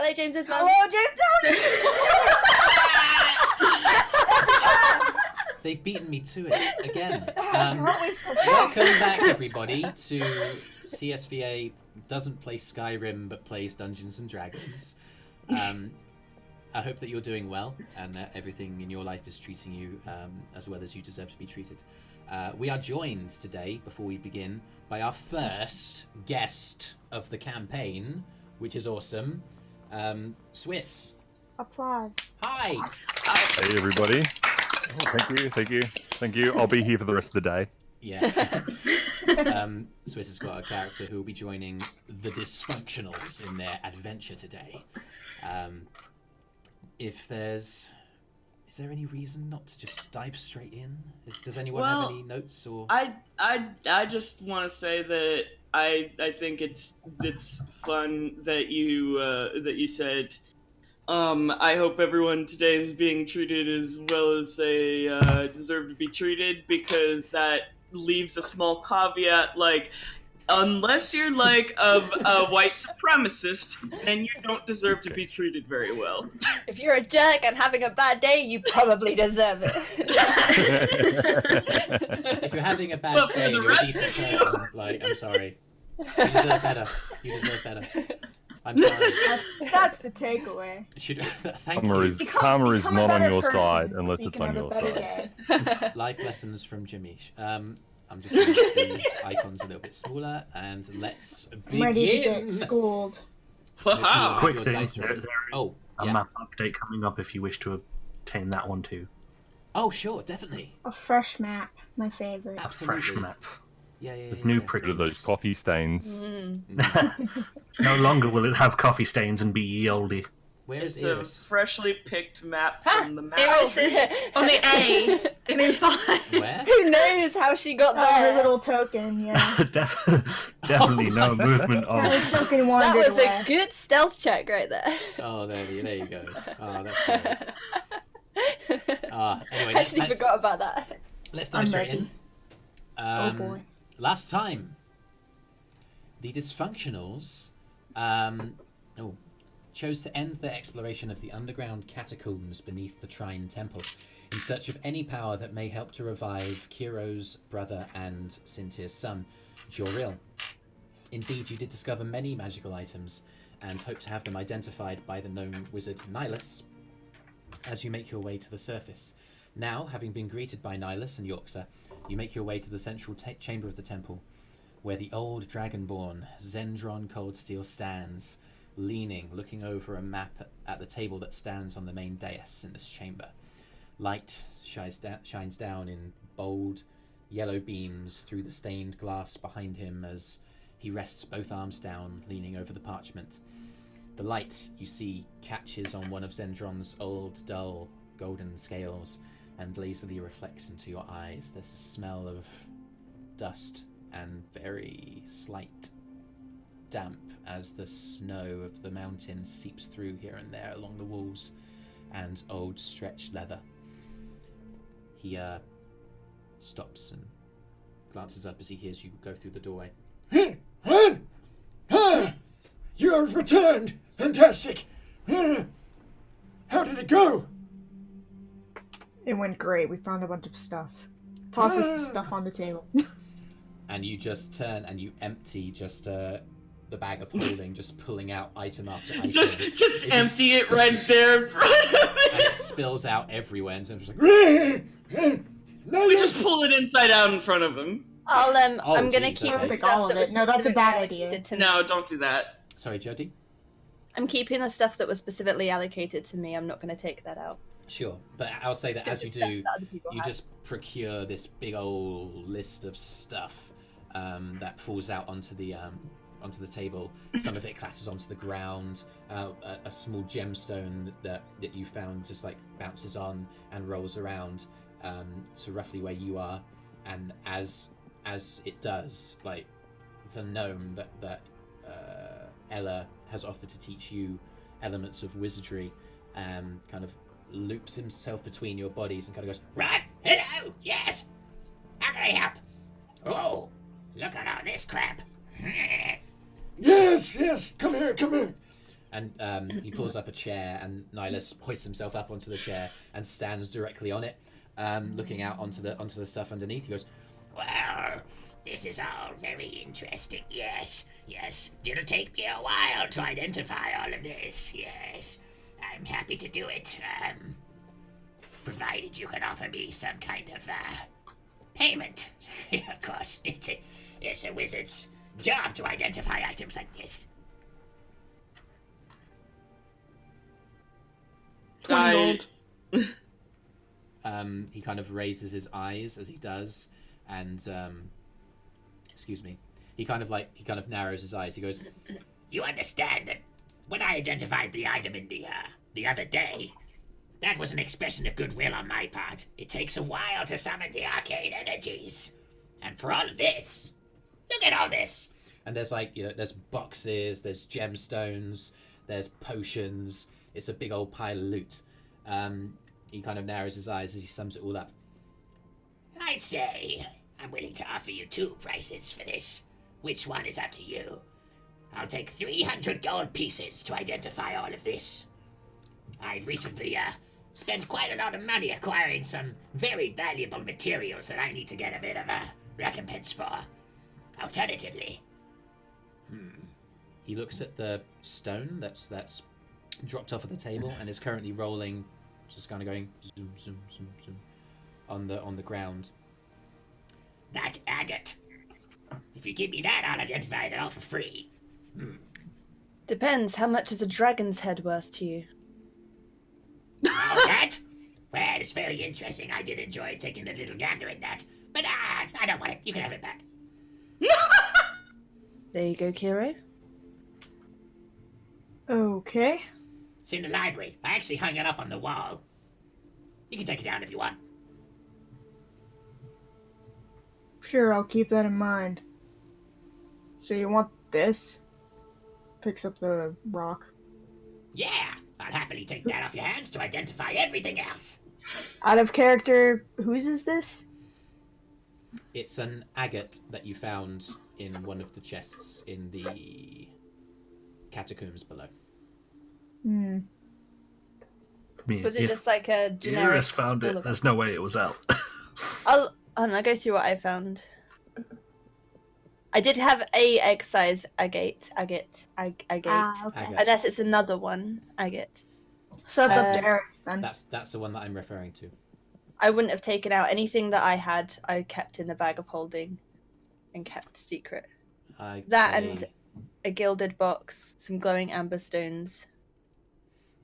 Hello, James's mum. Hello, James. They've beaten me to it again. Aren't we so fast? Welcome back, everybody, to TSVA doesn't play Skyrim but plays Dungeons and Dragons. I hope that you're doing well and that everything in your life is treating you as well as you deserve to be treated. We are joined today, before we begin, by our first guest of the campaign, which is awesome, TheSwiss. Applause. Hi! Hey everybody. Oh, thank you. I'll be here for the rest of the day. Yeah. TheSwiss has got a character who will be joining the Dysfunctionals in their adventure today. Is there any reason not to just dive straight in? Does anyone have any notes or? I just want to say that I think it's fun that you said. I hope everyone today is being treated as well as they deserve to be treated, because that leaves a small caveat, like, unless you're like a white supremacist, then you don't deserve to be treated very well. If you're a jerk and having a bad day, you probably deserve it. If you're having a bad day, you're a decent person. Like, I'm sorry. You deserve better. I'm sorry. That's the takeaway. Thank you. Karma is Become a not on better your person side so unless you it's can on have a your better side. day. Life lessons from Jameeesh. I'm just going to make these icons a little bit smaller, and let's begin. I'm ready to get schooled. Wow. Quick Your thing, dice there roll. is Oh, a yeah. map update coming up if you wish to obtain that one too. Oh, sure, definitely. A fresh map, my favorite. A fresh Absolutely. map Yeah. with new Look at those prickles. coffee stains. No longer will it have coffee stains and be ye olde. Where is It's a Eirys? freshly picked map from the map. Eirys is on the A in O5. Where? Who knows how she got Oh, her there? little token, yeah. Definitely no movement Her of. token That wandered was away. a good stealth check right there. Oh, there you go. Oh, that's great. Anyway, I actually forgot about that. let's dive I'm straight ready. in. Oh boy. Last time, the Dysfunctionals chose to end their exploration of the underground catacombs beneath the Shrine Temple in search of any power that may help to revive Kyro's brother and Sintyrr's son, Jojorawr. Indeed, you did discover many magical items and hope to have them identified by the gnome wizard Nighlus as you make your way to the surface. Now, having been greeted by Nighlus and Yorkshire, you make your way to the central chamber of the temple, where the old dragonborn Zendron Coldsteel stands, leaning, looking over a map at the table that stands on the main dais in this chamber. Light shines down in bold yellow beams through the stained glass behind him as he rests both arms down, leaning over the parchment. The light, you see, catches on one of Zendron's old, dull, golden scales and lazily reflects into your eyes. There's a smell of dust and very slight damp as the snow of the mountain seeps through here and there along the walls, and old stretched leather. He stops and glances up as he hears you go through the doorway. You have returned! Fantastic! How did it go? It went great. We found a bunch of stuff. Tosses the stuff on the table. And you just turn and you empty just the bag of holding, just pulling out item after item. Just empty it right there in front of And me. it spills out everywhere, and so I'm just like, We just pull it inside out in front of him. I'm gonna geez, keep okay. the Pick all stuff of that was it. No, that's a bad specifically idea. allocated to me. No, don't do that. sorry, Jody? I'm keeping the stuff that was specifically allocated to me. I'm not gonna take that out. Sure, but I'll say that Just as you the stuff do, that other people you have. just procure this big old list of stuff that falls out onto the table. Some of it clatters onto the ground. A small gemstone that you found just like bounces on and rolls around to roughly where you are. And as it does, like the gnome that Ella has offered to teach you elements of wizardry, kind of loops himself between your bodies and kind of goes, "Right, hello, yes, how can I help? Oh, look at all this crap." Yes, come here. And he pulls up a chair, and Nighlus hoists himself up onto the chair and stands directly on it, looking out onto the stuff underneath. He goes, Well, this is all very interesting, yes. It'll take me a while to identify all of this, yes. I'm happy to do it, provided you can offer me some kind of, payment. Of course, it's a wizard's job to identify items like this. I, he kind of raises his eyes as he does, and excuse me. He kind of narrows his eyes. He goes, You understand that when I identified the item in the other day, that was an expression of goodwill on my part. It takes a while to summon the arcane energies. And for all of this, look at all this. and there's there's boxes, there's gemstones, there's potions. It's a big old pile of loot. He kind of narrows his eyes as he sums it all up. I'd say I'm willing to offer you 2 prices for this. Which one is up to you? I'll take 300 gold pieces to identify all of this. I've recently spent quite a lot of money acquiring some very valuable materials that I need to get a bit of a recompense for. Alternatively, He looks at the stone that's dropped off of the table and is currently rolling, just kind of going zoom, zoom, zoom, zoom on the ground. that agate. If you give me that, I'll identify it all for free. Depends. How much is a dragon's head worth to you? All that? Well, it's very interesting. I did enjoy taking a little gander at that. But I don't want it. You can have it back. There you go, Kyro. Okay. It's in the library. I actually hung it up on the wall. You can take it down if you want. Sure, I'll keep that in mind. So you want this? Picks up the rock. Yeah, I'll happily take that off your hands to identify everything else. Out of character, whose is this? It's an agate that you found in one of the chests in the catacombs below. Hmm. I mean, Was it if just like a generic? Eirys found all it, of there's no way it was out. I'll go through what I found. I did have a egg-size agate, Okay. Agate. unless it's another one agate. So that's up to Uh, Eirys then. That's the one that I'm referring to. I wouldn't have taken out anything that I had. I kept in the bag of holding, and kept secret. That and a gilded box, some glowing amber stones.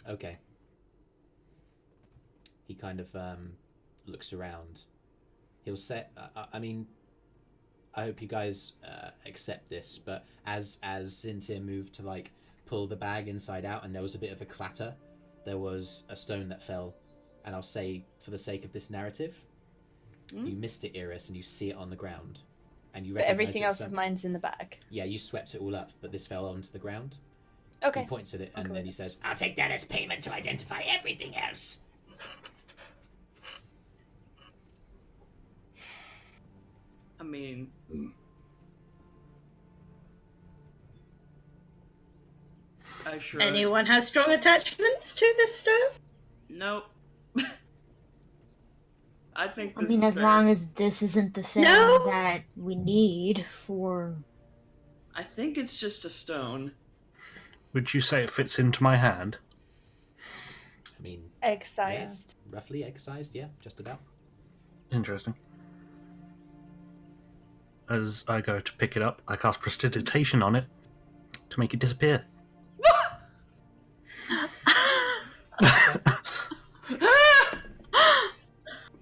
Okay. He kind of looks around. He'll say, I mean, I hope you guys accept this, but as Sintyrr moved to like pull the bag inside out and there was a bit of a clatter, there was a stone that fell, and I'll say for the sake of this narrative, you missed it, Eirys, and you see it on the ground, and you But recognize everything it's else of mine's in the bag. Yeah, you swept it all up, but this fell onto the ground. Okay. He points at it and Okay. then he says, I'll take that as payment to identify everything else. I mean, I sure. Anyone has strong attachments to this stone? Nope. I think. I This mean, is as fair. long as this isn't the thing No. that we need for... I think it's just a stone. Would you say it fits into my hand? I mean, Egg-sized. yeah, roughly egg-sized, yeah, just about. Interesting. As I go to pick it up, I cast Prestidigitation on it to make it disappear.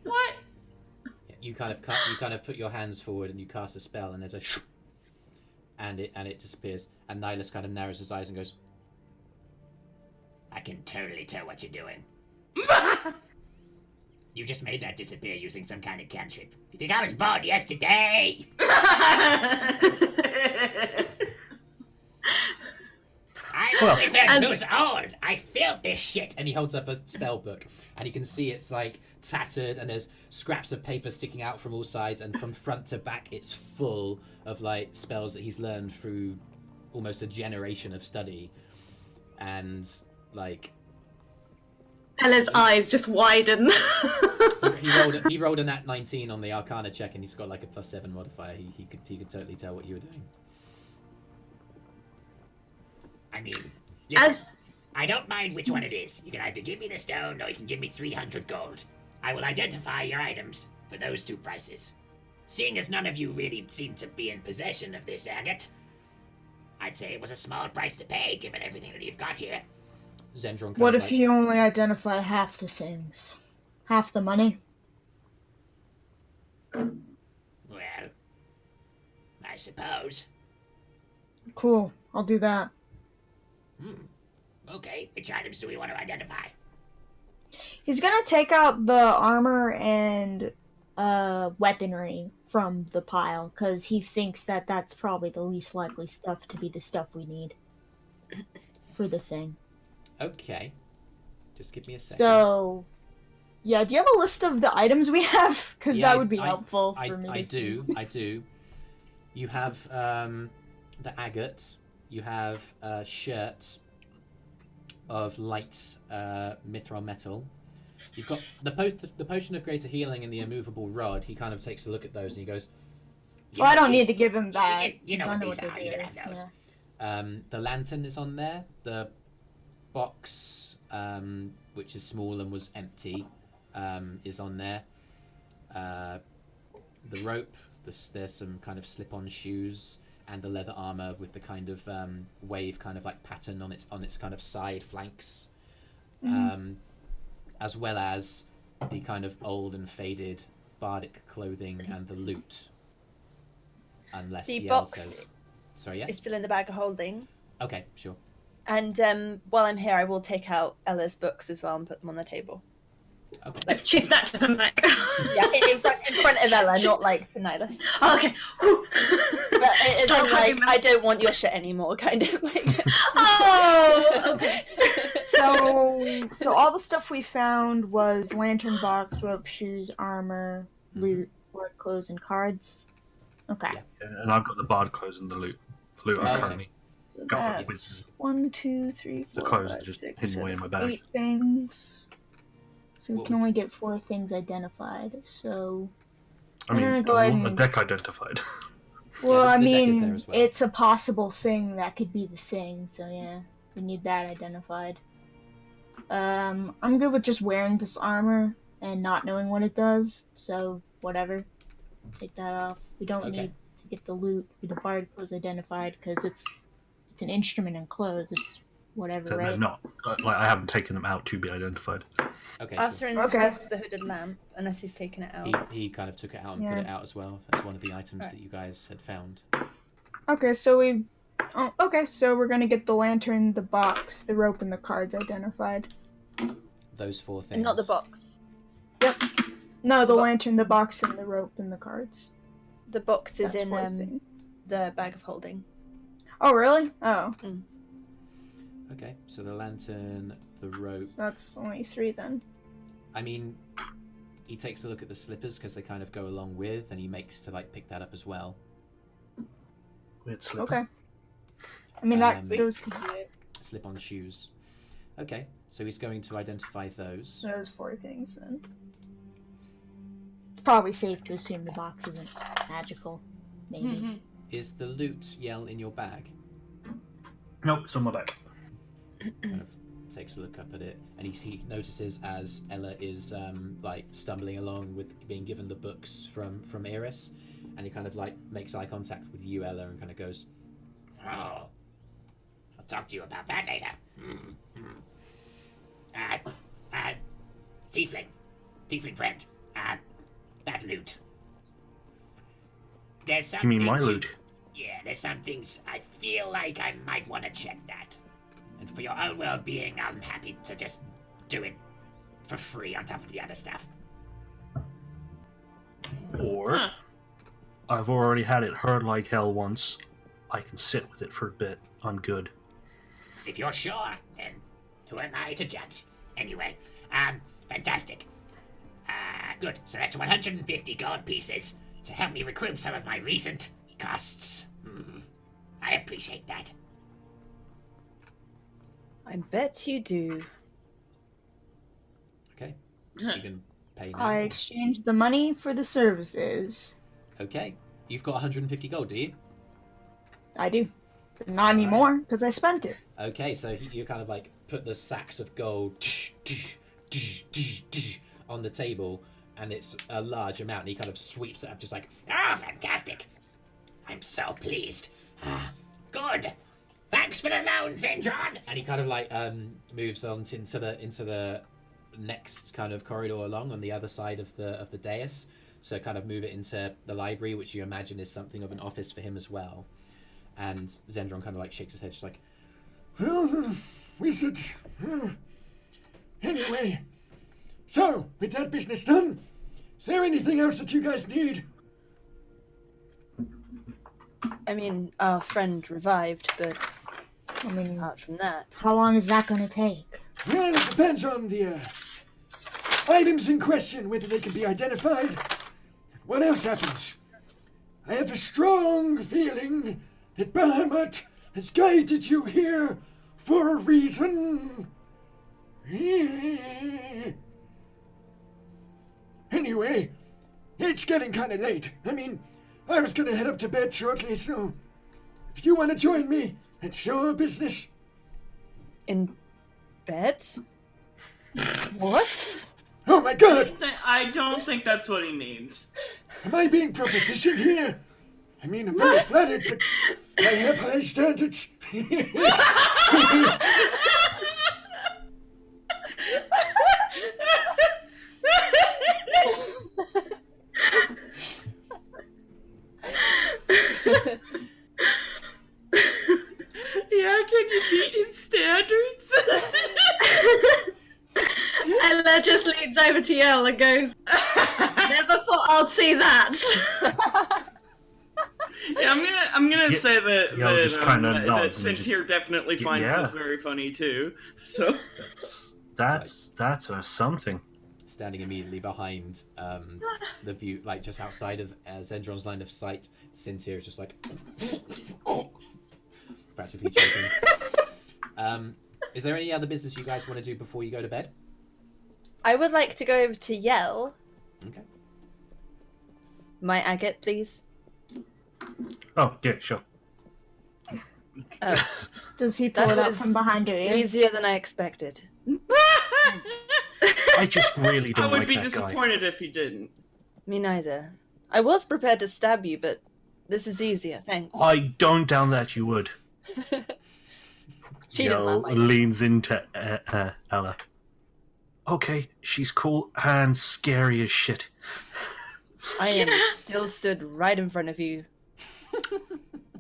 What? You kind of put your hands forward and you cast a spell, and there's a and it disappears. And Nighlus kind of narrows his eyes and goes, I can totally tell what you're doing. You just made that disappear using some kind of cantrip. You think I was born yesterday? I'm a wizard who's old. I filled this shit. and he holds up a spell book, and you can see it's like tattered, and there's scraps of paper sticking out from all sides, and from front to back it's full of like spells that he's learned through almost a generation of study. and like Ella's eyes just widen. he rolled a nat 19 on the Arcana check, and he's got like a +7 modifier. He could totally tell what you were doing. I mean, listen, I don't mind which one it is. You can either give me the stone or you can give me 300 gold. I will identify your items for those 2 prices. Seeing as none of you really seem to be in possession of this agate, I'd say it was a small price to pay given everything that you've got here. Zendron. What if you only identify half the things? Half the money? Well, I suppose. Cool, I'll do that. Okay, which items do we want to identify? He's gonna take out the armor and weaponry from the pile, because he thinks that that's probably the least likely stuff to be the stuff we need for the thing. Okay. Just give me a second. So, yeah, do you have a list of the items we have? Because that would be helpful for me to see. I do. You have the agate. You have a shirt of light mithril metal. You've got the potion of greater healing and the immovable rod. He kind of takes a look at those and he goes, well, I don't need to give him that. You know what these are. You can have those. Yeah. The lantern is on there. The box, which is small and was empty, is on there. The rope. There's some kind of slip-on shoes. And the leather armor with the kind of wave kind of like pattern on its kind of side flanks, as well as the kind of old and faded bardic clothing and the loot. Unless the Yell box says, sorry, yes, is still in the bag of holding. Okay, sure. And while I'm here, I will take out Ella's books as well and put them on the table. Okay. She snatches them back. Yeah, in front of Ella, not like to Nighlus. Oh, okay. But it's like, I don't want your shit anymore, kind of like. Oh, okay. So all the stuff we found was lantern box, rope, shoes, armor, loot, work clothes, and cards. Okay. Yeah. And I've got the bard clothes and the loot. The loot I've Okay. currently So got that's with 1, 2, 3, the 4, clothes 5, just 6, hidden away in 7, my bag. 8 things. So we What can only get 4 things identified. So I mean, I'm gonna go I ahead want the and... deck identified. Well, Yeah, I the deck is mean, there as well. it's a possible thing that could be the thing. So yeah, we need that identified. I'm good with just wearing this armor and not knowing what it does. So whatever, take that off. We don't Okay. need to get the loot or the bard clothes identified because it's an instrument and clothes. It's whatever, So right? they're not. Like, I haven't taken them out to be identified. Okay. Sure. Arthrin Okay. has the hooded lamp, unless he's taken it out. He kind of took it out and Yeah. put it out as well. That's one of the items Right. that you guys had found. Okay, so so we're gonna get the lantern, the box, the rope, and the cards identified. Those 4 things. And not the box. No, the Bo- lantern, the box, and the rope, and the cards. The box is That's in 4 things. the bag of holding. Oh, really? Oh, Okay, so the lantern, the rope. that's only 3 then. I mean, he takes a look at the slippers because they kind of go along with, and he makes to like pick that up as well. Weird slippers. Okay. I mean, that Um, those could be it. Slip-on shoes. Okay, so he's going to identify those. Those 4 things then. It's probably safe to assume the box isn't magical. Maybe. Is the loot Yell in your bag? Nope, it's on my back. Kind of takes a look up at it, and he notices as Ella is like stumbling along with being given the books from Eirys, and he kind of like makes eye contact with you, Ella, and kind of goes, Oh, I'll talk to you about that later. Tiefling friend, that loot. There's some You mean my things loot? Yeah, there's some things I feel like I might want to check that. And for your own well-being, I'm happy to just do it for free on top of the other stuff. Or I've already had it hurt like hell once. I can sit with it for a bit. I'm good. If you're sure, then who am I to judge? Anyway, fantastic. Good. So that's 150 gold pieces to help me recoup some of my recent costs. I appreciate that. I bet you do. Okay. You can pay now. I exchanged the money for the services. Okay. You've got 150 gold, do you? I do. But not anymore, because I spent it. Okay, so you kind of like put the sacks of gold on the table, and it's a large amount, and he kind of sweeps it up just like, Ah, fantastic. I'm so pleased. Ah, good. Thanks for the loan, Zendron. and he kind of like moves on into the next kind of corridor along on the other side of the dais. So kind of move it into the library, which you imagine is something of an office for him as well. And Zendron kind of like shakes his head, just like, Well, we should. Anyway, so with that business done, is there anything else that you guys need? I mean, our friend revived, but I mean, apart from that, how long is that going to take? Well, it depends on the items in question, whether they can be identified. What else happens? I have a strong feeling that Bahamut has guided you here for a reason. Anyway, it's getting kind of late. I mean, I was gonna head up to bed shortly, so if you want to join me and show business. in bed? What? Oh my god! I don't think that's what he means. Am I being propositioned here? I mean, I'm very flattered, but I have high standards. Yeah, can you beat his standards? Ella just leans over to Yell and goes, "Never thought I'd see that." Yeah, I'm gonna say that Yell just kinda that nods and Sintyrr definitely finds yeah. this very funny too. So That's a something. standing immediately behind the view, like just outside of Zendron's line of sight. Sintyrr is just like practically choking. Is there any other business you guys want to do before you go to bed? I would like to go over to Yell. Okay. My agate, please. Oh, yeah, sure. Oh, Does he pull That it out was from behind her ear? easier than I expected. I just really I don't would like be that guy. disappointed if he didn't. Me neither. I was prepared to stab you, but this is easier, thanks. I don't doubt that you would. She didn't Yell like my leans into Ella. Okay, she's cool and scary as shit. I am still stood right in front of you.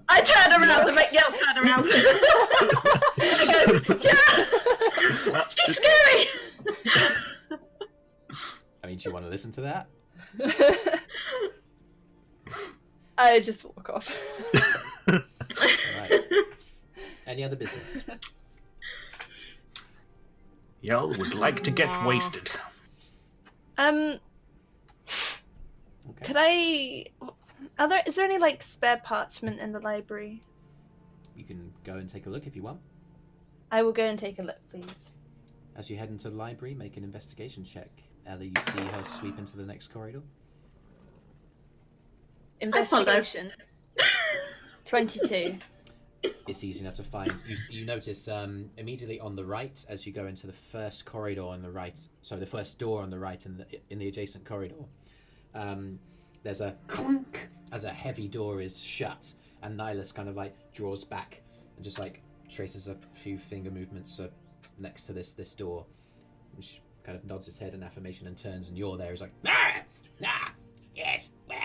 I turn around to make Yell turn around. I go, "Yeah, she's scary." I mean, do you want to listen to that? I just walk off. Alright. Any other business? Yell would like to get wasted. Okay. Could I... Is there any, like, spare parchment in the library? You can go and take a look if you want. I will go and take a look, please. As you head into the library, make an investigation check. Ella, you see her sweep into the next corridor. Investigation. 22. It's easy enough to find. You notice immediately on the right, as you go into the first corridor on the right, so the first door on the right in the adjacent corridor, there's a clunk as a heavy door is shut, and Nighlus kind of like draws back and just like traces a few finger movements next to this door, which kind of nods his head in affirmation and turns, and you're there. He's like, Yes, well,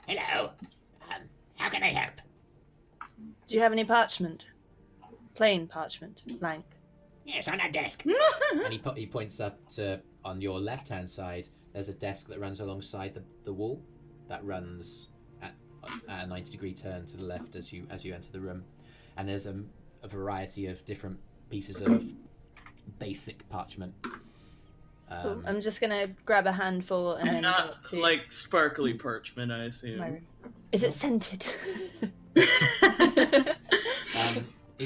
hello. How can I help? Do you have any parchment? Plain parchment. Blank. Yes, on that desk. and he points up to, on your left-hand side, there's a desk that runs alongside the wall, that runs at a 90-degree turn to the left as you enter the room, and there's a variety of different pieces of basic parchment. Cool. I'm just gonna grab a handful and then Not go up to like sparkly parchment, I assume. my room. Is it scented?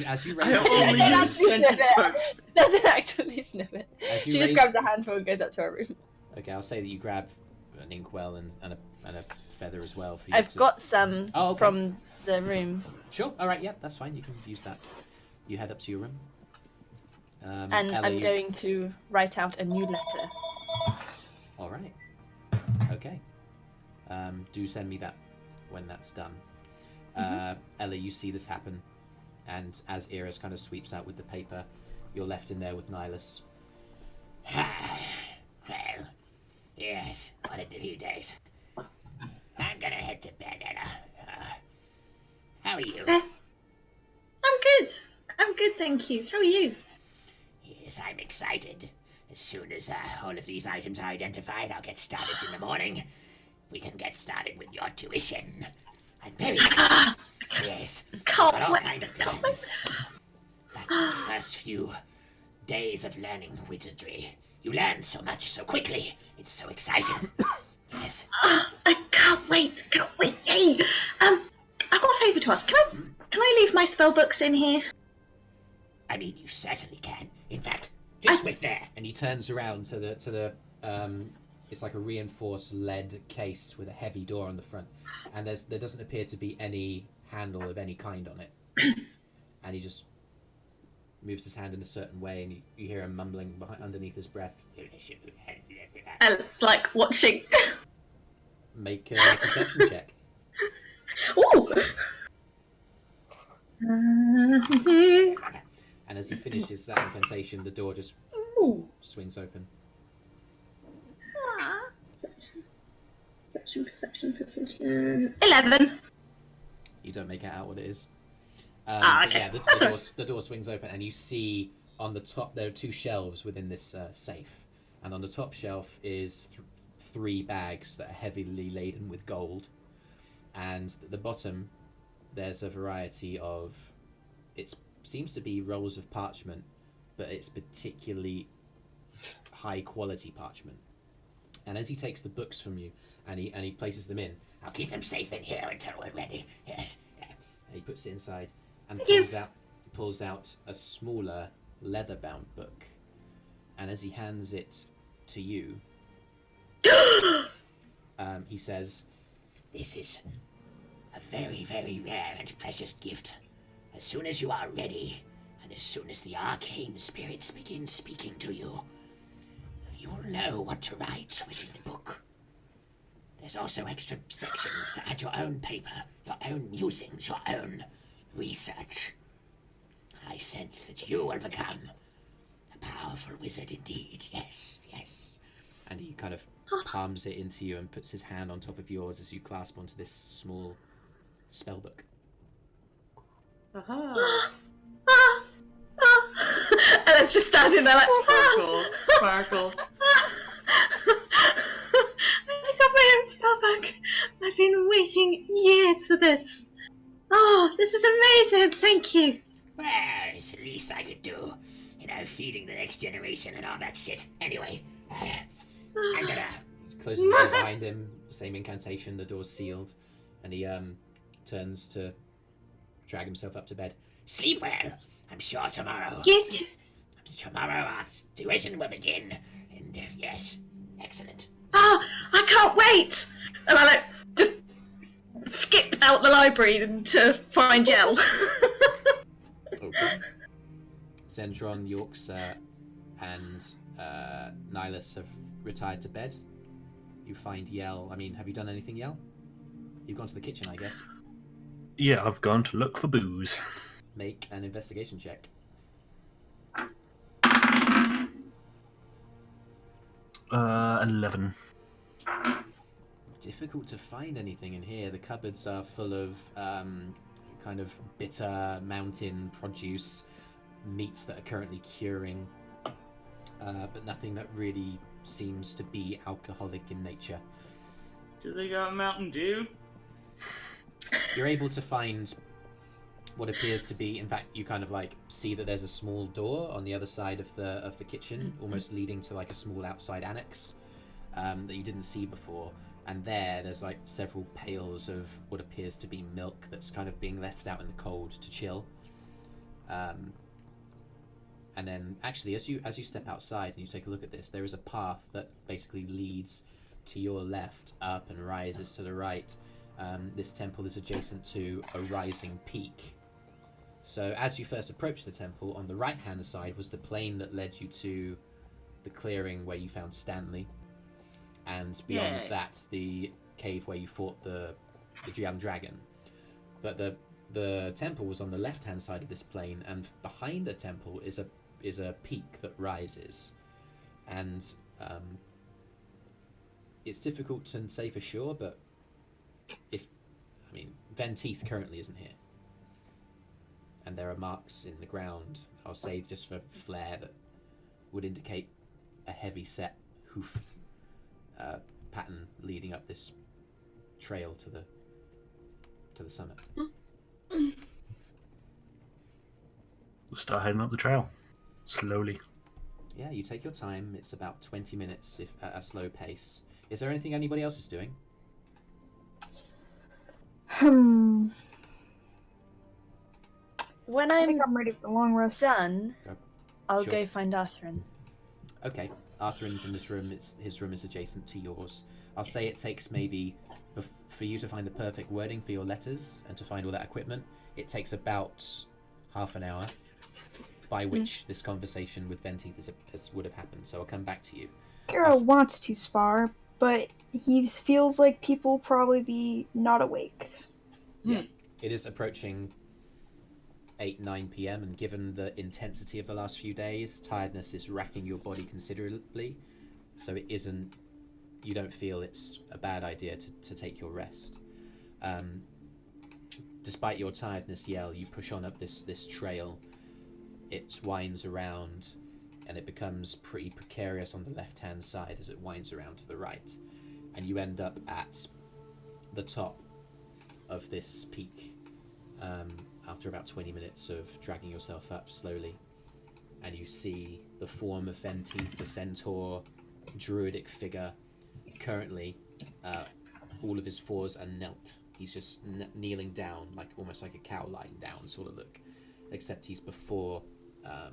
As you I raise it only to your use scented parchment. Doesn't actually sniff it. As you She just raise- grabs a handful and goes up to her room. Okay, I'll say that you grab an inkwell and a feather as well for you. I've got some Oh, okay. from the room. Sure. All right. Yeah, that's fine. You can use that. You head up to your room. And Ella, I'm going to write out a new letter. All right. Okay. Do send me that when that's done. Ella, you see this happen, and as Eirys kind of sweeps out with the paper, you're left in there with Nighlus. Well, yes, what a few days. I'm gonna head to bed, Ella. How are you? I'm good. I'm good, thank you. How are you? Yes, I'm excited. As soon as all of these items are identified, I'll get started in the morning. We can get started with your tuition. I'm very excited. Yes, Can't got all wait. kind of plans. That's the first few days of learning wizardry. You learn so much so quickly. It's so exciting. Yes. I can't wait. Can't wait. Yay! I've got a favour to ask. Can I leave my spell books in here? I mean, you certainly can. In fact, just wait there. And he turns around to the it's like a reinforced lead case with a heavy door on the front, and there doesn't appear to be any handle of any kind on it. And he just moves his hand in a certain way, and you hear him mumbling underneath his breath. And it's like watching. Make a perception check. Ooh! And as he finishes that incantation, the door just swings open. Perception. 11. You don't make out what it is. Okay. But yeah, the door swings open, and you see on the top there are two shelves within this safe, and on the top shelf is three bags that are heavily laden with gold, and at the bottom there's a variety of seems to be rolls of parchment, but it's particularly high quality parchment. And as he takes the books from you and he places them in, I'll keep them safe in here until we're ready. Yes. and he puts it inside and Thank you. pulls out a smaller leather-bound book. And as he hands it to you, he says, This is a very, very rare and precious gift. As soon as you are ready, and as soon as the arcane spirits begin speaking to you, you'll know what to write within the book. There's also extra sections to add your own paper, your own musings, your own research. I sense that you will become a powerful wizard indeed. Yes, yes. and he kind of palms it into you and puts his hand on top of yours as you clasp onto this small spellbook. And it's just standing there like, Sparkle. I got my own spellbook. I've been waiting years for this. Oh, this is amazing. Thank you. Well, it's the least I could do. You know, feeding the next generation and all that shit. Anyway, I'm gonna... He closes the door behind him, same incantation, the door's sealed, and he turns to drag himself up to bed. Sleep well. I'm sure tomorrow... You too. Tomorrow our tuition will begin. And yes, excellent. Oh, I can't wait. And I like just skip out the library to find Yell. Okay. Zendron, Yorks, and Nighlus have retired to bed. You find Yell. I mean, have you done anything, Yell? You've gone to the kitchen, I guess. Yeah, I've gone to look for booze. Make an investigation check. 11. Difficult to find anything in here. The cupboards are full of kind of bitter mountain produce, meats that are currently curing, but nothing that really seems to be alcoholic in nature. Do they got Mountain Dew? You're able to find what appears to be, in fact, you kind of like see that there's a small door on the other side of the kitchen, almost leading to like a small outside annex that you didn't see before. And there's like several pails of what appears to be milk that's kind of being left out in the cold to chill. And then, actually, as you step outside and you take a look at this, there is a path that basically leads to your left, up, and rises to the right. This temple is adjacent to a rising peak. So, as you first approached the temple, on the right-hand side was the plain that led you to the clearing where you found Stanley, and beyond that, the cave where you fought the young dragon. But the temple was on the left-hand side of this plain, and behind the temple is a peak that rises, and it's difficult to say for sure, but Venteith currently isn't here, and there are marks in the ground, I'll say just for flair, that would indicate a heavy set hoof pattern leading up this trail to the summit. We'll start heading up the trail slowly. Yeah, you take your time. It's about 20 minutes if at a slow pace. Is there anything anybody else is doing? When I think I'm ready for a long rest. done, I'll Sure. go find Arthrin. Okay, Arthrin's in this room. His room is adjacent to yours. I'll say it takes maybe, for you to find the perfect wording for your letters and to find all that equipment, it takes about half an hour, by which this conversation with Venteith would have happened. So I'll come back to you. Kyro wants to spar, but he feels like people will probably be not awake. Yeah, it is approaching 8-9 p.m. and given the intensity of the last few days, tiredness is racking your body considerably. So you don't feel it's a bad idea to take your rest. Despite your tiredness, Yell, you push on up this trail. It winds around, and it becomes pretty precarious on the left-hand side as it winds around to the right. And you end up at the top of this peak after about 20 minutes of dragging yourself up slowly. And you see the form of Venteith, the centaur, druidic figure. Currently, all of his fours are knelt. He's just kneeling down, like almost like a cow lying down sort of look. Except he's before a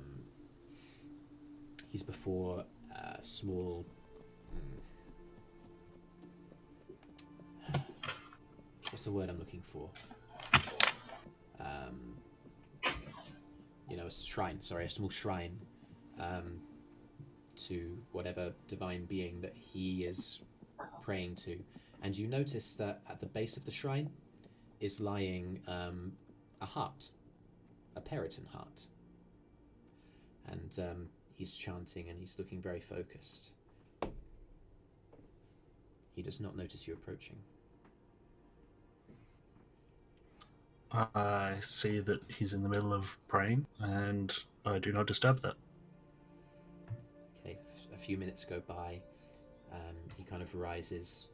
small what's the word I'm looking for? A shrine. Sorry, a small shrine to whatever divine being that he is praying to. And you notice that at the base of the shrine is lying a heart. A Periton heart. And he's chanting and he's looking very focused. He does not notice you approaching. I see that he's in the middle of praying, and I do not disturb that. Okay, a few minutes go by. He kind of rises,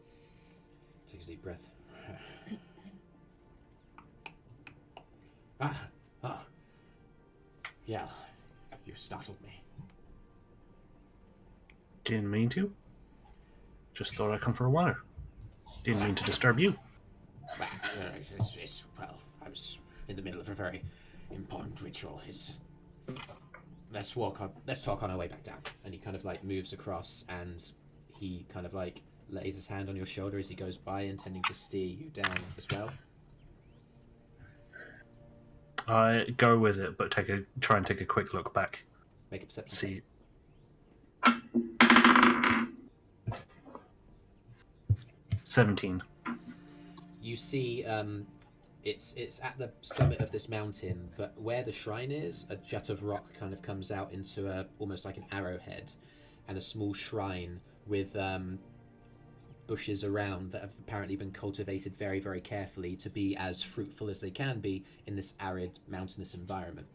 takes a deep breath. Yeah, you startled me. Didn't mean to. Just thought I'd come for a wander. Didn't mean to disturb you. Well, I was in the middle of a very important ritual. Let's talk on our way back down. And he kind of like moves across, and he kind of like lays his hand on your shoulder as he goes by, intending to steer you down as well. I go with it, but try and take a quick look back. Make a perception. See. 17. You see, it's at the summit of this mountain, but where the shrine is, a jut of rock kind of comes out into almost like an arrowhead, and a small shrine with bushes around that have apparently been cultivated very, very carefully to be as fruitful as they can be in this arid, mountainous environment.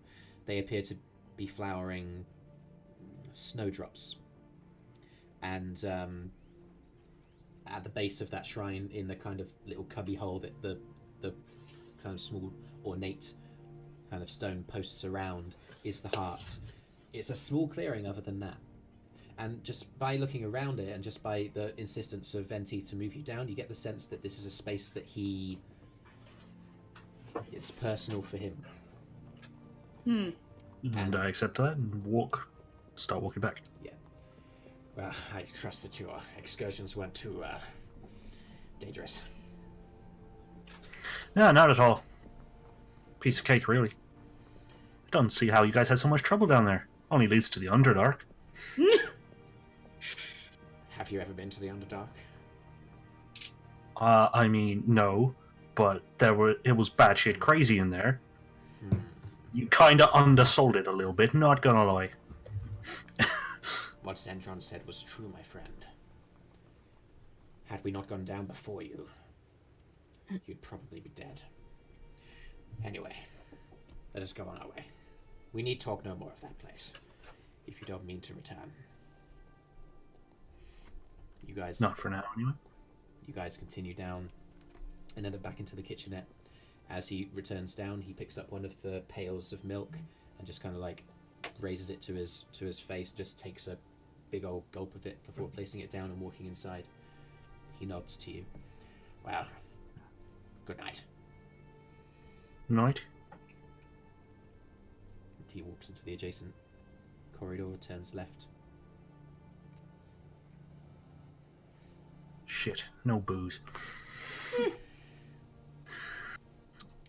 They appear to be flowering snowdrops. And at the base of that shrine, in the kind of little cubby hole that the kind of small, ornate kind of stone posts around, is the heart. It's a small clearing other than that. And just by looking around it, and just by the insistence of Venteith to move you down, you get the sense that this is a space that it's personal for him. And I accept that and start walking back. Yeah. Well, I trust that your excursions weren't too dangerous. No, not at all. Piece of cake, really. I don't see how you guys had so much trouble down there. Only leads to the Underdark. Have you ever been to the Underdark? I mean, no, but it was batshit crazy in there. You kind of undersold it a little bit, not gonna lie. What Zendron said was true, my friend. Had we not gone down before you, you'd probably be dead. Anyway, let us go on our way. We need talk no more of that place, if you don't mean to return. You guys... Not for now, anyway. You guys continue down and then back into the kitchenette. As he returns down, he picks up one of the pails of milk and just kind of like raises it to his face, just takes a big old gulp of it before placing it down and walking inside. He nods to you. Well, good night. Night. He walks into the adjacent corridor, turns left. Shit, no booze.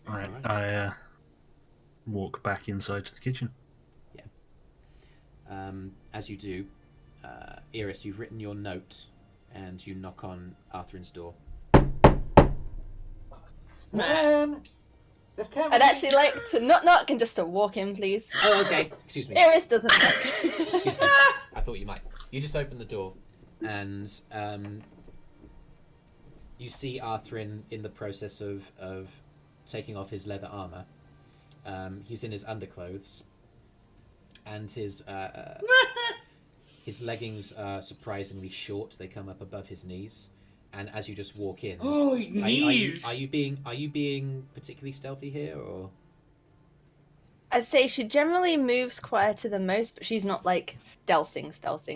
Alright, I walk back inside to the kitchen. Yeah. As you do, Eirys, you've written your note and you knock on Arthrin's door. Man! I'd actually like to not knock and just to walk in, please. Oh, okay. Excuse me. Eirys doesn't knock. Excuse me. I thought you might. You just open the door and you see Arthrin in the process of taking off his leather armor. He's in his underclothes, and his leggings are surprisingly short. They come up above his knees. And as you just walk in, knees! Are you being particularly stealthy here, or? I'd say she generally moves quieter than most, but she's not like stealthing.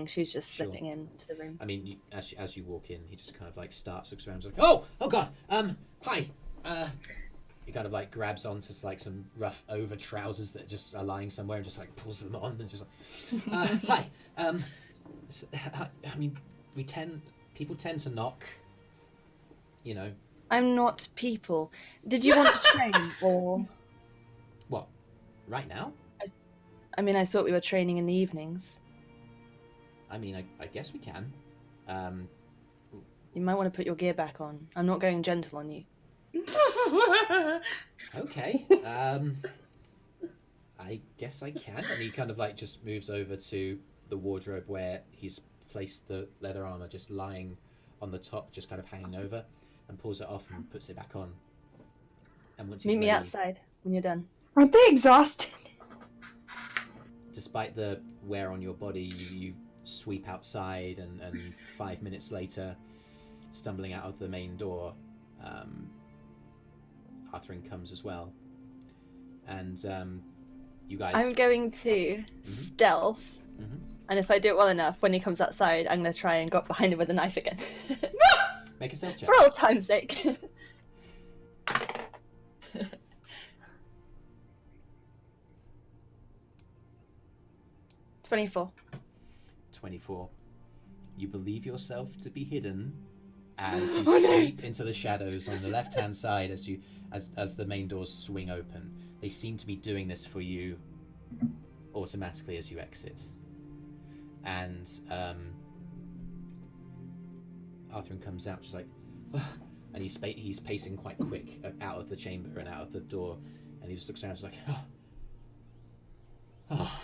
She's just slipping into the room. I mean, as you walk in, he just kind of like starts, looks around, like, oh god, hi. He kind of like grabs onto like some rough over trousers that just are lying somewhere and just like pulls them on and just like, hi. I mean, people tend to knock. You know. I'm not people. Did you want to train or? What? Right now? I mean, I thought we were training in the evenings. I mean, I guess we can. You might want to put your gear back on. I'm not going gentle on you. Okay. I guess I can. And he kind of like just moves over to the wardrobe where he's placed the leather armor just lying on the top, just kind of hanging over, and pulls it off and puts it back on. And once Meet me outside when you're done. Aren't they exhausted? Despite the wear on your body, you sweep outside, and 5 minutes later, stumbling out of the main door, Arthrin comes as well. And you guys... I'm going to stealth. And if I do it well enough, when he comes outside, I'm going to try and go up behind him with a knife again. Make a stealth check. For old time's sake. 24. 24. You believe yourself to be hidden as you sweep into the shadows on the left-hand side as the main doors swing open. They seem to be doing this for you automatically as you exit. And Arthrin comes out just like, and he's pacing quite quick out of the chamber and out of the door, and he just looks around just like, oh.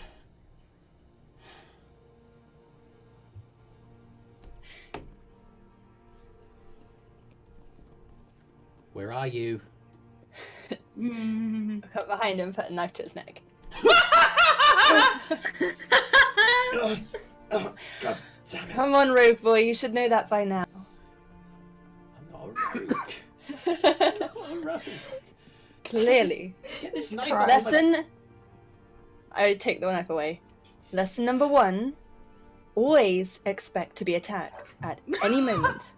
Where are you? I cut behind him, put a knife to his neck. Oh, God damn it. Come on, rogue boy, you should know that by now. I'm not a rogue. I'm not a rogue. Clearly. Get this knife Lesson... I take the knife away. Lesson number 1. Always expect to be attacked at any moment.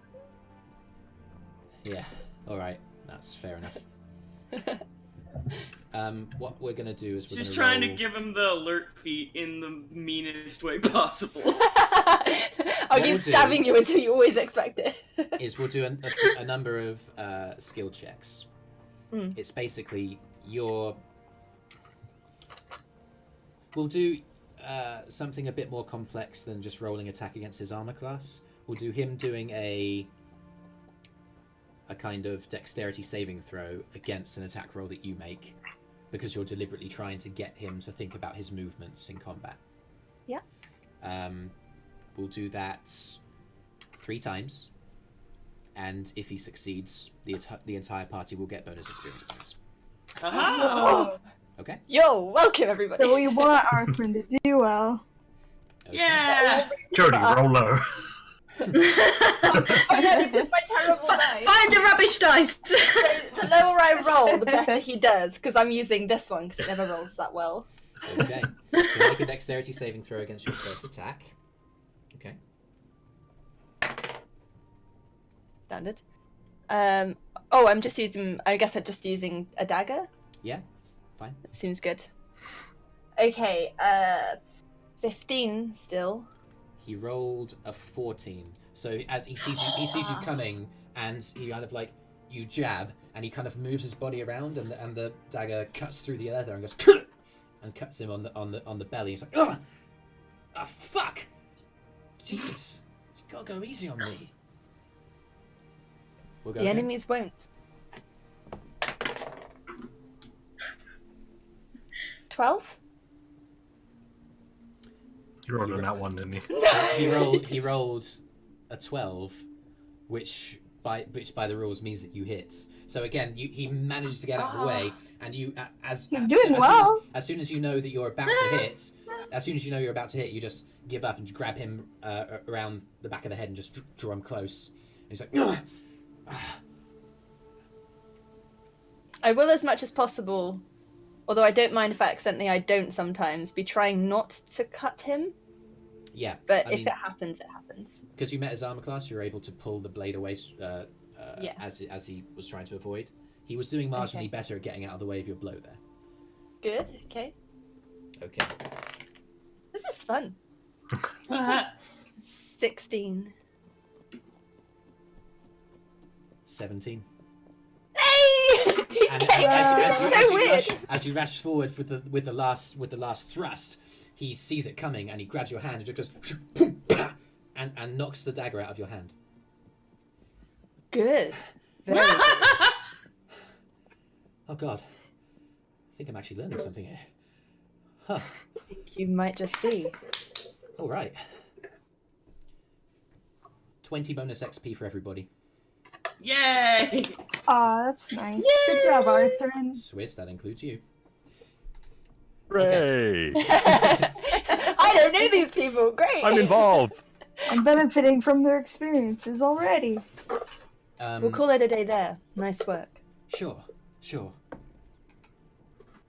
Yeah, alright. That's fair enough. What we're gonna do is we're She's gonna trying roll... to give him the alert feat in the meanest way possible. I'll What keep we'll stabbing do- you until you always expect it. is we'll do a number of skill checks. Mm. It's basically your... We'll do something a bit more complex than just rolling attack against his armor class. We'll do him doing a kind of dexterity saving throw against an attack roll that you make, because you're deliberately trying to get him to think about his movements in combat. Yeah. We'll do that 3 times, and if he succeeds, the entire party will get bonus experience points. Aha! Okay? Yo, welcome everybody. So we want Arthrin to do well. Okay. Yeah! Jody, roll low. Oh no, it's just my terrible dice. Find the rubbish dice! So the lower I roll, the better he does, because I'm using this one because it never rolls that well. Okay. You make a dexterity saving throw against your first attack. Okay. Standard. I'm just using. I guess I'm just using a dagger. Yeah. Fine. That seems good. Okay. 15 still. He rolled a 14. So as he sees you coming, and he kind of like, you jab, and he kind of moves his body around, and the dagger cuts through the leather and goes and cuts him on the belly. He's like, ugh! Ah, fuck! Jesus, you gotta go easy on me. We'll go The again. enemies won't. 12? You rolled on that one, didn't you? He rolled a 12, which by the rules means that you hit. So again, he manages to get out of the way, and you as soon as you know that you're about to hit, you just give up and you grab him around the back of the head and just draw him close. And he's like, ugh! I will as much as possible, although I don't mind if I don't sometimes, be trying not to cut him. Yeah. But I if mean, it happens, it happens. because you met his armor class, you're able to pull the blade away Yeah. as he was trying to avoid. He was doing marginally Okay. better at getting out of the way of your blow there. Good, okay. Okay. This is fun. 16. 17. Hey! He's And getting as so weird. as you rush forward with the last thrust, he sees it coming and he grabs your hand and just goes boom, and knocks the dagger out of your hand. Good. Very good. Oh god, I think I'm actually learning something here. Huh. I think you might just be. All right. 20 bonus XP for everybody. Yay! Aw, that's nice. Good job, Arthrin. Swiss, that includes you. Hooray! I don't know these people. Great. I'm involved. I'm benefiting from their experiences already. We'll call it a day there. Nice work. Sure.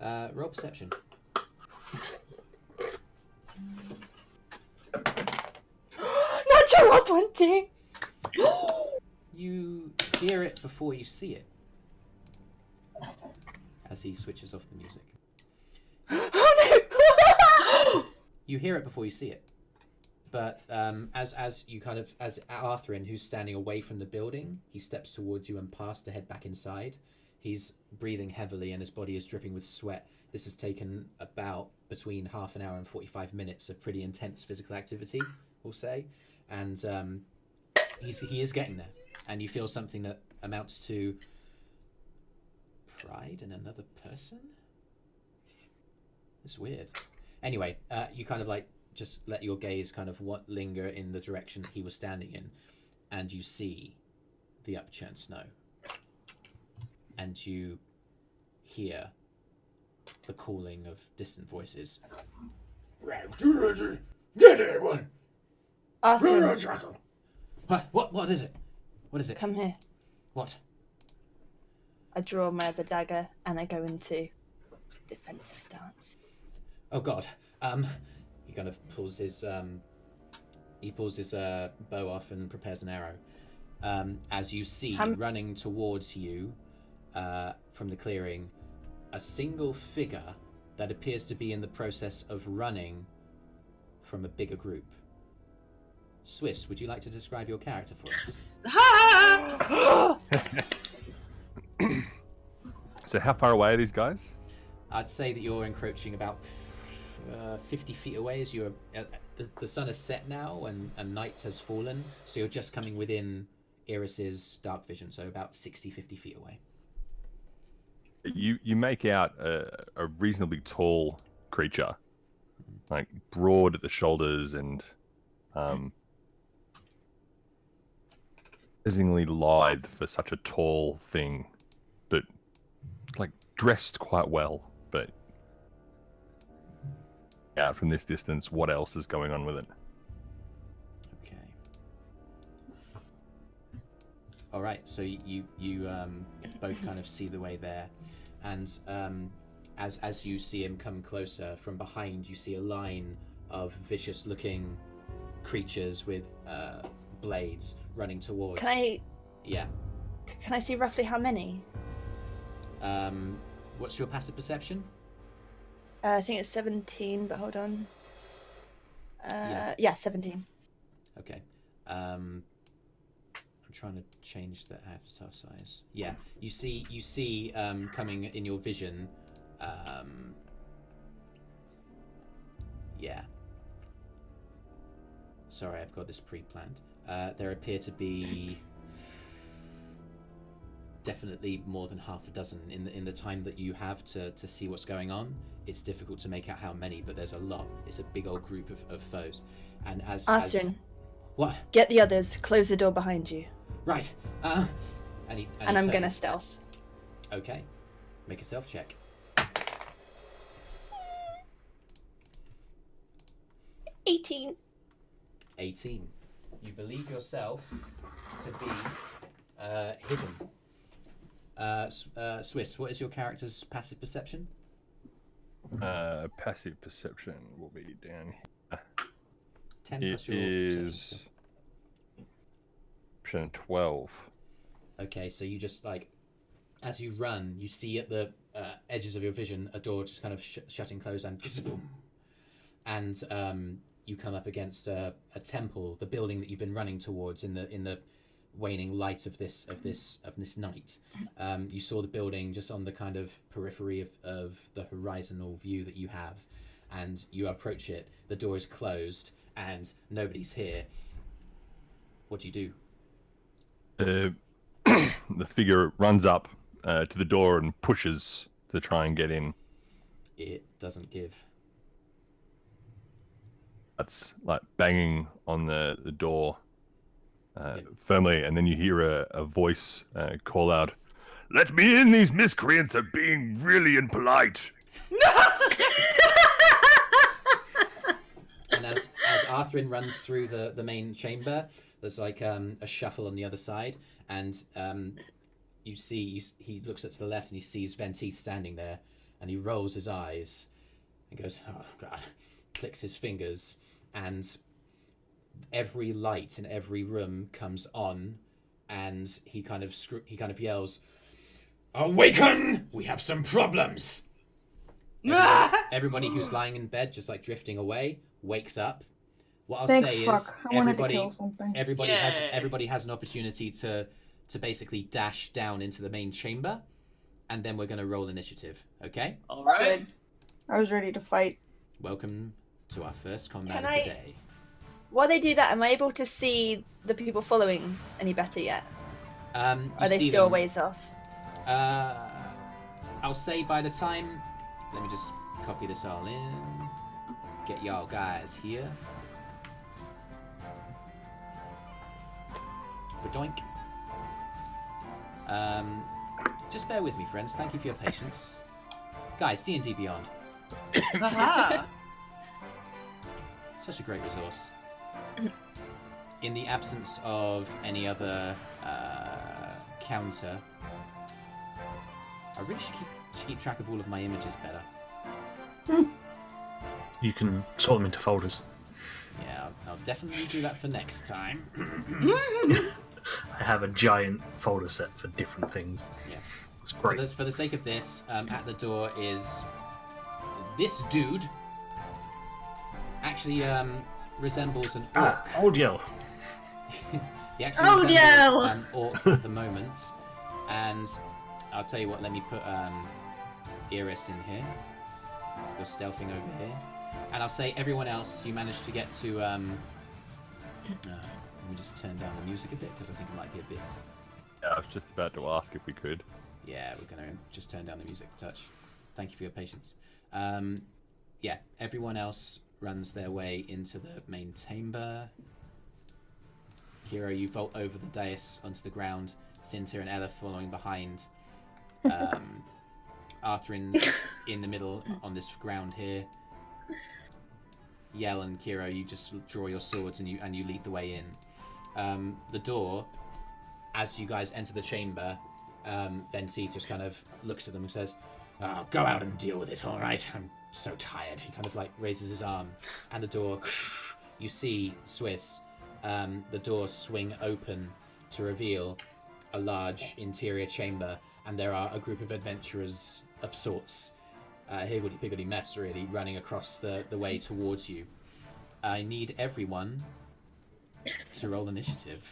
Roll perception. Natural 20. You hear it before you see it. As he switches off the music. Oh no! You hear it before you see it. But as Arthrin, who's standing away from the building, he steps towards you and past to head back inside. He's breathing heavily and his body is dripping with sweat. This has taken about between half an hour and 45 minutes of pretty intense physical activity, we'll say. And he is getting there. And you feel something that amounts to pride in another person? It's weird. Anyway, you kind of like just let your gaze kind of linger in the direction he was standing in, and you see the upchurned snow. And you hear the calling of distant voices. Get everyone! Arthrin, What is it? What is it? come here. What? I draw my other dagger and I go into defensive stance. Oh god. He kind of pulls his bow off and prepares an arrow. As you see running towards you from the clearing a single figure that appears to be in the process of running from a bigger group. TheSwiss, would you like to describe your character for us? So how far away are these guys? I'd say that you're encroaching about 50 feet away as you're... the sun has set now and night has fallen, so you're just coming within Eirys's dark vision, so about 50 feet away. You make out a reasonably tall creature, like broad at the shoulders and amazingly lithe for such a tall thing, but like dressed quite well. But yeah, from this distance, what else is going on with it? Okay. All right, so you both kind of see the way there, and as you see him come closer, from behind you see a line of vicious-looking creatures with blades running towards. Can I? Yeah. Can I see roughly how many? What's your passive perception? I think it's 17, but hold on. Yeah, 17. Okay. I'm trying to change the avatar size. Yeah, you see coming in your vision. Yeah. Sorry, I've got this pre-planned. There appear to be definitely more than half a dozen in the time that you have to see what's going on. It's difficult to make out how many, but there's a lot. It's a big old group of foes. And Arthrin, what? Get the others. Close the door behind you. Right. And I'm gonna stealth. Okay. Make a stealth check. 18. 18. You believe yourself to be hidden. TheSwiss, what is your character's passive perception? Passive perception will be down here. 10 plus your is 12. Okay, so you just like, as you run, you see at the edges of your vision a door just kind of shutting close and you come up against a temple, the building that you've been running towards in the waning light of this night. You saw the building just on the kind of periphery of the horizontal view that you have, and you approach it. The door is closed and nobody's here. What do you do? The figure runs up to the door and pushes to try and get in. It doesn't give. That's like banging on the door firmly, and then you hear a voice call out, "Let me in, these miscreants are being really impolite." And as Arthrin runs through the main chamber, there's like a shuffle on the other side, and you see he looks to the left and he sees Venteith standing there, and he rolls his eyes and goes, "Oh God," clicks his fingers, and every light in every room comes on, and he kind of yells, "Awaken! We have some problems." Everybody who's lying in bed, just like drifting away, wakes up. What I'll say is everybody has an opportunity to basically dash down into the main chamber, and then we're going to roll initiative. Okay? All right. I was ready to fight. Welcome to our first combat of the day. While they do that, am I able to see the people following any better yet? Are they still ways off? I'll say by the time... Let me just copy this all in. Get y'all guys here. Badoink. Just bear with me, friends. Thank you for your patience. Guys, D&D Beyond. Aha! Such a great resource. In the absence of any other counter, I really should keep track of all of my images better. You can sort them into folders. Yeah, I'll definitely do that for next time. I have a giant folder set for different things. Yeah. That's great. For the sake of this, at the door is this dude. Actually, resembles an orc. Old Yell. He actually resembles an orc at the moment. And I'll tell you what, let me put Eirys in here. You're stealthing over here. And I'll say everyone else, you managed to get to... let me just turn down the music a bit, because I think it might be a bit... Yeah, I was just about to ask if we could. Yeah, we're going to just turn down the music a touch. Thank you for your patience. Yeah, everyone else runs their way into the main chamber. Kyro, you vault over the dais onto the ground. Sintyrr and Ella following behind. Arthrin's in the middle on this ground here. Yell and Kyro, you just draw your swords and you lead the way in. The door, as you guys enter the chamber, then Teeth just kind of looks at them and says, "Oh, go out and deal with it, all right? I'm so tired." He kind of like raises his arm, and the door, you see TheSwiss, the door swing open to reveal a large interior chamber, and there are a group of adventurers of sorts, higgledy-piggledy mess really, running across the way towards you. I need everyone to roll initiative.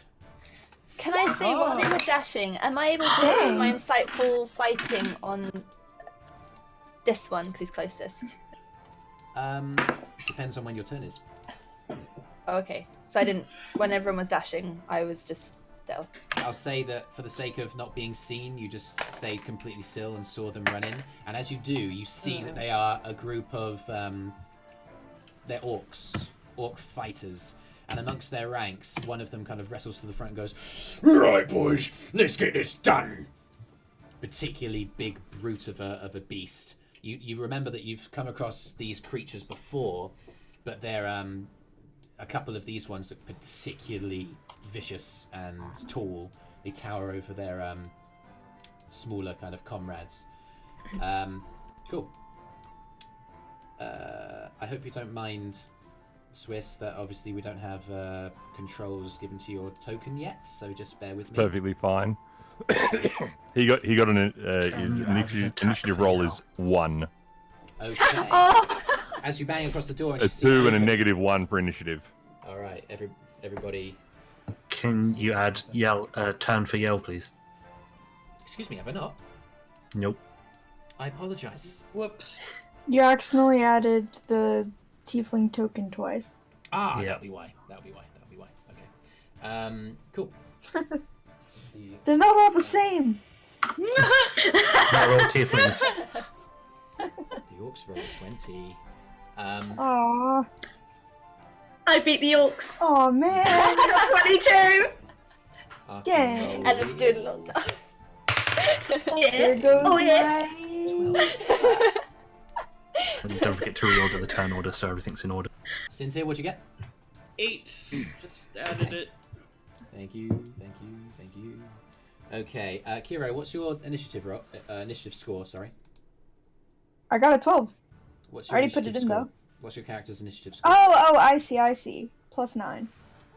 Can I say, while they were dashing, am I able to use my insightful fighting on this one, because he's closest? Depends on when your turn is. Oh, okay. So I didn't... When everyone was dashing, I was just stealth. I'll say that for the sake of not being seen, you just stayed completely still and saw them run in. And as you do, you see that they are a group of... they're orcs. Orc fighters. And amongst their ranks, one of them kind of wrestles to the front and goes, "Right, boys, let's get this done." Particularly big brute of a beast. You remember that you've come across these creatures before, but they're a couple of these ones look particularly vicious and tall. They tower over their smaller kind of comrades. Cool. I hope you don't mind, Swiss, that obviously we don't have controls given to your token yet, so just bear with me. Perfectly fine. he got his initiative roll is 1. Okay. As you bang across the door, and a 2 and a -1 for initiative. All right, everybody. Can you add Yell turn for Yell, please? Excuse me, have I not? Nope. I apologize. Whoops. You accidentally added the tiefling token twice. Ah, yeah. That'll be why. Okay. Cool. They're not all the same. Not all tieflings. The orcs roll 20. Aww. I beat the orcs. Aw, man. I got 22. Dang. And let's do it a little There goes my... And don't forget to reorder the turn order so everything's in order. Sintyrr, what'd you get? 8. Just added it. Thank you. Okay, Kyro, what's your initiative score? Sorry. I got a 12. What's I your already put it initiative in, score? though. What's your character's initiative score? Oh, I see. +9.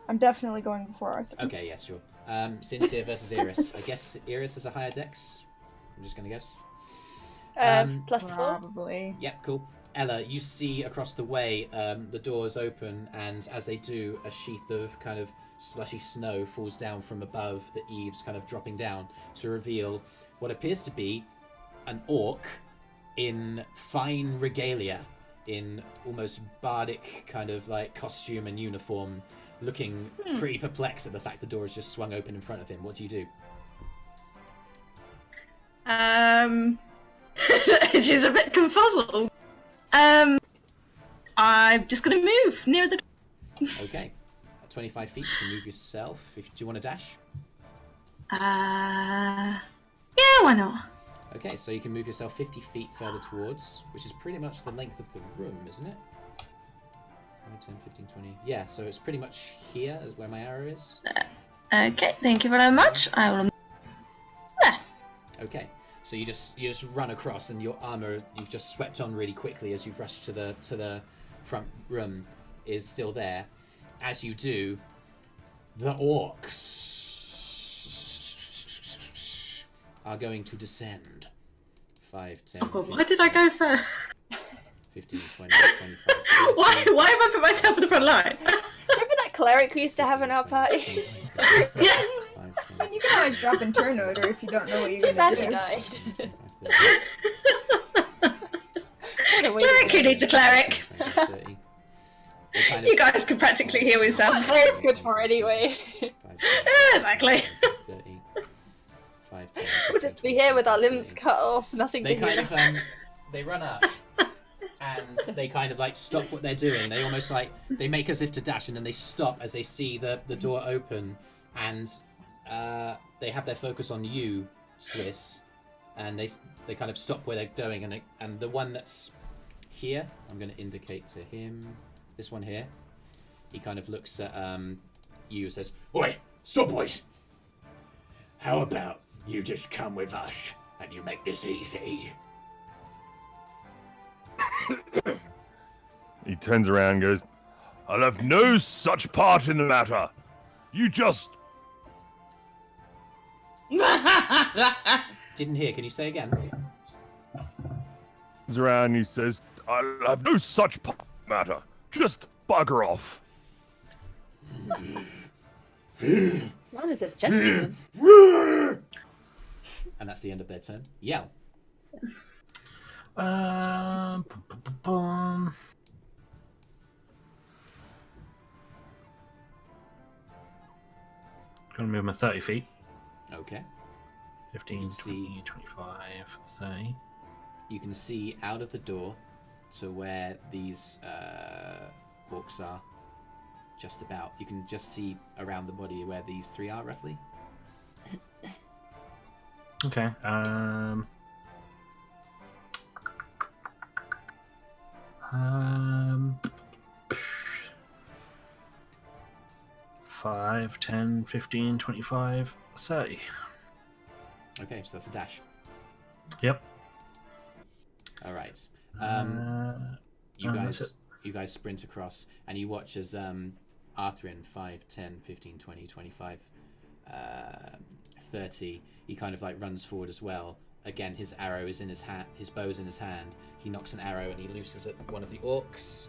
I'm definitely going before Arthur. Okay, yes, sure. Sintyrr versus Eirys. I guess Eirys has a higher dex. I'm just gonna guess. +4. Probably. Yep, cool. Ella, you see across the way, the doors open, and as they do, a sheath of kind of slushy snow falls down from above the eaves, kind of dropping down to reveal what appears to be an orc in fine regalia, in almost bardic kind of like costume and uniform, looking pretty perplexed at the fact the door is just swung open in front of him. What do you do? She's a bit confuzzled. I'm just gonna move near the. Okay. At 25 feet, you can move yourself. Do you want to dash? Yeah, why not? Okay, so you can move yourself 50 feet further towards, which is pretty much the length of the room, isn't it? 10, 15, 20. Yeah, so it's pretty much here is where my arrow is. Okay, thank you very much. I will. Okay, so you just run across, and your armor you've just swept on really quickly as you've rushed to the front room is still there. As you do, the orcs are going to descend. 5, 10, Oh god, why did I go first? 15, 20, 25. Why have I put myself in the front line? Remember that cleric we used to have in our party? Yeah. 5, 10, You can always drop in turn order if you don't know what you're Too bad gonna she do. died. 25, Cleric who needs a cleric. 30. They kind of- You guys can practically heal yourselves. That's what it's good for anyway. 5, Exactly. 30. 5, 10, We'll just be here with our limbs 30. cut off, nothing They to kind heal. of they run up and they kind of like stop what they're doing. They almost like they make as if to dash and then they stop as they see the door open and they have their focus on you, TheSwiss, and they kind of stop where they're going and the one that's here, I'm going to indicate to him, this one here. He kind of looks at you and says, Oi, stop, boys. How about you just come with us and you make this easy? He turns around and goes, I'll have no such part in the matter. You just... didn't hear, can you say again? Turns around and he says, I'll have no such part in the matter. Just bugger off. Man is a gentleman. And that's the end of their turn. Yell. Gonna move my 30 feet. Okay. 15, You 20, 25, 30. You can see out of the door to where these orcs are. Just about. You can just see around the body where these three are, roughly. Okay. 5, 10, 15, 25, 30. Okay, so that's a dash. Yep. All right. You that's it. guys sprint across, and you watch as Arthrin, 5, 10, 15, 20, 25, 30, he kind of like runs forward as well. Again, his arrow is in his hand, his bow is in his hand. He knocks an arrow and he looses at one of the orcs.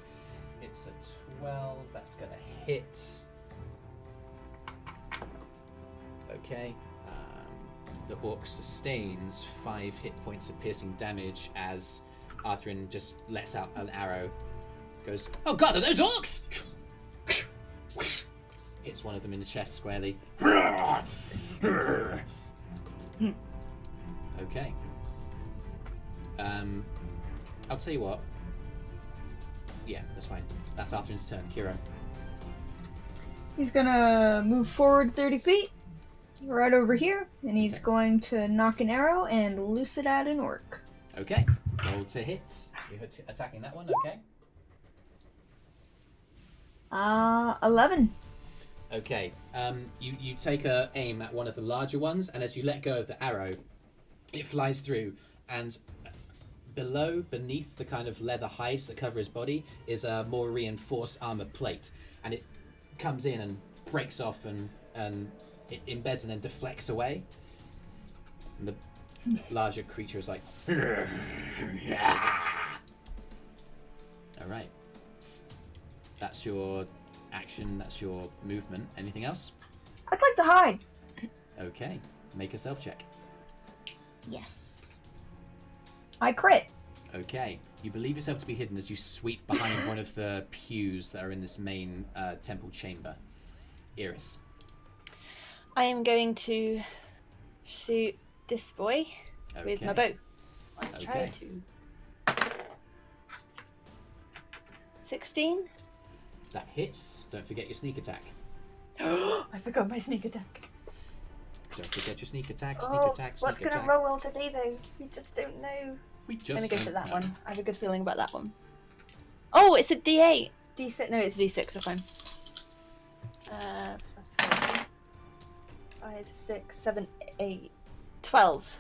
It's a 12, that's going to hit. Okay. The orc sustains 5 hit points of piercing damage as Arthrin just lets out an arrow. Goes, oh god, are those orcs? Hits one of them in the chest squarely. Okay. I'll tell you what. Yeah, that's fine. That's Arthrin's turn. Kyro. He's gonna move forward 30 feet, right over here, and he's going to knock an arrow and loose it at an orc. Okay. Roll to hit. You're attacking that one, okay? 11. Okay. You take a aim at one of the larger ones, and as you let go of the arrow, it flies through, and beneath the kind of leather hides that cover his body is a more reinforced armor plate, and it comes in and breaks off and it embeds and then deflects away. And the larger creature is like, all right. That's your action. That's your movement. Anything else? I'd like to hide. Okay. Make a self check. Yes. I crit. Okay. You believe yourself to be hidden as you sweep behind one of the pews that are in this main temple chamber. Eirys. I am going to shoot this boy with my bow. Let's try to. 16. That hits. Don't forget your sneak attack. I forgot my sneak attack. Don't forget your sneak attack, What's going to roll well today, though? We just don't know. We just I'm going to go for don't that know. one. I have a good feeling about that one. Oh, it's a D8. D6. No, it's a D6 this time. Plus 4. 5, 6, 7, 8. 12.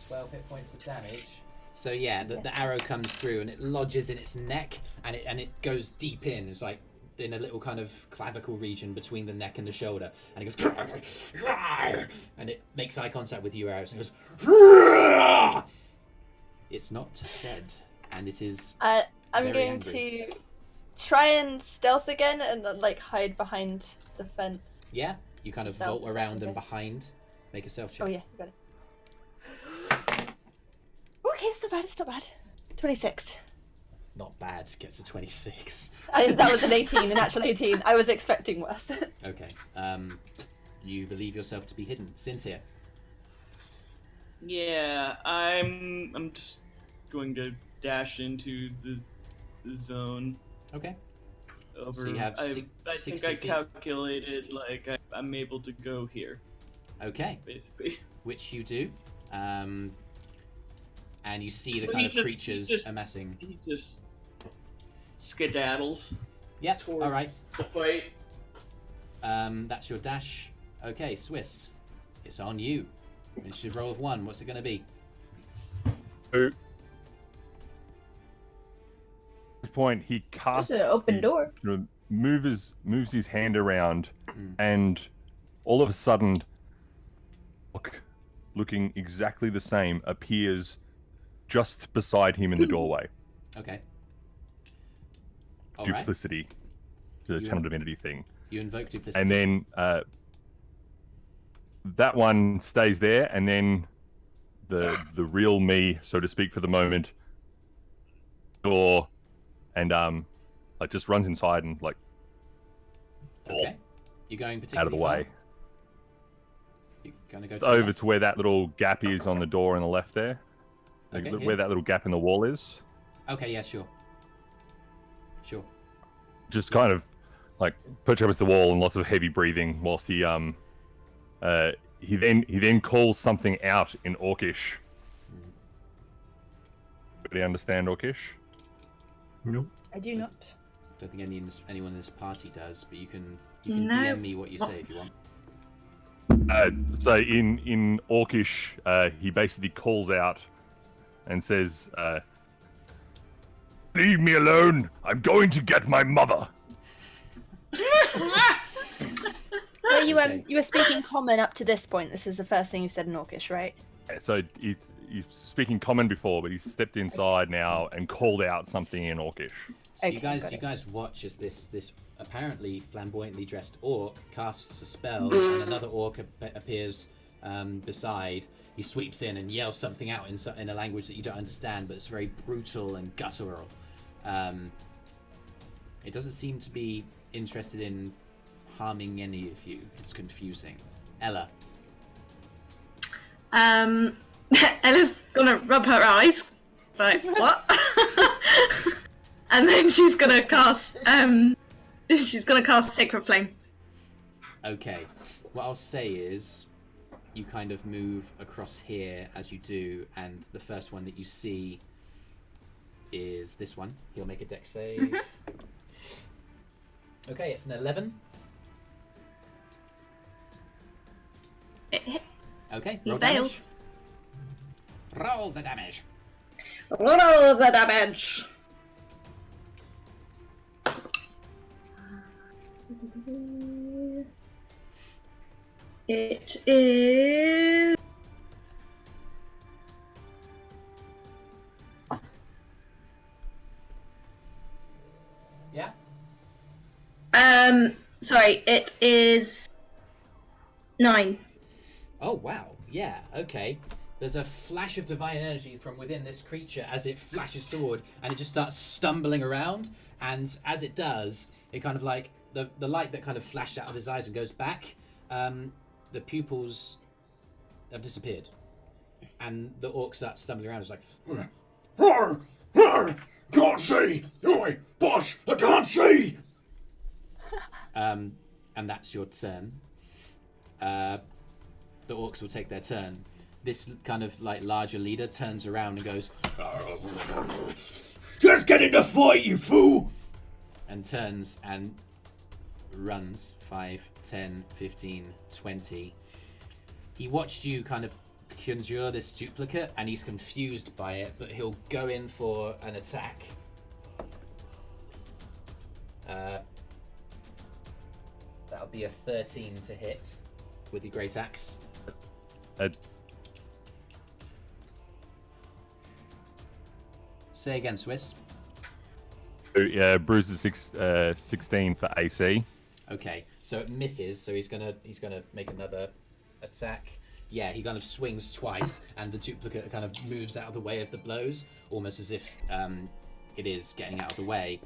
12 hit points of damage. So yeah, the arrow comes through and it lodges in its neck and it goes deep in. It's like in a little kind of clavicle region between the neck and the shoulder, and he goes, and it makes eye contact with you, Eirys, and goes, it's not dead, and it is. I'm very going angry. to try and stealth again, and then like hide behind the fence. Yeah, you kind of Stealth, vault around okay. and behind. Make a stealth check. Oh yeah, you got it. Okay, it's not bad. It's not bad. 26. Not bad. Gets a 26. That was an 18, an actual 18. I was expecting worse. Okay. You believe yourself to be hidden, Sintyrr. Yeah, I'm just going to dash into the zone. Okay. Over. So you have I think 60 I feet. calculated like I'm able to go here, Okay. basically. Which you do. And you see the So kind he of just- creatures he just- amassing. He just skedaddles Yep. towards All right. the fight. That's your dash. Okay, Swiss. It's on you. You should roll with 1. What's it going to be? So, at this point, he casts. There's an open he door. sort of moves his hand around, Mm. and all of a sudden, looking exactly the same, appears just beside him in the doorway. Okay. All right. Duplicity, the channel divinity thing. You invoke duplicity. And then that one stays there, and then the real me, so to speak, for the moment, door, and like just runs inside and like Okay. You're going particularly out of the way, far? You're going to go to the over left? to where that little gap is on the door on the left there, like Okay, where yeah. that little gap in the wall is. Okay, yeah, sure. Sure. Just kind of like perch up against the wall and lots of heavy breathing, whilst he then calls something out in Orcish. Do you understand Orcish? Nope. I do not. Don't think anyone in this party does, but you can No. DM me what you say if you want. So in Orcish, he basically calls out and says, "Leave me alone! I'm going to get my mother." Well, you Okay. you were speaking common up to this point. This is the first thing you said in Orcish, right? So he's speaking common before, but he's stepped inside now and called out something in Orcish. So Okay, got you it. guys watch as this apparently flamboyantly dressed orc casts a spell, and another orc appears beside. He sweeps in and yells something out in a language that you don't understand, but it's very brutal and guttural. It doesn't seem to be interested in harming any of you. It's confusing. Ella. Ella's gonna rub her eyes. It's like, what? And then she's gonna cast Sacred Flame. Okay. What I'll say is, you kind of move across here as you do, and the first one that you see is this one. He'll make a dex save. Okay, it's an 11. Okay, He roll fails. damage. Roll the damage. Roll the damage. It is. Yeah? Sorry, it is 9. Oh, wow. Yeah, okay. There's a flash of divine energy from within this creature as it flashes forward, and it just starts stumbling around. And as it does, it kind of like the light that kind of flashed out of his eyes and goes back. The pupils have disappeared, and the orc starts stumbling around. It's like, Roar! Roar! Can't see! Oi, boss, I can't see! and that's your turn. The orcs will take their turn. This kind of like larger leader turns around and goes, Just get in the fight, you fool! and turns and runs 5, 10, 15, 20. He watched you kind of conjure this duplicate, and he's confused by it, but he'll go in for an attack. be a 13 to hit with your great axe. Say again, Swiss. Yeah, Brüz is 16 for AC. Okay, so it misses. So he's gonna make another attack. Yeah, he kind of swings twice, and the duplicate kind of moves out of the way of the blows, almost as if it is getting out of the way.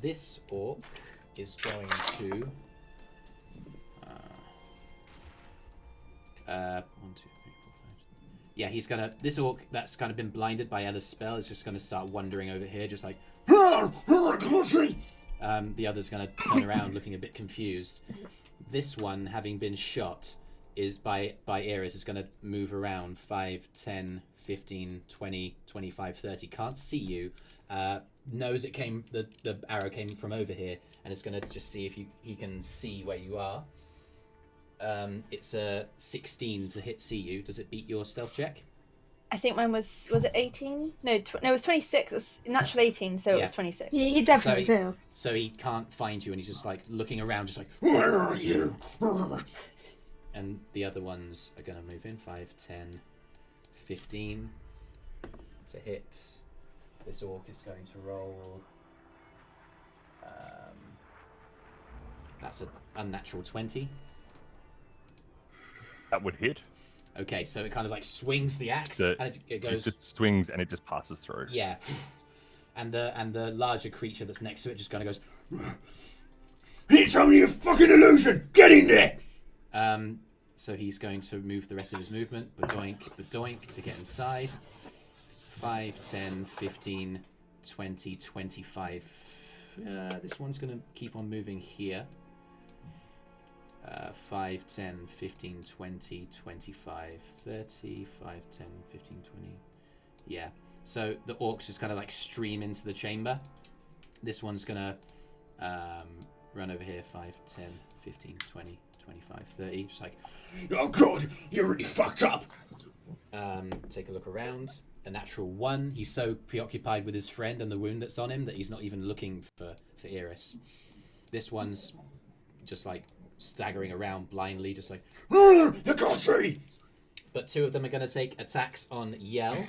This orc is going to 1, 2, 3, 4, 5. Yeah, he's gonna. This orc that's kind of been blinded by Ella's spell is just gonna start wandering over here, just like. The other's gonna turn around, looking a bit confused. This one, having been shot, is by Eirys, is gonna move around 5, 10, 15, 20, 25, 30. Can't see you. Knows it came. The arrow came from over here, and it's gonna just see if he can see where you are. It's a 16 to hit see you. Does it beat your stealth check? I think mine was it 18? No, it was 26. It was natural 18, so it was 26. He definitely fails. So he can't find you, and he's just like looking around, just like, where are you? And the other ones are going to move in 5, 10, 15 to hit. This orc is going to roll. That's an unnatural 20. That would hit. Okay, so it kind of like swings the axe, and it goes. It just swings and it just passes through. Yeah, and the larger creature that's next to it just kind of goes. It's only a fucking illusion. Get in there. So he's going to move the rest of his movement, badoink to get inside. 5, 10, 15, 20, 25. This one's going to keep on moving here. 5, 10, 15, 20, 25, 30, 5, 10, 15, 20. Yeah. So the orcs just kind of like stream into the chamber. This one's going to run over here. 5, 10, 15, 20, 25, 30. Just like, oh god, you're really fucked up. Take a look around. A natural 1. He's so preoccupied with his friend and the wound that's on him that he's not even looking for Eirys. This one's just like staggering around blindly, just like, you can't see. But 2 of them are going to take attacks on Yell.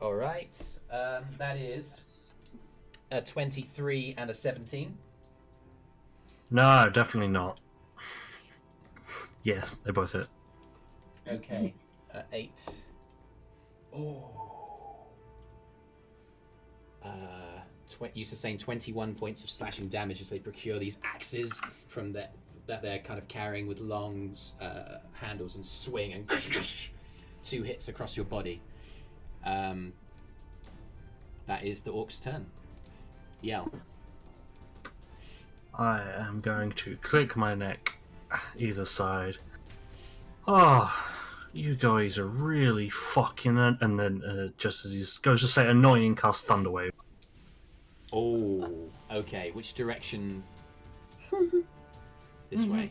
All right, that is a 23 and a 17. No, definitely not. Yeah, they both hit. Okay, 8. Oh. You sustain 21 points of slashing damage as they procure these axes from that they're kind of carrying with long handles and swing, and 2 hits across your body. That is the orc's turn. Yell. I am going to click my neck either side. Oh, you guys are really fucking... And then just as he goes to say annoying, cast Thunderwave. Oh, okay. Which direction? This way.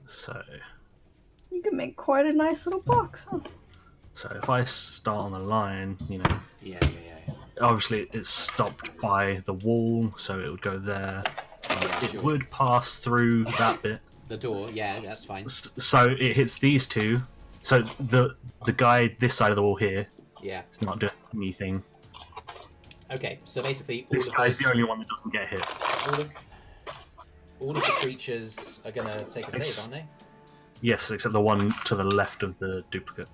So... You can make quite a nice little box, huh? So if I start on the line, you know... Yeah. Obviously it's stopped by the wall, so it would go there. It would pass through that bit. The door, yeah, that's fine. So it hits these 2. So the guy this side of the wall here, yeah, is not doing anything. Okay, so basically this guy's the only one that doesn't get hit. All of the creatures are going to take a save, aren't they? Yes, except the one to the left of the duplicate.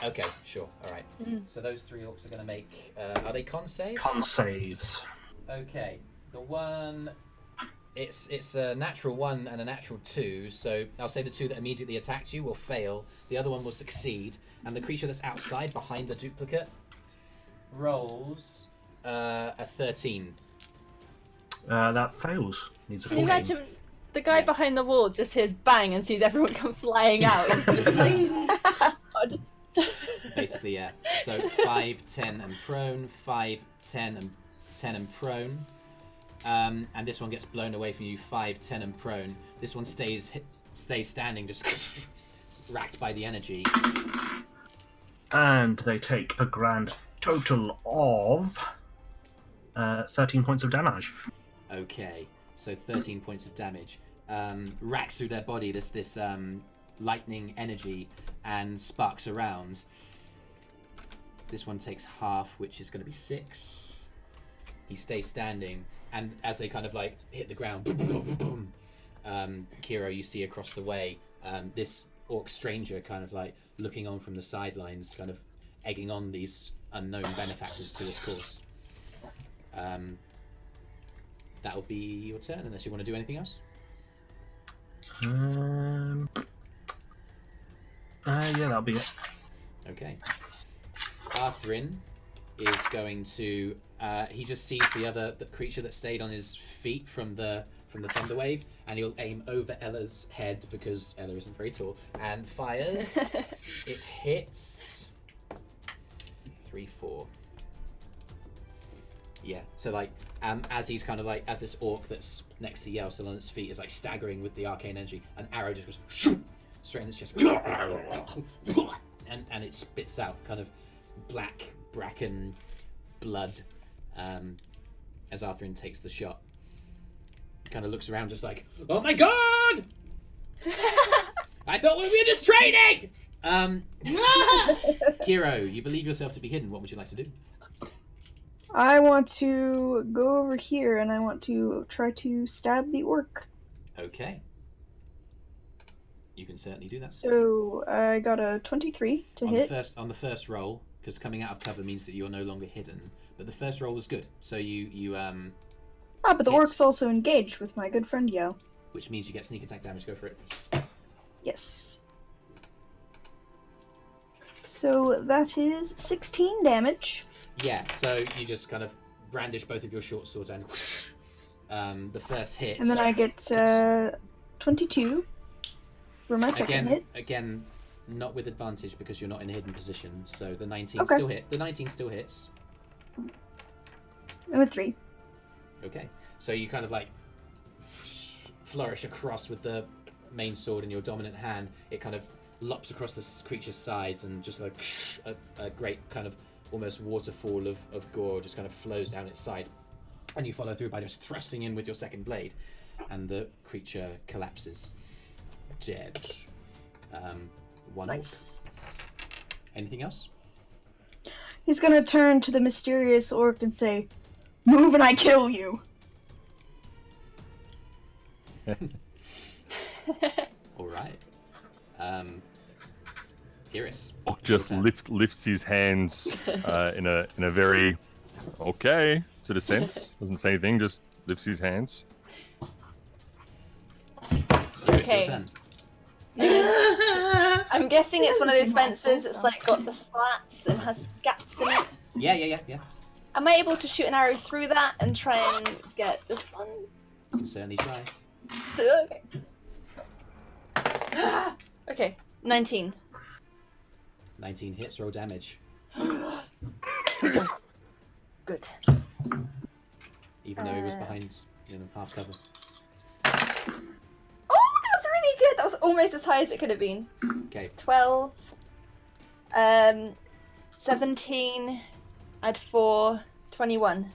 Okay, sure, alright. So those 3 orcs are going to make... are they con saves? Con saves. Okay, the one... It's a natural 1 and a natural 2, so I'll say the 2 that immediately attacked you will fail, the other one will succeed, and the creature that's outside behind the duplicate rolls a 13. That fails. Needs a 14. Can you imagine the guy behind the wall just hears bang and sees everyone come flying out? Basically, yeah. So 5, 10 and prone, 5, 10 and prone. And this one gets blown away from you, 5, 10 and prone. This one stays standing, just racked by the energy. And they take a grand total of 13 points of damage. Okay, so 13 points of damage. Racks through their body this lightning energy and sparks around. This one takes half, which is going to be 6. He stays standing, and as they kind of like hit the ground, boom, boom, boom, boom, Kyro, you see across the way this orc stranger kind of like looking on from the sidelines, kind of egging on these unknown benefactors to his course. That'll be your turn, unless you want to do anything else. Yeah, that'll be it. Okay. Arthrin is going to. He just sees the creature that stayed on his feet from the thunder wave, and he'll aim over Ella's head because Ella isn't very tall, and fires. It hits 3, 4. Yeah. So like, as he's kind of like, as this orc that's next to Yell still on its feet is like staggering with the arcane energy, an arrow just goes shoo, straight in his chest, and it spits out kind of black bracken blood as Arthrin takes the shot. He kind of looks around just like, oh my god! I thought we were just training! Kyro, you believe yourself to be hidden. What would you like to do? I want to go over here and I want to try to stab the orc. Okay. You can certainly do that. So I got a 23 to hit. On the first roll, because coming out of cover means that you're no longer hidden. But the first roll was good, so you but the orc's also engaged with my good friend Yo. Which means you get sneak attack damage. Go for it. Yes. So that is 16 damage. Yeah. So you just kind of brandish both of your short swords and the first hit. And then I get 22 for my second hit. Again, not with advantage because you're not in a hidden position. So the 19 still hit. The 19 still hits. And with 3. Okay. So you kind of like flourish across with the main sword in your dominant hand. It kind of lops across the creature's sides, and just like a great kind of almost waterfall of gore just kind of flows down its side. And you follow through by just thrusting in with your second blade, and the creature collapses dead. One nice. Anything else? He's gonna turn to the mysterious orc and say, "Move and I kill you." All right. Eirys. Orc just lifts his hands in a very okay sort of sense. Doesn't say anything. Just lifts his hands. Eirys, Okay. your turn. I'm guessing it's one of those fences. It's like got the slats and has gaps in it. Yeah. Am I able to shoot an arrow through that and try and get this one? You can certainly try. Okay. Okay. 19. 19 hits. Roll damage. Good. Even though he was behind half cover. Oh, that was really good. That was almost as high as it could have been. Okay. 12. 17. Add 4. 21.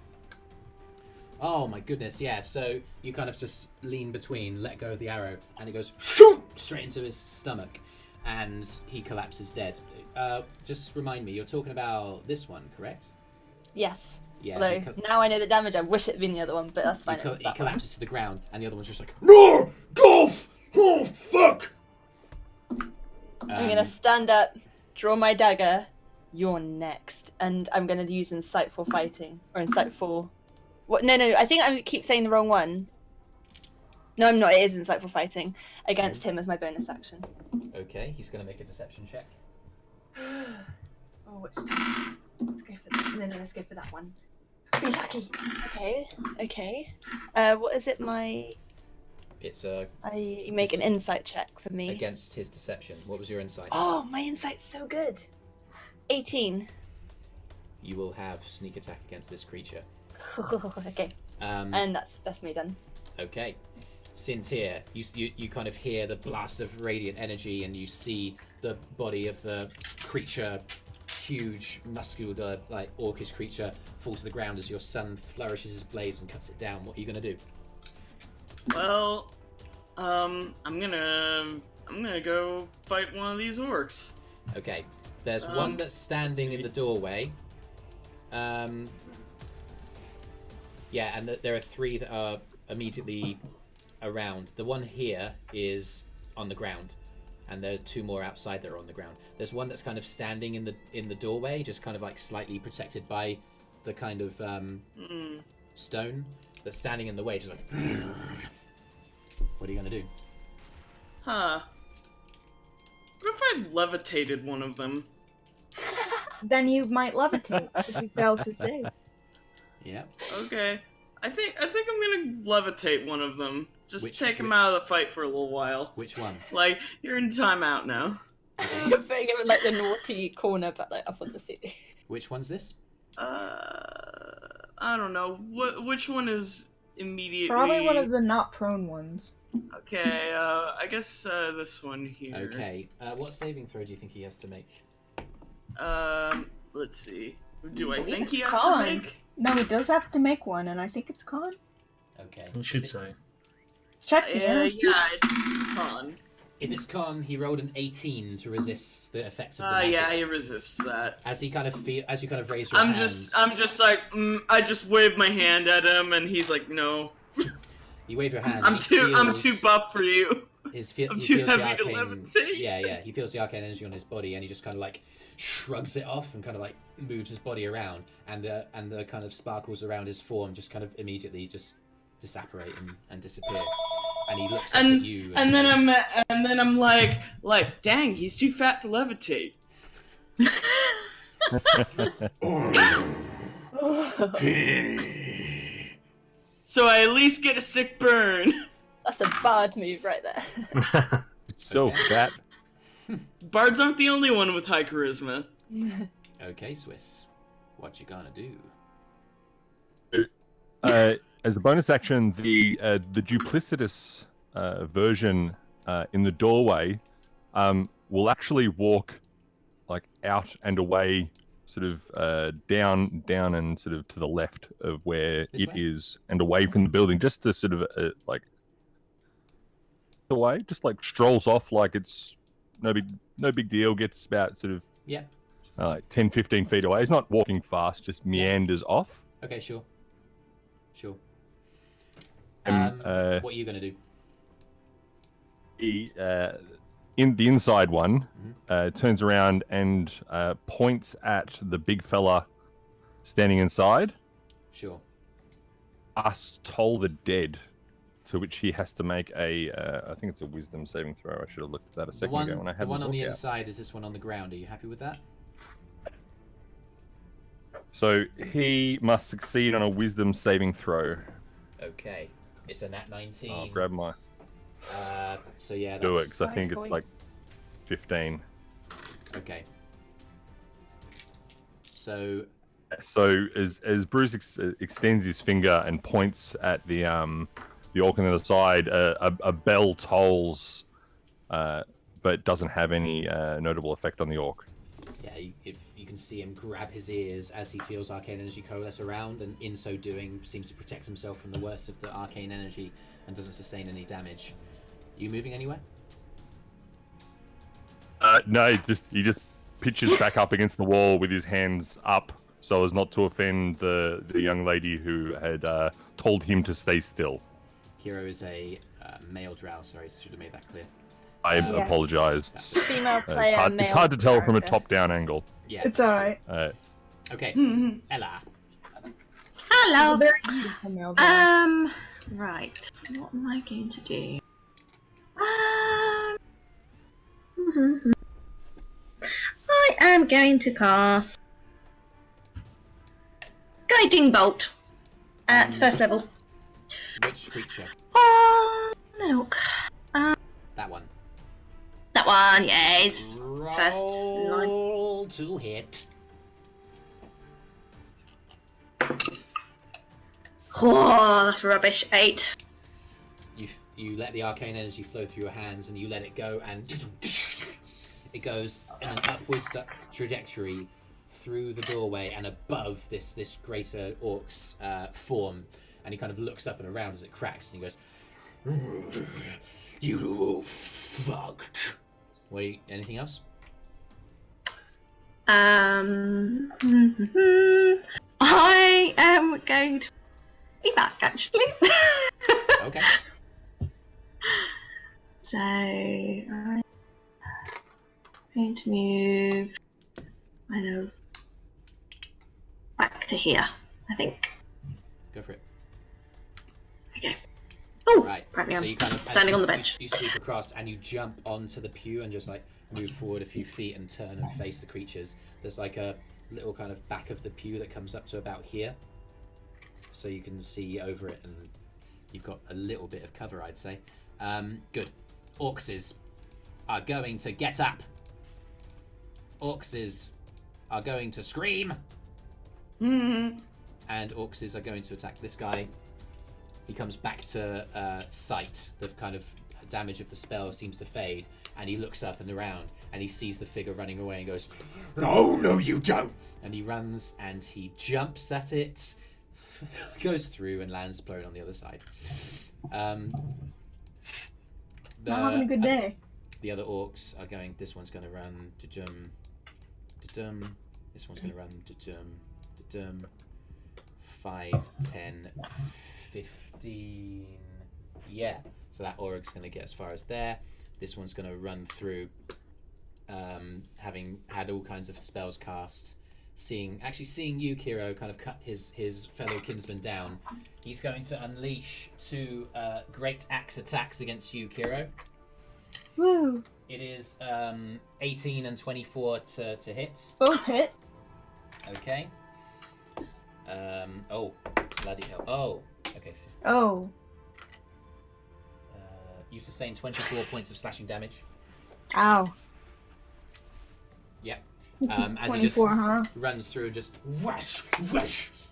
Oh my goodness, yeah. So you kind of just lean between, let go of the arrow, and it goes straight into his stomach, and he collapses dead. Just remind me, you're talking about this one, correct? Yes. Yeah. Although, now I know the damage, I wish it had been the other one, but that's fine. He collapses to the ground, and the other one's just like, No! Golf! Oh, fuck! I'm gonna stand up, draw my dagger. You're next, and I'm gonna use insightful fighting or insightful. What? No. I think I keep saying the wrong one. No, I'm not. It is insightful fighting against him as my bonus action. Okay, he's gonna make a deception check. Oh, which? Let's go for that. No, let's go for that one. Be lucky. Okay. What is it? It's a. You make an insight check for me. Against his deception. What was your insight? Oh, my insight's so good. 18. You will have sneak attack against this creature. Okay. And that's me done. Okay. Sintyrr, you kind of hear the blast of radiant energy, and you see the body of the creature huge, muscular, like orcish creature fall to the ground as your son flourishes his blades and cuts it down. What are you gonna do? Well, I'm gonna go fight one of these orcs. Okay, there's one that's standing in the doorway. Yeah, and there are 3 that are immediately around. The one here is on the ground, and there are 2 more outside that are on the ground. There's one that's kind of standing in the doorway, just kind of like slightly protected by the kind of stone that's standing in the way, just like. What are you gonna do? Huh. What if I levitated one of them? Then you might levitate if he fails to save. Yeah. Okay. I think I'm gonna levitate one of them. Just take him which- out of the fight for a little while. Which one? Like, you're in timeout now. You're putting him in like the naughty corner, but like up on the ceiling. Which one's this? I don't know. Which one is immediately... Probably one of the not prone ones. Okay, I guess this one here. Okay. What saving throw do you think he has to make? Let's see. Do I think it's he has to con. make? No, he does have to make one, and I think it's con. Okay. You should say. Check the Yeah, it's con. If it's con, he rolled an 18 to resist the effects of the magic. Yeah, he resists that. As you kind of raise your I'm hand, just like, I just wave my hand at him, and he's like, no. you wave your hand. I'm and he too feels- buff for you. I'm too feels the heavy to arcane, levitate. Yeah. He feels the arcane energy on his body, and he just kind of like shrugs it off and kind of like moves his body around, and the kind of sparkles around his form just kind of immediately just disapparate and disappear. And he looks up at you. And then I'm like, dang, he's too fat to levitate. So I at least get a sick burn. That's a bad move right there. So fat. Bards aren't the only one with high charisma. Okay, Swiss, what you gonna do? As a bonus action, the duplicitous version in the doorway will actually walk like out and away, sort of down and sort of to the left of where This it way? is, and away from the building, just to sort of like away, just like strolls off like it's no big deal. Gets about sort of Yeah. 10-15 feet away. He's not walking fast, just meanders off. Okay, sure. What are you gonna do? He, in the inside one, turns around and points at the big fella standing inside. Sure. Us toll the dead, to which he has to make a, I think it's a wisdom saving throw. I should have looked at that a second ago when I had The one on the look out. inside is this one on the ground. Are you happy with that? So he must succeed on a wisdom saving throw. Okay. It's a nat 19. I'll grab my So yeah, do it that's... because I think it's like 15. Okay. So So as Bruce extends his finger and points at the orc on the other side, a bell tolls, but doesn't have any notable effect on the orc. yeah, if you can see him grab his ears as he feels arcane energy coalesce around, and in so doing seems to protect himself from the worst of the arcane energy and doesn't sustain any damage. You moving anywhere? No, he just pitches back up against the wall with his hands up, so as not to offend the young lady who had told him to stay still. Kyro is a male drow. Sorry, should have made that clear. I Yeah. apologized. Female player, male it's hard to tell from a character. top-down angle. Yeah, It's that's alright. true. Okay, Ella. Hello. It's a very beautiful male dog. Right. What am I going to do? I am going to cast Guiding Bolt at first level. Which creature? Look. That one. That one, yes. First line. Roll to hit. Oh, that's rubbish. 8. You let the arcane energy flow through your hands, and you let it go, and it goes in an upwards trajectory through the doorway and above this greater orc's form, and he kind of looks up and around as it cracks, and he goes, "You all fucked." Anything else? I am going to be back, actually. Okay. So, I'm going to move kind of back to here, I think. Go for it. Okay. Oh, Right. apparently So I'm you kind of standing on the bench. You sweep across and you jump onto the pew and just like move forward a few feet and turn and face the creatures. There's like a little kind of back of the pew that comes up to about here, so you can see over it, and you've got a little bit of cover, I'd say. Good. Orcs are going to get up. Orcs are going to scream. And orcs are going to attack this guy. He comes back to sight. The kind of damage of the spell seems to fade, and he looks up and around, and he sees the figure running away and goes, no, you don't! And he runs and he jumps at it, goes through and lands prone on the other side. Not having a good day. The other orcs are going, this one's going to run, da-dum. This one's going to run, da-dum. 5, 10, 15. Yeah, so that orc's going to get as far as there. This one's going to run through, having had all kinds of spells cast. Seeing you, Kyro, kind of cut his fellow kinsman down. He's going to unleash 2 great axe attacks against you, Kyro. Woo! It is 18 and 24 to hit. Both hit. Okay. Oh, bloody hell. Oh, okay. Oh. You sustain 24 points of slashing damage. Ow. Yep. As he just runs through and just whoosh,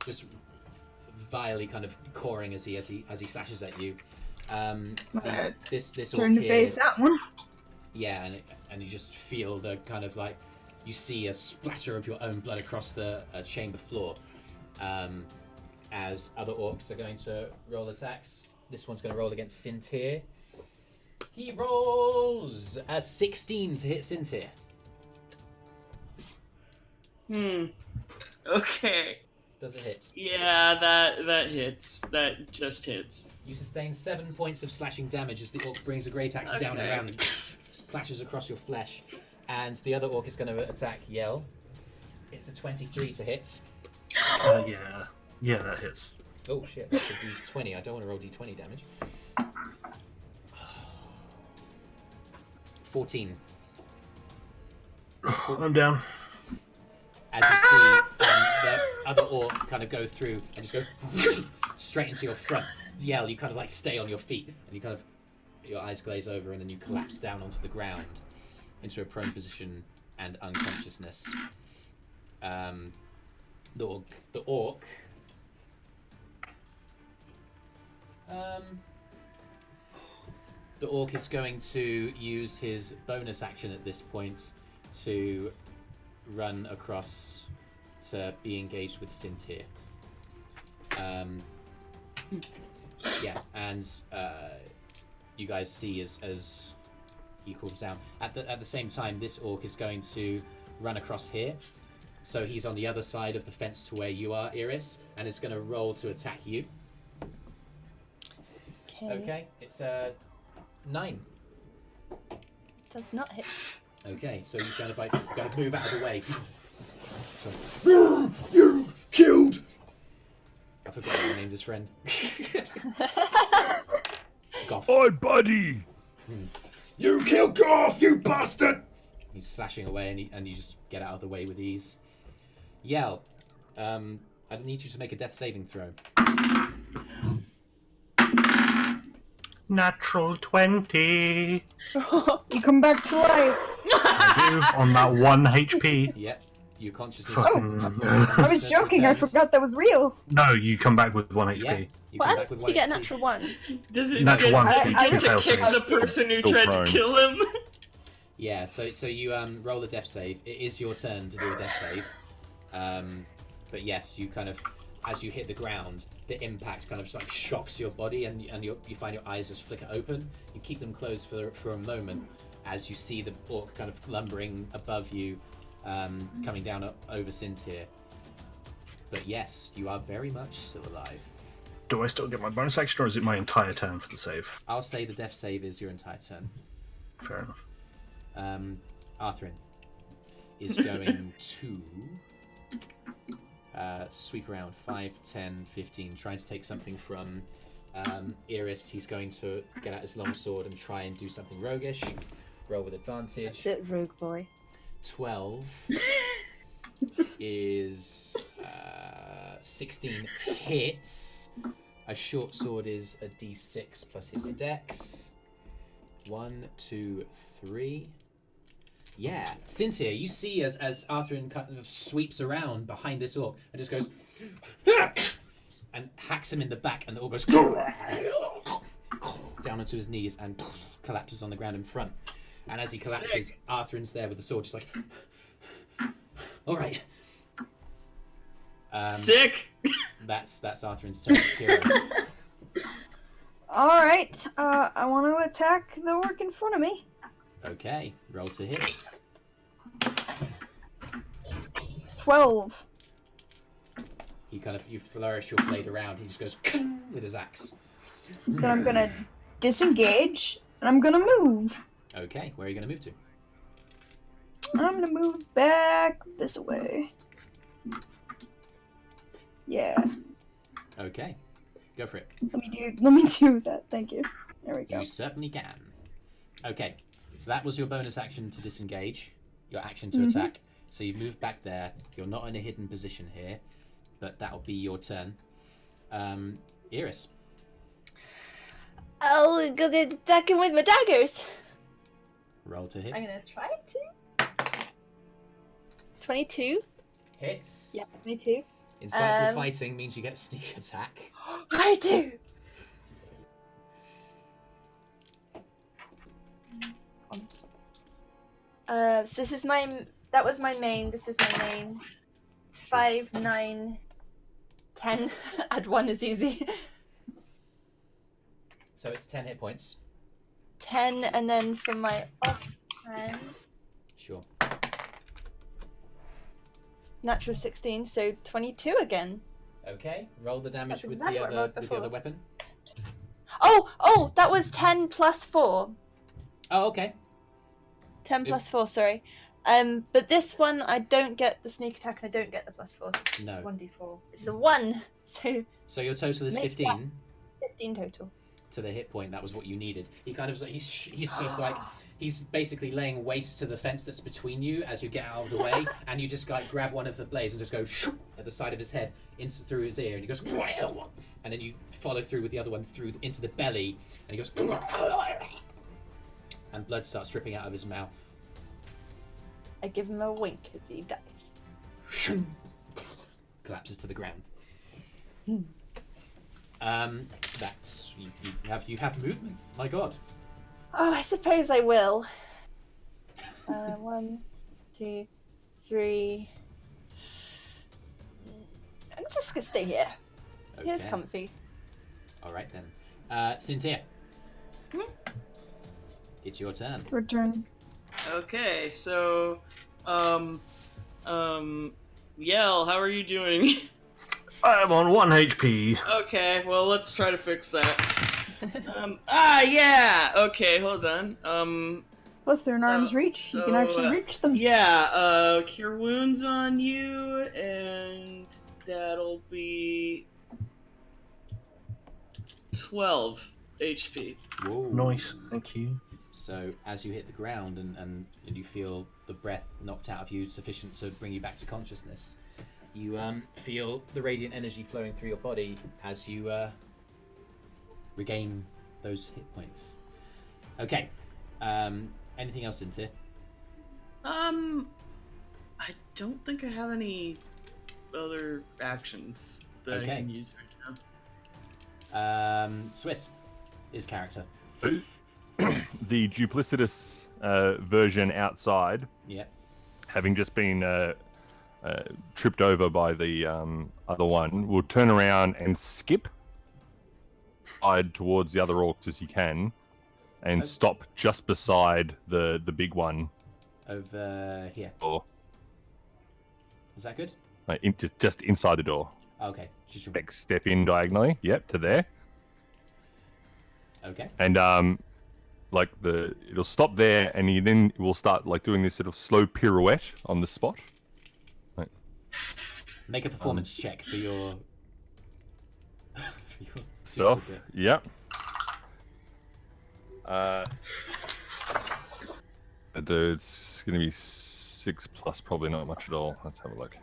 just vilely kind of coring as he slashes at you. This turn to face that one. Yeah, and you just feel the kind of like, you see a splatter of your own blood across the chamber floor. As other orcs are going to roll attacks. This one's going to roll against Sintyrr. He rolls a 16 to hit Sintyrr. Okay. Does it hit? Yeah, that hits. That just hits. You sustain 7 points of slashing damage as the orc brings a great axe down and around and clashes across your flesh. And the other orc is going to attack Yell. It's a 23 to hit. Yeah, that hits. Oh shit, that's a d20. I don't want to roll d20 damage. 14. I'm down. As you see the other orc kind of go through and just go straight into your front. Yell, you kind of like stay on your feet, and you kind of, your eyes glaze over, and then you collapse down onto the ground into a prone position and unconsciousness. The orc is going to use his bonus action at this point to run across to be engaged with Sintyrr. Yeah, and you guys see as he cools down. At the same time, this orc is going to run across here. So he's on the other side of the fence to where you are, Eirys, and is going to roll to attack you. Okay, it's a 9. Does not hit. Okay, so you kind of move out of the way. You killed! I forgot how I named his friend. Goff. Oi, buddy! You killed Goff, you bastard! He's slashing away, and you just get out of the way with ease. Yell, I need you to make a death saving throw. Natural 20. You come back to life. I do, on that 1 HP. Yep, your consciousness. I was joking. I forgot that was real. No, you come back with 1 HP. Yeah, you What come back happens with if 1 you get a HP. natural 1? Does it Natural get, one, does so he you get can to fail kick saves. the person who Still tried prone. to kill him? Yeah, so you roll a death save. It is your turn to do a death save. But yes, you kind of, as you hit the ground, the impact kind of just like shocks your body, and you find your eyes just flicker open. You keep them closed for a moment as you see the orc kind of lumbering above you, coming down over Sintyrr. But yes, you are very much still alive. Do I still get my bonus action, or is it my entire turn for the save? I'll say the death save is your entire turn. Fair enough. Arthrin is going to sweep around 5, 10, 15, trying to take something from Eirys. He's going to get out his longsword and try and do something roguish. Roll with advantage. That's it, rogue boy. 12 is 16 hits. A short sword is a d6 plus his dex. 1, 2, 3. Yeah, Sintyrr, you see as Arthrin kind of sweeps around behind this orc and just goes and hacks him in the back, and the orc goes down onto his knees and collapses on the ground in front. And as he collapses, Sick. Arthrin's there with the sword, just like, all right. Sick. That's Arthrin's turn. Kyro. Alright, I want to attack the orc in front of me. Okay, roll to hit. 12. You flourish your blade around. He just goes with his axe. Then I'm gonna disengage, and I'm gonna move. Okay, where are you going to move to? I'm gonna move back this way. Yeah. Okay, go for it. Let me do that. Thank you. There we go. You certainly can. Okay, so that was your bonus action to disengage, your action to attack. So you move back there. You're not in a hidden position here, but that'll be your turn. Eirys. I'll go to attack him with my daggers. Roll to hit. I'm gonna try to. 22. Hits. Yeah, 22. Insightful fighting means you get sneak attack. I do. So this is that was my main. This is my main. 5, 9, 10. Add 1 is easy. So it's 10 hit points. 10, and then from my offhand, Sure. natural 16, so 22 again. Okay, roll the damage That's with exactly the what I rolled other before. weapon. Oh, that was 10 plus 4. Oh, okay. 10 plus 4, sorry. But this one, I don't get the sneak attack and I don't get the plus 4, so it's just No. 1d4. Which is a 1, so So your total is Make 15 15 total. to the hit point. That was what you needed. He kind of he's just like he's basically laying waste to the fence that's between you as you get out of the way, and you just like grab one of the blades and just go at the side of his head through his ear, and he goes, and then you follow through with the other one through into the belly, and he goes, and blood starts dripping out of his mouth. I give him a wink as he dies. Collapses to the ground. That's you have movement. My God. Oh, I suppose I will. 1, 2, 3. I'm just gonna stay here. Okay. Here's comfy. All right then. Sintyrr. It's your turn. Return. Okay, so, Yell, how are you doing? I'm on 1 HP. Okay, well, let's try to fix that. Yeah! Okay, hold on. Plus, they're in arm's reach. You can actually reach them. Yeah, Cure Wounds on you, and that'll be 12 HP. Whoa. Nice, thank you. So as you hit the ground and you feel the breath knocked out of you sufficient to bring you back to consciousness, you feel the radiant energy flowing through your body as you regain those hit points. Okay. Anything else, Sintyrr? I don't think I have any other actions that I can use right now. TheSwiss, his character. The duplicitous version outside, Yep. having just been tripped over by the other one, will turn around and skip towards the other orcs as he can, and stop just beside the big one. Over here. Or Is that good? just inside the door. Okay. Next step in diagonally. Yep, to there. Okay. And it'll stop there, and he then will start like doing this sort of slow pirouette on the spot. Make a performance check for your. Self. Yep. It's gonna be 6 plus, probably not much at all. Let's have a look.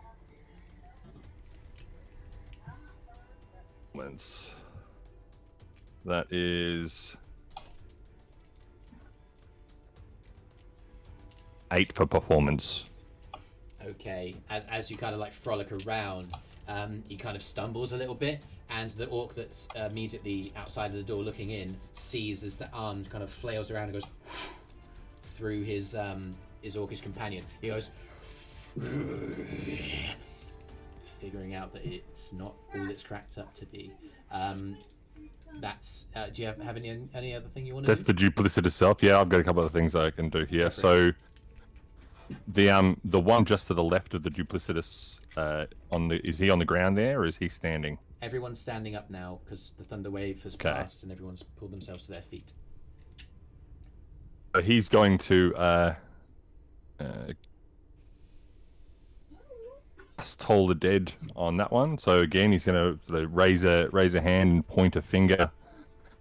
That is 8 for performance. Okay, as you kind of like frolic around, he kind of stumbles a little bit, and the orc that's immediately outside of the door looking in sees as the arm kind of flails around and goes through his orcish companion. He goes, figuring out that it's not all it's cracked up to be. That's. Do you have any other thing you want to do? That's the duplicit itself. Yeah, I've got a couple of things I can do here. So the one just to the left of the duplicitous, is he on the ground there, or is he standing? Everyone's standing up now because the thunder wave has passed and everyone's pulled themselves to their feet. So he's going to toll the dead on that one. So again, he's going to raise a hand and point a finger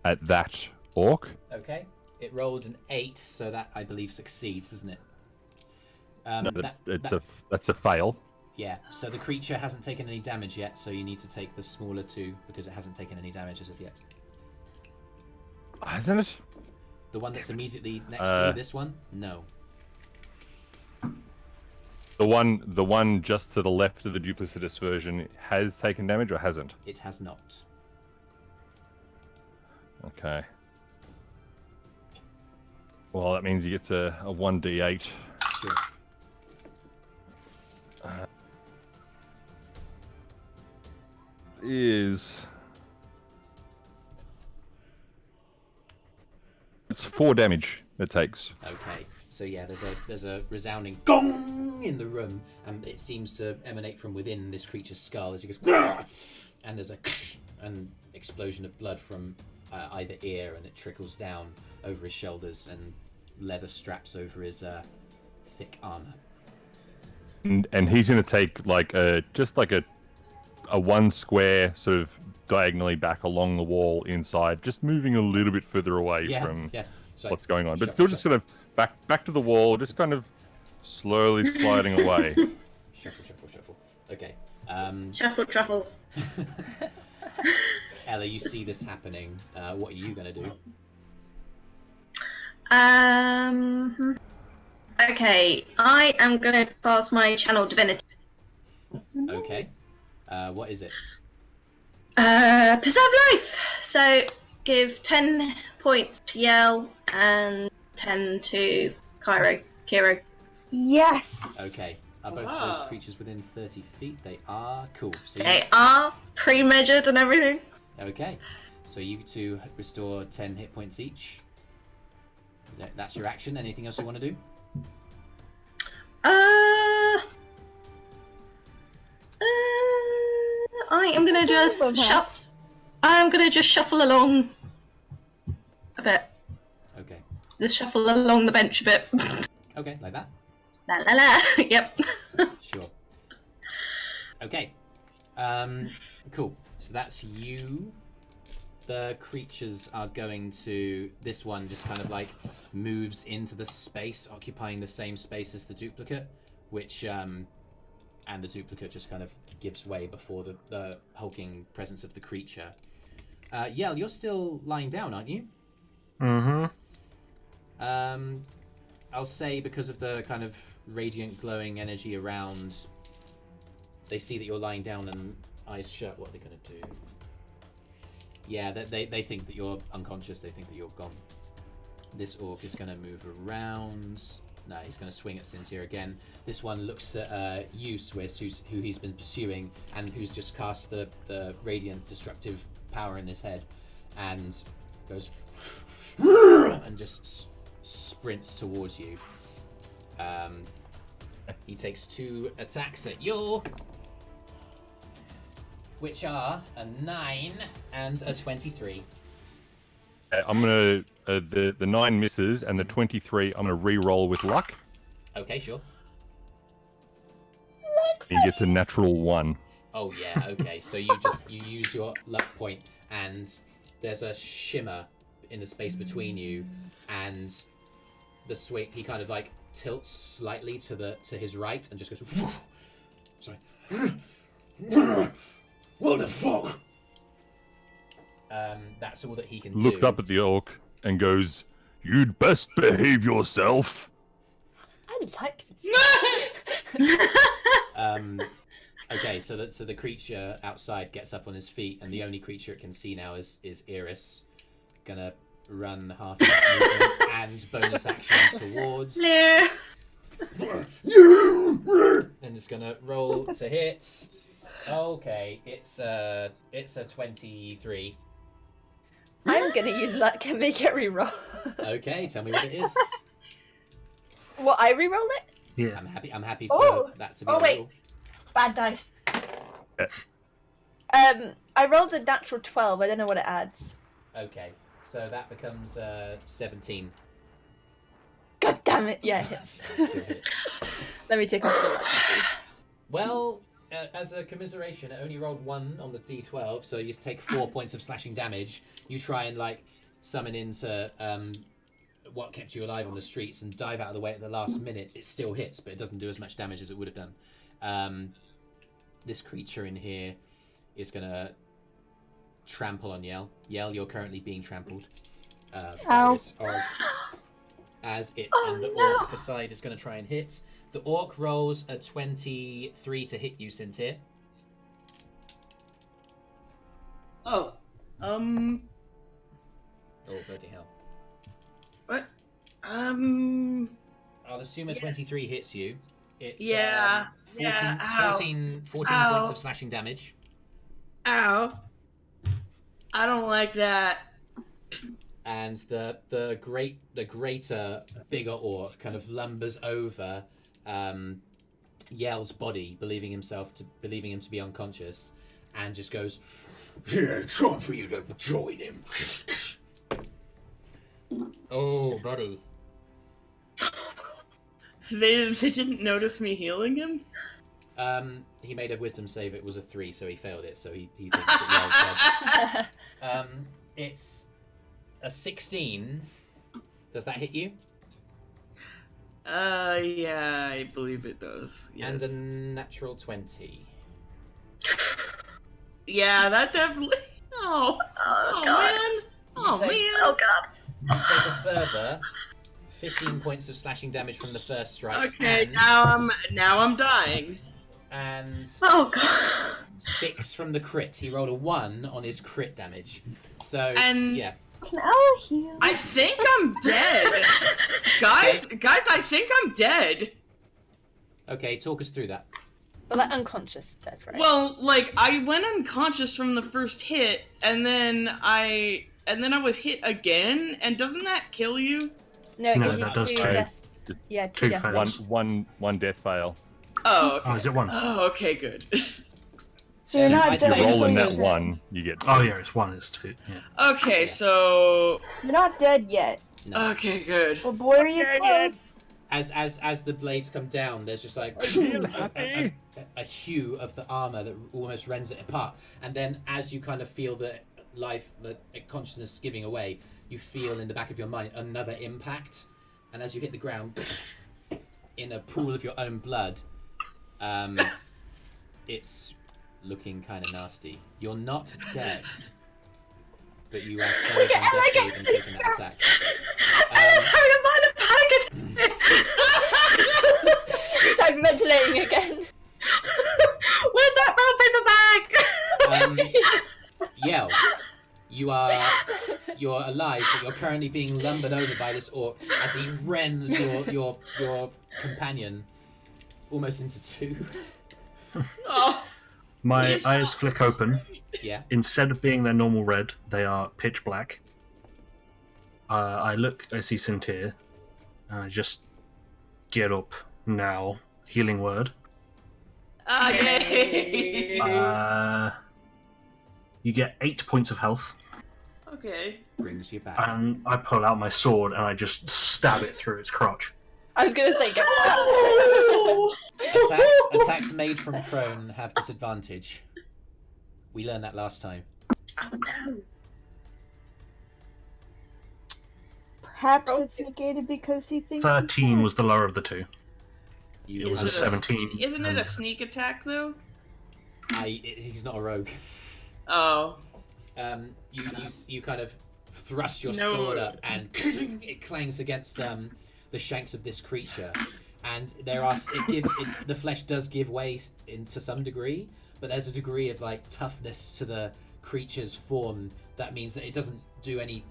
at that orc. Okay. It rolled an 8, so that I believe succeeds, doesn't it? No, that's a fail. Yeah. So the creature hasn't taken any damage yet, so you need to take the smaller 2 because it hasn't taken any damage as of yet. Hasn't it? The one that's immediately next to you, this one? No. The one just to the left of the duplicitous version has taken damage or hasn't? It has not. Okay. Well, that means he gets a 1d8. Sure. It's 4 damage it takes. Okay. So yeah, there's a resounding gong in the room, and it seems to emanate from within this creature's skull as he goes, Grrr! And there's an explosion of blood from either ear, and it trickles down over his shoulders and leather straps over his thick armor. And he's going to take just a 1 square sort of diagonally back along the wall inside, just moving a little bit further away from what's going on, but still just sort of back to the wall, just kind of slowly sliding away. Shuffle. Okay. Shuffle. Ella, you see this happening. What are you going to do? Okay, I am going to pass my channel divinity. Okay. What is it? Preserve life! So, give 10 points to Yell and 10 to Kyro. Yes! Okay. Are both those creatures within 30 feet? They are. Cool. So They are pre-measured and everything. Okay. So you two restore 10 hit points each. That's your action. Anything else you want to do? I am gonna just shuffle along a bit. Okay. Just shuffle along the bench a bit. Okay, like that? La la la. Yep. Sure. Okay. Cool. So that's you. The creatures are going to... This one just kind of like moves into the space, occupying the same space as the duplicate, which... and the duplicate just kind of gives way before the hulking presence of the creature. Yell, you're still lying down, aren't you? Mm-hmm. I'll say because of the kind of radiant glowing energy around, they see that you're lying down and eyes shut. What are they going to do? Yeah, they think that you're unconscious. They think that you're gone. This orc is going to move around No, he's going to swing at Sintyrr again. This one looks at you, Swiss, who he's been pursuing, and who's just cast the radiant destructive power in his head, and goes and just sprints towards you. He takes 2 attacks at you, which are a 9 and a 23. I'm gonna the 9 misses and the 23. I'm gonna re-roll with luck. Okay, sure. He gets a natural 1. Oh yeah, okay. So you use your luck point, and there's a shimmer in the space between you, and the swing. He kind of like tilts slightly to his right, and just goes. Sorry. What the fuck? That's all that he can Looks do. up at the orc and goes, "You'd best behave yourself." I like this. Okay, so the creature outside gets up on his feet, and the only creature it can see now is Eirys. Gonna run half its movement and bonus action towards. No. And it's gonna roll to hit. Okay, it's a 23. I'm gonna use luck and make it reroll. Okay, tell me what it is. What, I reroll it? Yeah. I'm happy for Oh! that to be Oh, the wait. rule. Bad dice. I rolled a natural 12. I don't know what it adds. Okay, so that becomes 17. God damn it! Yeah, it hits. Still hit. Let me take off the luck. Well, as a commiseration, it only rolled 1 on the d12, so you take 4 points of slashing damage. You try and like summon into what kept you alive on the streets and dive out of the way at the last minute. It still hits, but it doesn't do as much damage as it would have done. This creature in here is gonna trample on Yell. Yell, you're currently being trampled. Ow. This orc. As it and the no. orc beside is gonna try and hit. The orc rolls a 23 to hit you, Sintyrr. Oh. Oh, bloody hell. What? I'll assume a 23 hits you. It's Yeah. 14, Yeah, ow. 14 Ow. points of slashing damage. Ow. I don't like that. And the greater, bigger orc kind of lumbers over Yell's body, believing him to be unconscious, and just goes, Yeah, time for you to join him. "Oh, buddy." They didn't notice me healing him? He made a wisdom save. It was a 3, so he failed it. So he thinks that Yell's dead. It's a 16. Does that hit you? Yeah, I believe it does. Yes. And a natural 20. Yeah, that definitely. Oh, God. man. Oh take- man. Oh god. You take a further 15 points of slashing damage from the first strike. Okay, and, now I'm dying. and Oh god. 6 from the crit. He rolled a 1 on his crit damage. So And- yeah. Can Ella heal? I think I'm dead. guys, I think I'm dead. Okay, talk us through that. But like unconscious dead, right? Well, like I went unconscious from the first hit, and then I was hit again. And doesn't that kill you? no, it No, gives you that does 2 two. death. Yeah, 2 Two death. fails. One death fail. Oh, okay. Oh, is it 1? Oh, okay, good. So you're not I'd If say dead you it's roll in until that you're dead. 1, you get. Oh, yeah, it's 1, it's 2. Yeah. Okay, so You're not dead yet. No. okay, good. But boy, are you close. As the blades come down, there's just like a hue of the armor that almost rends it apart. And then as you kind of feel the consciousness giving away, you feel in the back of your mind another impact. And as you hit the ground in a pool of your own blood, it's looking kind of nasty. You're not dead, but you are failed on death save and taking that attack. Ella's having a minor panic attack. He's hyperventilating again. Where's that brown paper bag? Yell, you are you're alive, but you're currently being lumbered over by this orc as he rends your companion almost into two. Oh, My Yes. eyes flick open. Yeah. Instead of being their normal red, they are pitch black. I see Sintyrr, and I just get up now. Healing word. yay! You get 8 points of health, Okay. Brings you back. and I pull out my sword and I just stab it through its crotch. I was gonna say, Attacks made from prone have disadvantage. We learned that last time. Perhaps it's negated because he thinks. 13 was the lower of the two. You It was Is a it 17. Isn't it a sneak attack though? He's not a rogue. Oh. You kind of thrust your No. sword up, and it clangs against the shanks of this creature. And the flesh does give way to some degree, but there's a degree of like toughness to the creature's form that means that it doesn't do any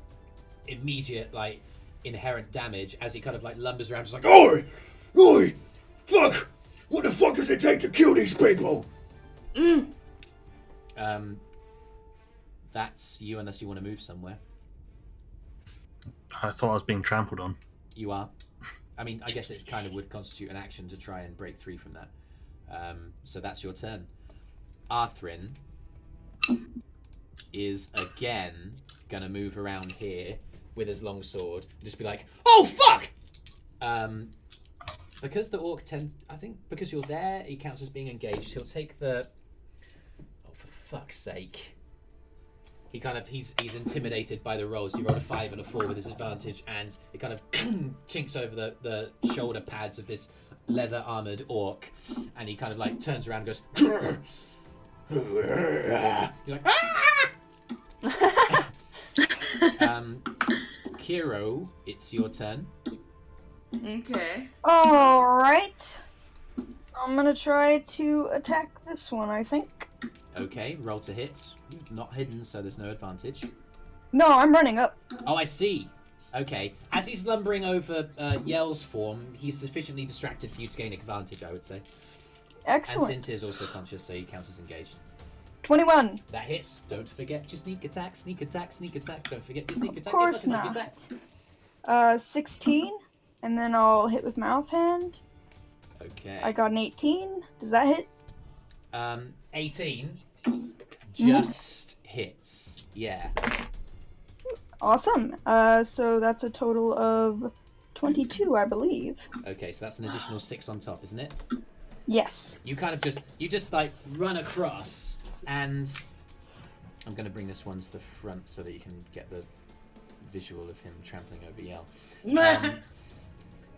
immediate like inherent damage as he kind of like lumbers around, just like, Oi! Oi! Fuck! What the fuck does it take to kill these people? That's you, unless you want to move somewhere. I thought I was being trampled on. You are. I mean, I guess it kind of would constitute an action to try and break free from that. So that's your turn. Arthrin is again gonna move around here with his long sword and just be like, "Oh fuck!" Because the orc because you're there, he counts as being engaged. He'll take the. Oh, for fuck's sake! He's intimidated by the rolls. He rolled a 5 and a 4 with his advantage, and it kind of chinks over the shoulder pads of this leather armored orc, and he kind of like turns around and goes. You're like, ah! Kyro, it's your turn. Okay. Alright. So I'm gonna try to attack this one, I think. Okay, roll to hit. You're not hidden, so there's no advantage. No, I'm running up. Oh, I see. Okay, as he's lumbering over Yell's form, he's sufficiently distracted for you to gain advantage, I would say. Excellent. And Sintyr's also conscious, so he counts as engaged. 21. That hits. Don't forget your sneak attack, sneak attack, sneak attack. Don't forget your sneak attack. Of course your sneak not. attack. 16. And then I'll hit with my offhand. Okay. I got an 18. Does that hit? 18 just hits. Yeah. Awesome. So that's a total of 22, I believe. Okay, so that's an additional 6 on top, isn't it? Yes. You kind of just like run across, and I'm going to bring this one to the front so that you can get the visual of him trampling over Yell.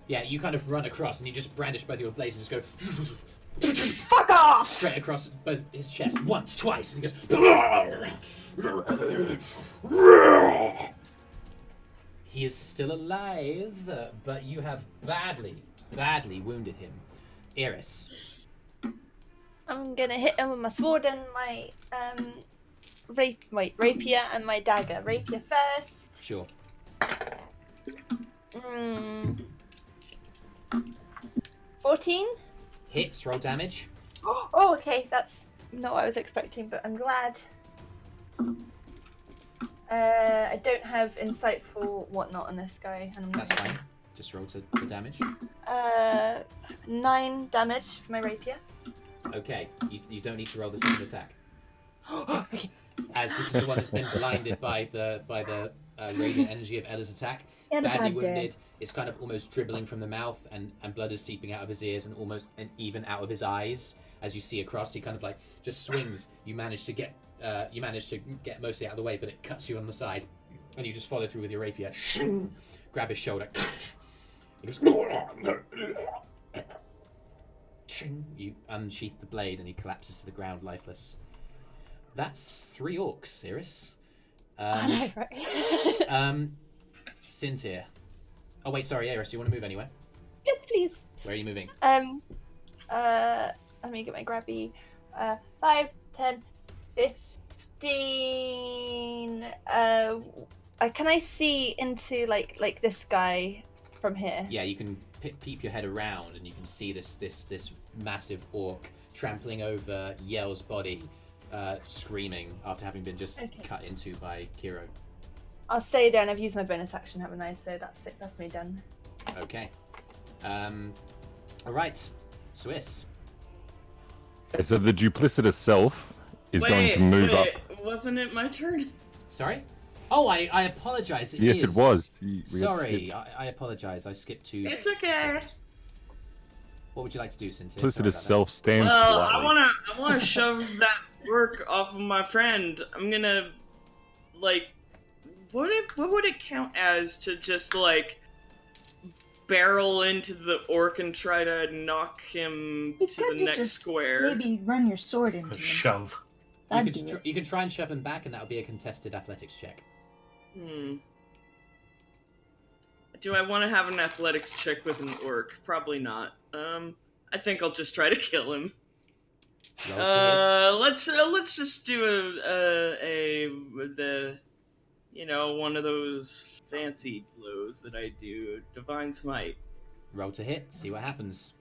Yeah, you kind of run across and you just brandish both your blades and just go Fuck off! straight across both his chest once, twice, and he goes. He is still alive, but you have badly wounded him. Eirys. I'm gonna hit him with my sword and my rapier and my dagger. Rapier first. Sure. 14. Hits, roll damage. Oh, okay, that's not what I was expecting, but I'm glad. I don't have insightful whatnot on this guy, and I'm not. That's fine. Just roll to the damage. 9 damage for my rapier. Okay, you don't need to roll the second attack. As this is the one that's been blinded by the radiant energy of Ella's attack. And a Badly bad day. wounded. It's kind of almost dribbling from the mouth, and blood is seeping out of his ears and even out of his eyes. As you see across, he kind of like just swings. You manage to get mostly out of the way, but it cuts you on the side, and you just follow through with your rapier. Grab his shoulder. He goes. You unsheath the blade, and he collapses to the ground, lifeless. That's 3 orcs, Eirys. I know, right? Sintyrr. Oh wait, sorry, Eirys. Do you want to move anywhere? Yes, please. Where are you moving? Let me get my grabby. 5, 10, 15. can I see into like this guy from here? Yeah, you can peep your head around, and you can see this massive orc trampling over Yell's body, screaming after having been just cut into by Kyro. I'll stay there, and I've used my bonus action, haven't I? So that's it. That's me done. Okay. All right, Swiss. So the duplicitous self is going to move up. Wasn't it my turn? Sorry? Oh, I apologize. Yes, it was. Sorry, I apologize. I skipped to... It's okay. What would you like to do, Sintyrr? Duplicitous self stands Well, politely. I wanna shove that work off of my friend. I'm gonna, like, what would it count as to just, like, barrel into the orc and try to knock him to the next square? Maybe run your sword into him. Shove. You can try and shove him back, and that would be a contested athletics check. Do I want to have an athletics check with an orc? Probably not. I think I'll just try to kill him. Let's just do one of those fancy blows that I do, Divine Smite. Roll to hit, see what happens.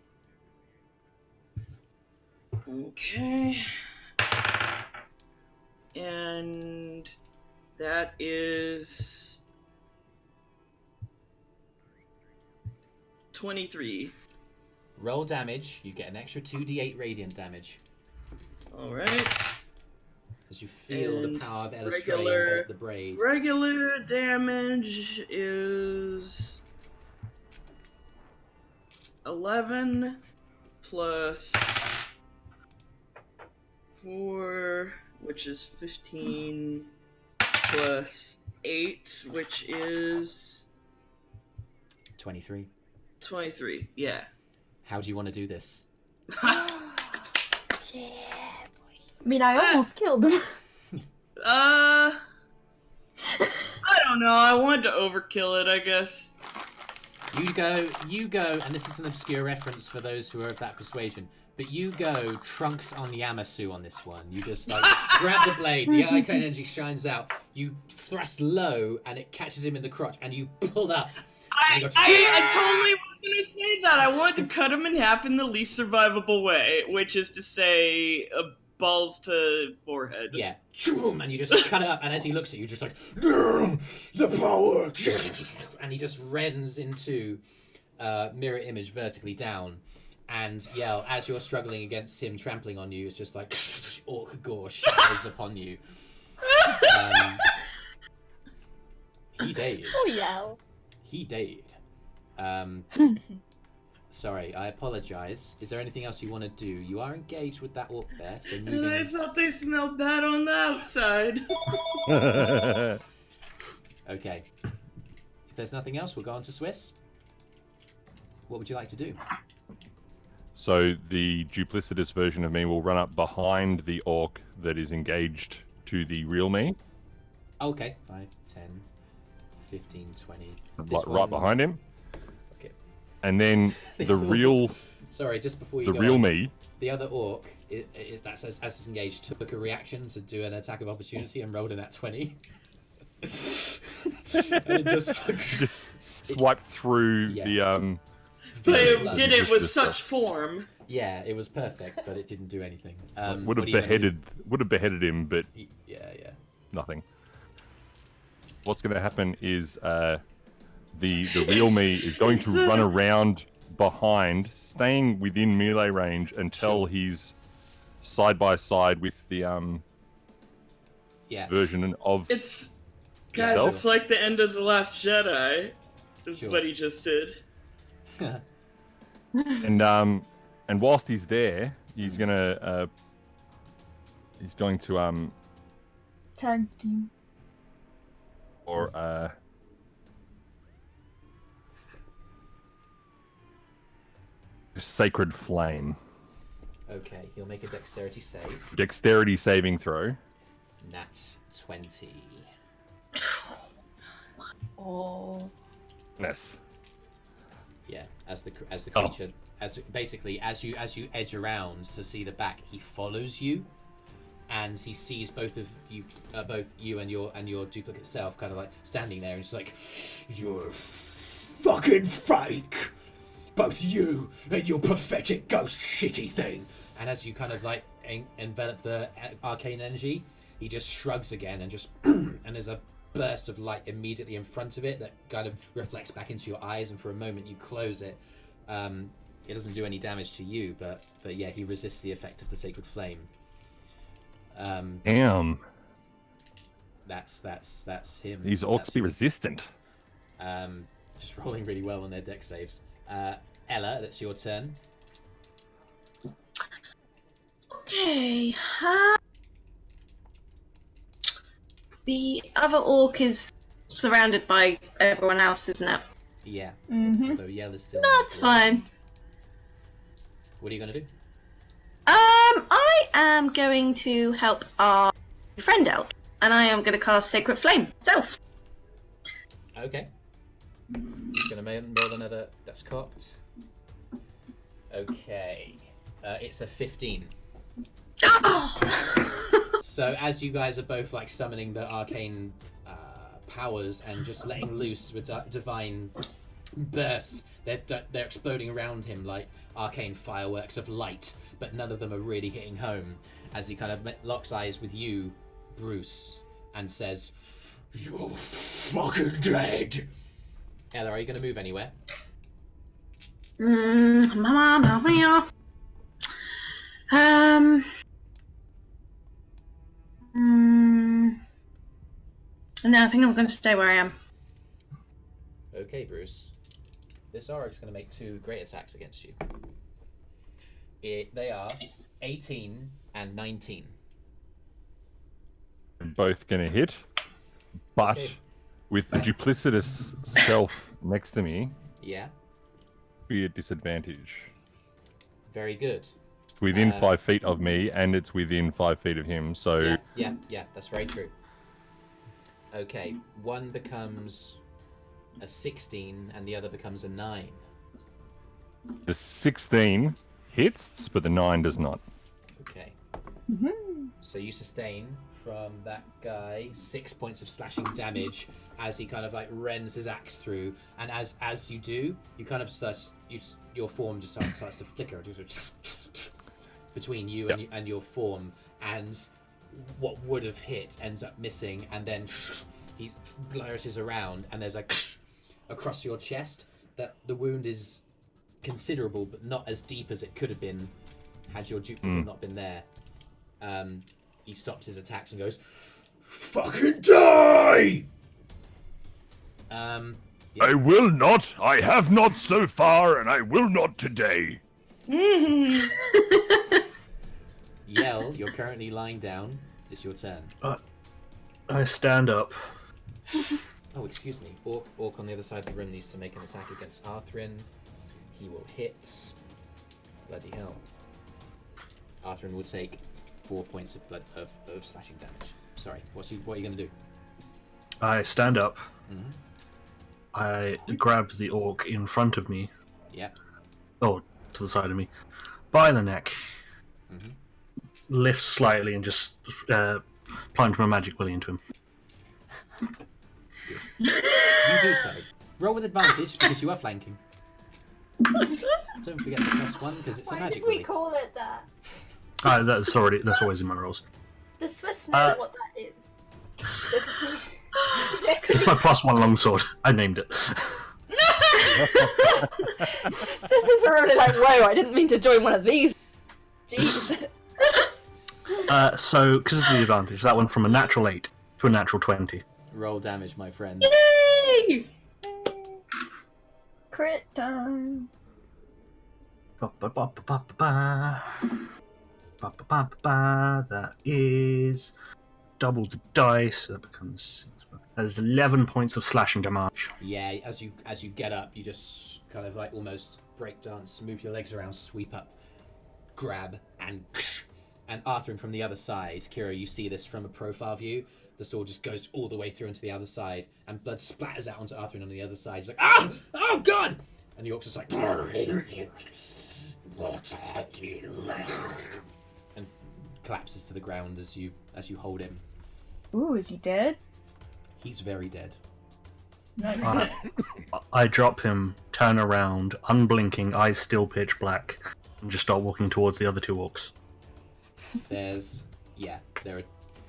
Okay. And that is 23. Roll damage, you get an extra 2d8 radiant damage. Alright. As you feel the power of Elistrae and the braid. Regular damage is 11 plus 4, which is 15, plus 8, which is 23. 23, yeah. How do you want to do this? I mean, I almost killed him. I don't know. I wanted to overkill it, I guess. You go, and this is an obscure reference for those who are of that persuasion, but you go Trunks on Yamasu on this one. You just, like, grab the blade, the arcane energy shines out, you thrust low, and it catches him in the crotch, and you pull up. I totally was going to say that. I wanted to cut him in half in the least survivable way, which is to say, balls to forehead. Yeah. And you just cut it up, and as he looks at you, just like, the power! And he just rends into mirror image vertically down. And Yell, as you're struggling against him trampling on you, it's just like, orc gore showers upon you. He died. Oh, Yell. He died. Sorry, I apologize. Is there anything else you want to do? You are engaged with that orc there, so moving... And I thought they smelled bad on the outside. Okay. If there's nothing else, we'll go on to Swiss. What would you like to do? So the duplicitous version of me will run up behind the orc that is engaged to the real me. Okay. 5, 10, 15, 20. Like right behind him. Okay. And then the real... Sorry, just before you the go real on, me. The other orc, that's as it's engaged, took a reaction to do an attack of opportunity and rolled in at 20. And it just swiped through the But it did it with such form. Yeah, it was perfect, but it didn't do anything. Would have beheaded him, but yeah, nothing. What's going to happen is the real me is going to run around behind, staying within melee range until he's side by side with the version of Guys, yourself. it's like the end of The Last Jedi. Is what he just did. And whilst he's there, he's going to Tag team. or Sacred Flame. Okay, he'll make a dexterity save. Dexterity saving throw. Nat 20. Oh. Yes. Yeah, as the creature, as you edge around to see the back, he follows you, and he sees both you and your duplicate self kind of like standing there, and he's like, You're fucking fake! Both you and your pathetic ghost shitty thing. and as you kind of like envelop the arcane energy, he just shrugs again and just and there's a burst of light immediately in front of it that kind of reflects back into your eyes, and for a moment you close it. It doesn't do any damage to you, but yeah, he resists the effect of the sacred flame. Damn. That's him. These orcs be resistant. Just rolling really well on their deck saves. Ella, that's your turn. Okay. The other orc is surrounded by everyone else, isn't it? Yeah. Mm-hmm. So Yell is still. That's fine. What are you gonna do? I am going to help our friend out, and I am going to cast Sacred Flame myself. Okay. He's gonna roll another. That's cocked. Okay. It's a 15. So as you guys are both like summoning the arcane powers and just letting loose with divine bursts, they're exploding around him like arcane fireworks of light, but none of them are really hitting home. As he kind of locks eyes with you, Bruce, and says, You're fucking dead. Ella, are you going to move anywhere? No, I think I'm going to stay where I am. Okay, Bruce. This Auric's going to make 2 great attacks against you. They are 18 and 19. Both gonna hit, but Okay. with the duplicitous self next to me, Yeah, be a disadvantage. very good. Within 5 feet of me, and it's within 5 feet of him, so Yeah, that's very true. Okay, one becomes a 16 and the other becomes a 9. the 16 hits, but the 9 does not. Okay. So you sustain from that guy 6 points of slashing damage as he kind of like rends his axe through, and as you do, you kind of your form just starts to flicker between you and your form, and what would have hit ends up missing, and then he flourishes around, and there's like across your chest that the wound is considerable, but not as deep as it could have been had your duplicate not been there. He stops his attacks and goes, Fucking die! I will not. I have not so far, and I will not today. Yell, you're currently lying down. It's your turn. I stand up. Oh, excuse me. Orc on the other side of the room needs to make an attack against Arthrin. He will hit. Bloody hell. Arthrin will take 4 points of blood of slashing damage. Sorry, what are you going to do? I stand up. Mm-hmm. I grab the orc in front of me. Yeah. Oh, to the side of me. By the neck. Mm-hmm. Lift slightly and just plunge my magic willy into him. You do so. Roll with advantage because you are flanking. Don't forget the +1 because it's a Why magic did we willy. call it that? That's always in my rolls. The Swiss know what that is. It's my +1 longsword. I named it. This is really like, whoa, I didn't mean to join one of these. Jeez. So, because of the advantage, that went from a natural 8 to a natural 20. Roll damage, my friend. Yay! Crit time. That is double the dice. So that becomes 6. That is 11 points of slashing damage. Yeah, as you get up, you just kind of like almost break dance, move your legs around, sweep up, grab, and Arthrin from the other side. Kyro, you see this from a profile view. The sword just goes all the way through into the other side, and blood splatters out onto Arthrin on the other side. He's like, ah! Oh, God! And the orc's just like, and collapses to the ground as you hold him. Ooh, is he dead? He's very dead. I drop him, turn around, unblinking, eyes still pitch black, and just start walking towards the other 2 orcs. There are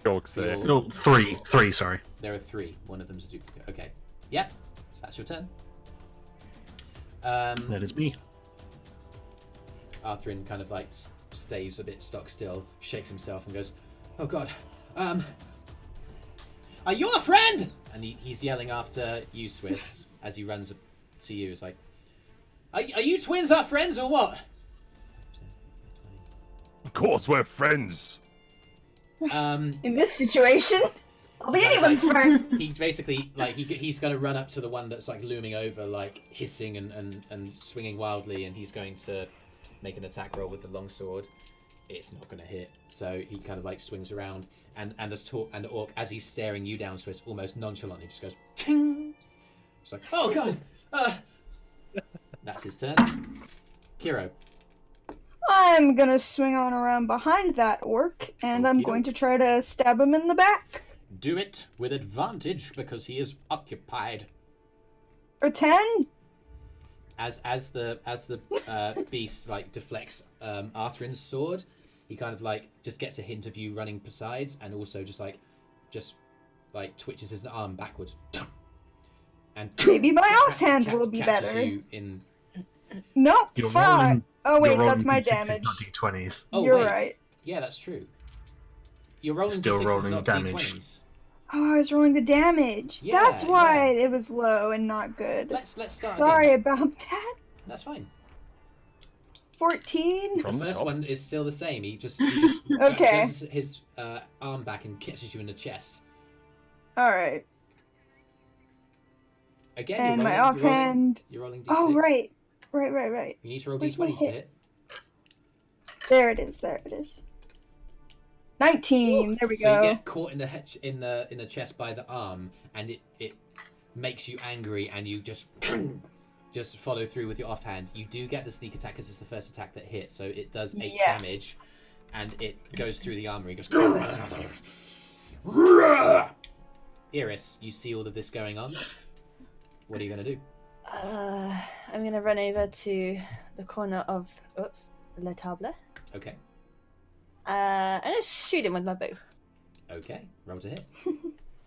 Orcs there. No, three, sorry. There are 3. One of them's a duplicate. Okay. Yep. That's your turn. That is me. Arthrin kind of like stays a bit stock still, shakes himself, and goes, "Oh God, are you a friend?" And he's yelling after you, Swiss, as he runs to you. It's like, "Are you twins our friends or what?" Of course, we're friends. In this situation, I'll be anyone's friend. He basically he's going to run up to the one that's like looming over, like hissing and swinging wildly, and he's going to make an attack roll with the longsword. It's not going to hit, so he kind of like swings around, and Orc, as he's staring you down, Swiss, almost nonchalantly just goes ting. It's like, "Oh God!" That's his turn. Kyro. I'm gonna swing on around behind that orc, and I'm going to try to stab him in the back. Do it with advantage because he is occupied. For 10? As the beast like deflects Arthrin's sword, he kind of like just gets a hint of you running besides, and also just twitches his arm backwards. And maybe my offhand will be better. You in... Nope, You're 5. rolling- Oh wait, You're that's rolling my D6s, damage. not D20s. Oh, You're wait. right. Yeah, that's true. You're rolling Still D6s, rolling not damage. D20s. Oh, I was rolling the damage. Yeah, That's why it was low and not good. Let's start. Sorry again. about that. That's fine. 14. The first one is still the same. He just Okay. turns his arm back and catches you in the chest. All right. Again, And my you're rolling, offhand. You're rolling D6. Oh right. You need to roll Where's my D20s to hit? hit. There it is. 19. There we So go. you get caught in the chest by the arm, and it makes you angry, and you just follow through with your offhand. You do get the sneak attack because it's the first attack that hits, so it does 8 damage, and it goes through the armor. It goes. Eirys, you see all of this going on. What are you gonna do? I'm gonna run over to the corner of Le Table. Okay. And just shoot him with my bow. Okay. Roll to hit.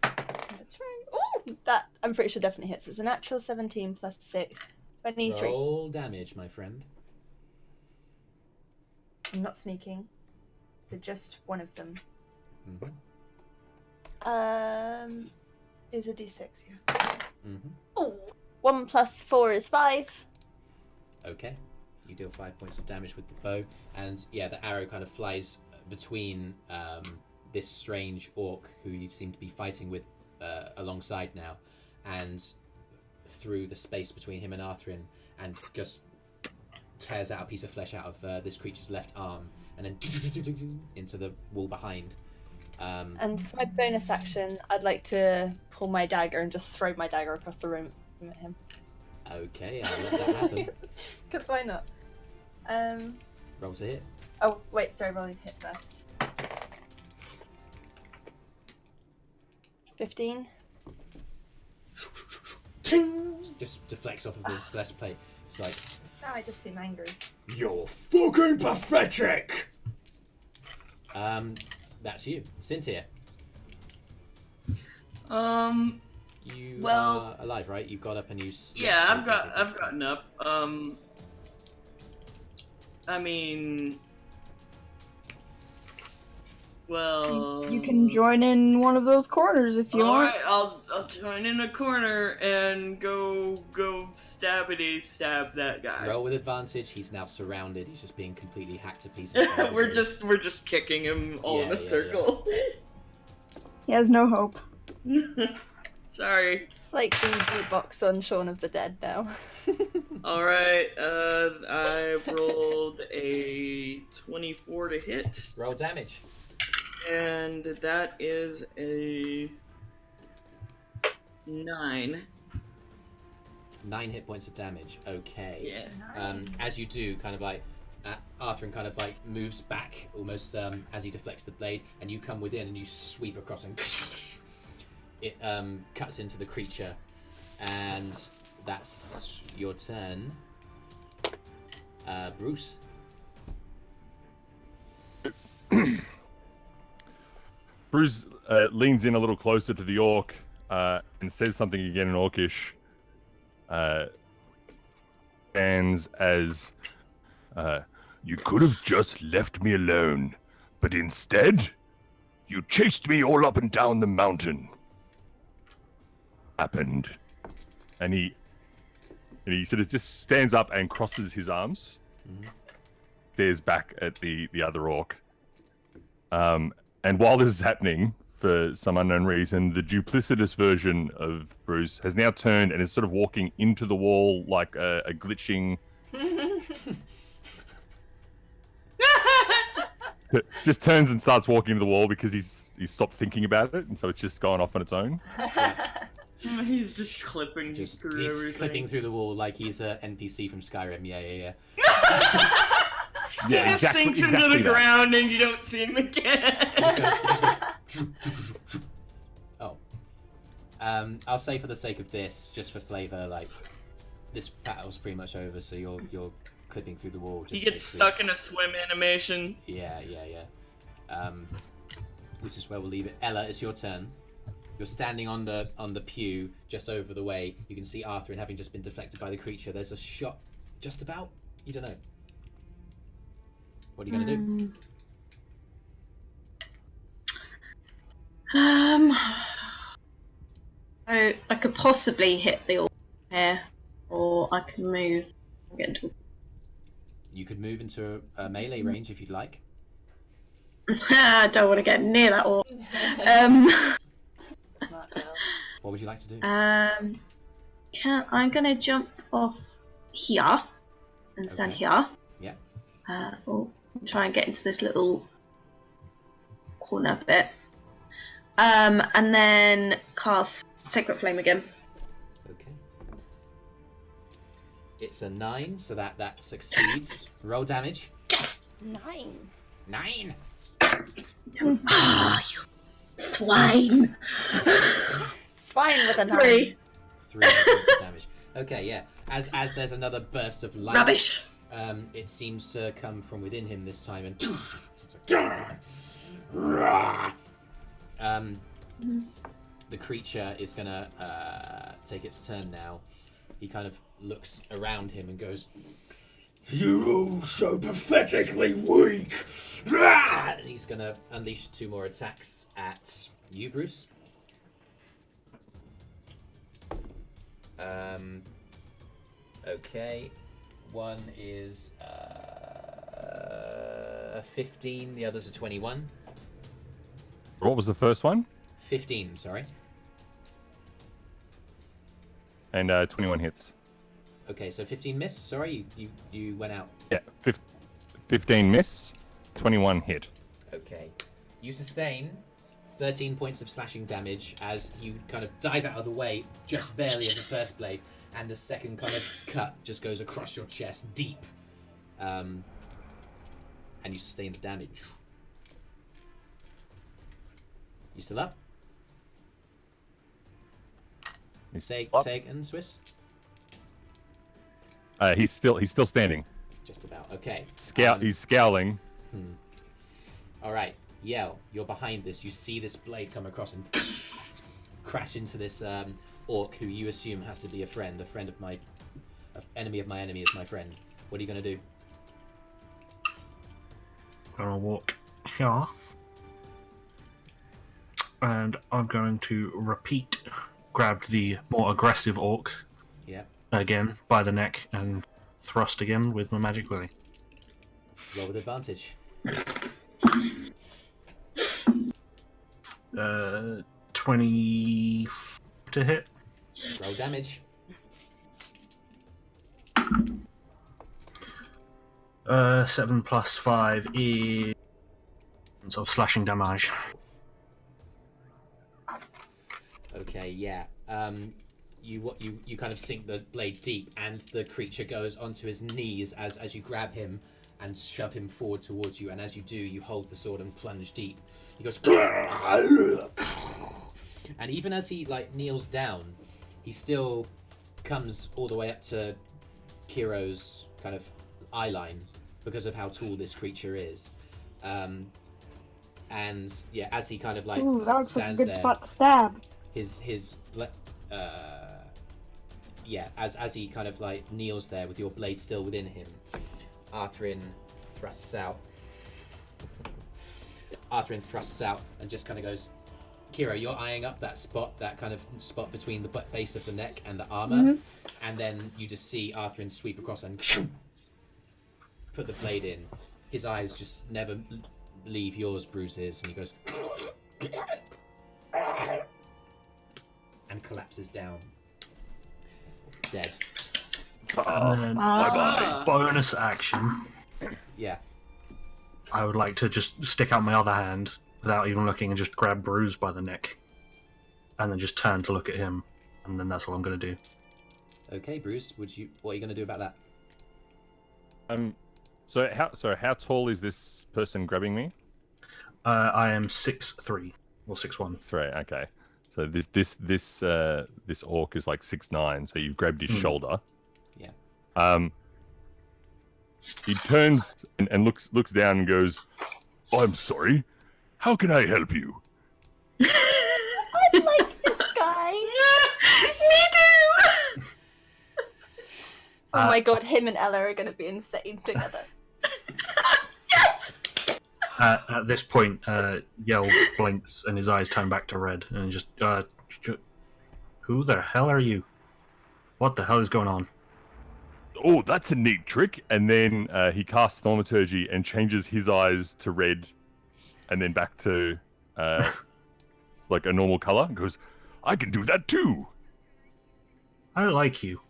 That's right. Oh, that I'm pretty sure definitely hits. It's a natural 17 plus 6. 23. Roll damage, my friend. I'm not sneaking. So just one of them. Mm-hmm. Is a d6, yeah. Mm-hmm. Oh, 1 plus 4 is 5. Okay. You deal 5 points of damage with the bow, and yeah, the arrow kind of flies between this strange orc who you seem to be fighting with alongside now, and through the space between him and Arthrin, and just tears out a piece of flesh out of this creature's left arm, and then into the wall behind. And for my bonus action, I'd like to pull my dagger and just throw my dagger across the room at him. Okay, I'll let that happen. Because why not? Roll to hit. Oh, wait, sorry, rolling to hit first. 15. Just deflects off of the blessed plate. It's like, Now I just seem angry. You're fucking pathetic! that's you. Sintyrr. You Well- are alive, right? You got up and you... Yeah, I've gotten up. I mean, well, You can join in one of those corners if you want. Alright, I'll join in a corner and go stab that guy. Roll with advantage. He's now surrounded. He's just being completely hacked to pieces. by we're enemies. just kicking him all in Yeah, a circle. He has no hope. Sorry. It's like the beatbox on Shaun of the Dead now. Alright, I rolled a 24 to hit, Roll damage. and that is a 9. 9 hit points of damage. Okay. Yeah. As you do, kind of like Arthrin kind of like moves back almost as he deflects the blade, and you come within and you sweep across and it cuts into the creature, and that's your turn. Brüz. Brüz leans in a little closer to the orc and says something again in Orcish. Stands as, you could have just left me alone, but instead, you chased me all up and down the mountain. Happened. And he sort of just stands up and crosses his arms. Stares back at the other orc. And while this is happening, for some unknown reason, the duplicitous version of Brüz has now turned and is sort of walking into the wall like a glitching... just turns and starts walking to the wall because he's stopped thinking about it, and so it's just gone off on its own. He's just clipping through he's everything. clipping through the wall like he's an NPC from Skyrim. Yeah. He just sinks into the ground and you don't see him again. Oh. I'll say for the sake of this, just for flavor, like this battle's pretty much over, so you're clipping through the wall. He gets stuck in a swim animation. Yeah. Which is where we'll leave it. Ella, it's your turn. You're standing on the pew just over the way. You can see Arthrin having just been deflected by the creature. There's a shot just about. You don't know. What are you gonna do? I could possibly hit the orc here, or I could move and get into. You could move into a melee range if you'd like. I don't want to get near that orc. What would you like to do? I'm gonna jump off here and stand here. Yeah. Try and get into this little corner bit. And then cast Sacred Flame again. Okay. It's a 9, so that succeeds. Roll damage. Yes! 9. Ah, you swine! Fine with a 9. 3. 3 points of damage. Okay, yeah. As there's another burst of light. Rubbish. It seems to come from within him this time, and the creature is gonna take its turn now. He kind of looks around him and goes, You're all so pathetically weak. and he's gonna unleash 2 more attacks at you, Brüz. Okay. One is a 15, the other's a 21. What was the first one? 15, sorry. And 21 hits. Okay, so 15 miss. Sorry, you went out. Yeah, 15 miss, 21 hit. Okay. You sustain 13 points of slashing damage as you kind of dive out of the way, just barely of the first blade, and the second kind of cut just goes across your chest, deep. And you sustain the damage. You still up? Say and Swiss? He's still standing. Just about. Okay. He's scowling. All right. Yell. You're behind this. You see this blade come across and crash into this orc who you assume has to be a friend of my enemy of my enemy is my friend. What are you gonna do? Gonna walk here, and I'm going to grab the more aggressive orc. Yeah. Again by the neck and thrust again with my magic lily. Roll with advantage. 20 to hit. Roll damage. 7 plus 5 is of slashing damage. Okay, yeah. You kind of sink the blade deep, and the creature goes onto his knees as you grab him, and shove him forward towards you. And as you do, you hold the sword and plunge deep. He goes, and even as he like kneels down, he still comes all the way up to Kyro's kind of eye line because of how tall this creature is. And yeah, as he kind of like Ooh, that looks like a stands good there, spot to stab. as he kind of like kneels there with your blade still within him, Arthrin thrusts out and just kind of goes, Kyro, you're eyeing up that kind of spot between the base of the neck and the armor, and then you just see Arthrin sweep across and put the blade in. His eyes just never leave yours, Brüz's, and he goes and collapses down, dead. And then, Bye-bye. bonus action. Yeah. I would like to just stick out my other hand without even looking and just grab Brüz by the neck, and then just turn to look at him, and then that's what I'm going to do. Okay, Brüz, what are you going to do about that? So how tall is this person grabbing me? I am 6'3", or 6'1". 3. Okay. So this orc is like 6'9", so you've grabbed his shoulder. Yeah. He turns and looks down and goes, "I'm sorry. How can I help you?" I like this guy. Me too! Oh my god, him and Ella are gonna be insane together. Yes! At this point, Yell blinks and his eyes turn back to red, and just, who the hell are you? What the hell is going on? Oh, that's a neat trick. And then he casts Thaumaturgy and changes his eyes to red, and then back to like a normal color. And goes, "I can do that too." I like you.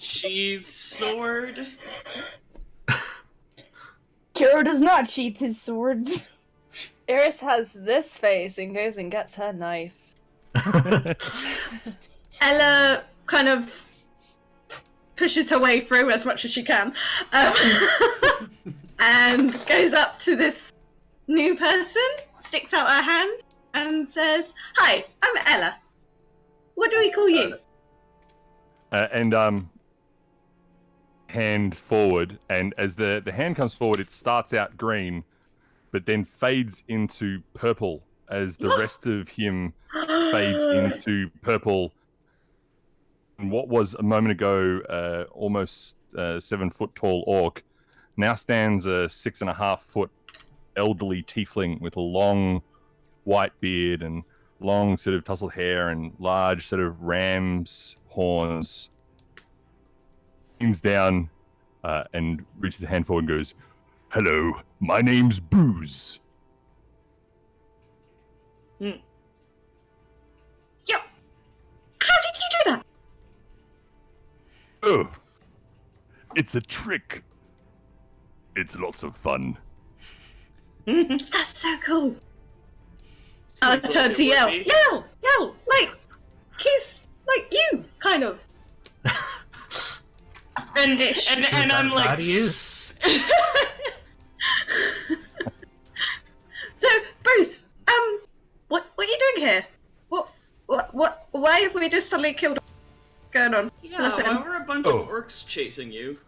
Sheathed sword. Kyro does not sheath his swords. Eirys has this face and goes and gets her knife. Ella kind of pushes her way through as much as she can, and goes up to this new person, sticks out her hand, and says, "Hi, I'm Ella. What do we call you?" And hand forward, and as the hand comes forward, it starts out green, but then fades into purple as the rest of him fades into purple. And what was a moment ago almost 7 foot tall orc now stands a 6.5 foot elderly tiefling with a long white beard and long sort of tousled hair and large sort of ram's horns. Leans down and reaches a hand forward and goes, "Hello, my name's Brüz." Yo! How did you do that? Oh, it's a trick. It's lots of fun. That's so cool. I'll Simple turn it to would Yell. be. Yell! Like, he's like you, kind of. And I'm like, That he is. So, Brüz, what are you doing here? What, why have we just suddenly killed? What's going on? yeah, Listen. why were a bunch of orcs chasing you?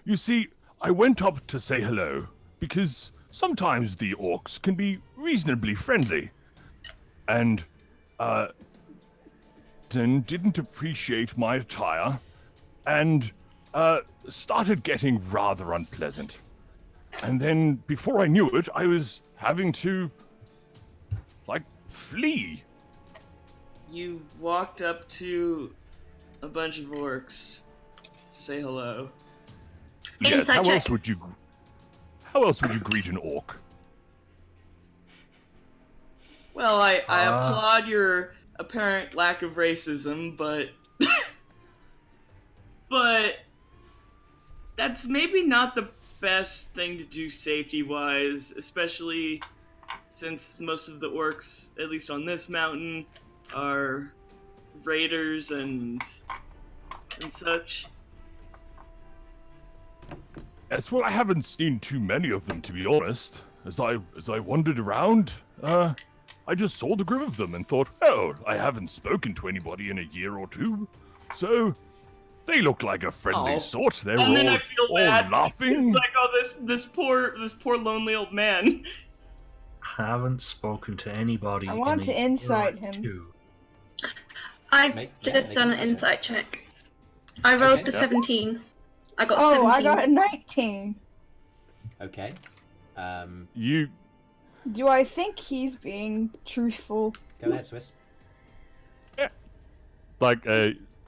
You see, I went up to say hello because sometimes the orcs can be reasonably friendly. And, didn't appreciate my attire and, started getting rather unpleasant. And then, before I knew it, I was having to, like, flee. You walked up to a bunch of orcs to say hello. Yes, Inside how check. else would you greet an orc? Well, I applaud your apparent lack of racism, but but that's maybe not the best thing to do safety-wise, especially since most of the orcs, at least on this mountain, are raiders and and such. Yes, well, I haven't seen too many of them, to be honest. As I wandered around, I just saw the group of them and thought, oh, I haven't spoken to anybody in a year or two, so they look like a friendly sort. They're and then I feel all bad. laughing. It's like, oh, this poor lonely old man. Haven't spoken to anybody. I want to insight him. Two. I've just done an insight check. I rolled a 17. I got 17. I got a 19. Okay. Do I think he's being truthful? Go ahead, Swiss. Yeah. Like,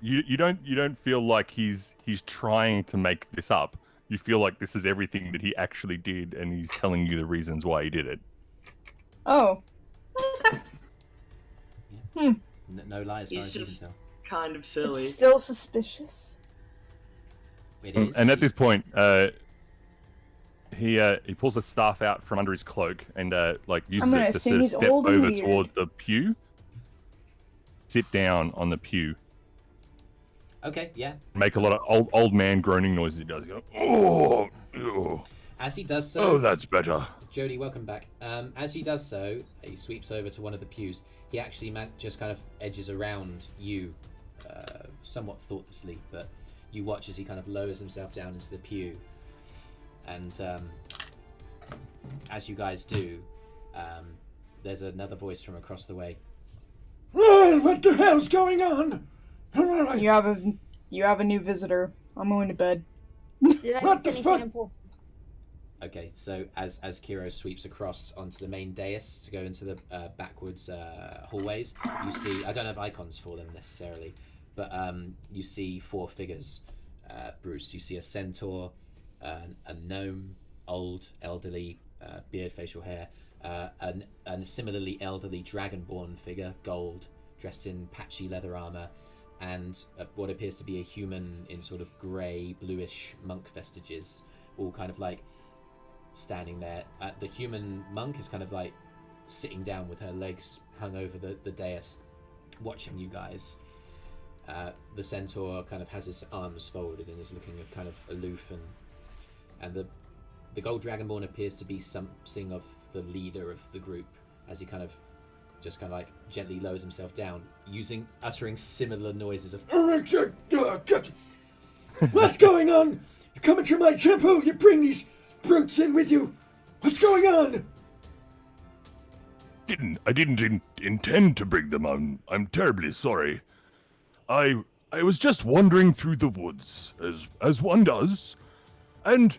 you don't feel like he's trying to make this up. You feel like this is everything that he actually did, and he's telling you the reasons why he did it. Oh. Yeah. No lie as far He's as you just can tell. kind of silly. It's still suspicious. It is. And at this point, he pulls a staff out from under his cloak and uses it to sort of step over towards the pew. Sit down on the pew. Okay, yeah. Make a lot of old man groaning noises. He does. He goes, oh, ew. As he does so... Oh, that's better. Jody, welcome back. As he does so, he sweeps over to one of the pews. He actually just kind of edges around you, somewhat thoughtlessly, but you watch as he kind of lowers himself down into the pew. And as you guys do, there's another voice from across the way. Well, what the hell's going on? You have a new visitor. I'm going to bed. Did I What miss the anything fuck? important? Okay, so as Kyro sweeps across onto the main dais to go into the backwards hallways, you see, I don't have icons for them necessarily, but you see 4 figures, Brüz. You see a centaur, a gnome, old, elderly, beard, facial hair, and a similarly elderly dragonborn figure, gold, dressed in patchy leather armor, and what appears to be a human in sort of grey, bluish monk vestiges, all kind of like standing there. The human monk is kind of like sitting down with her legs hung over the dais, watching you guys. The centaur kind of has his arms folded and is looking kind of aloof, and the gold dragonborn appears to be something of the leader of the group, as he kind of like gently lowers himself down, uttering similar noises of What's going on? You come into my temple, you bring these brutes in with you. What's going on? I didn't intend to bring them on. I'm terribly sorry. I was just wandering through the woods, as one does, and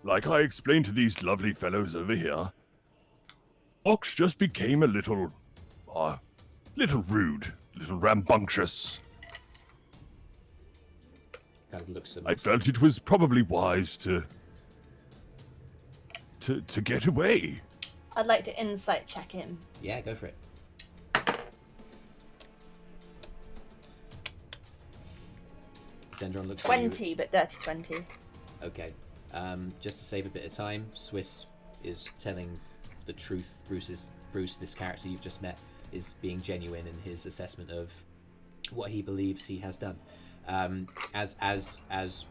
like I explained to these lovely fellows over here, Ox just became a little rude, little rambunctious. kind of looks at I felt it was probably wise to get away. I'd like to insight check him. Yeah, go for it. Zendron looks 20, but dirty 20. Okay. Just to save a bit of time, Swiss is telling the truth. Brüz, this character you've just met, is being genuine in his assessment of what he believes he has done. As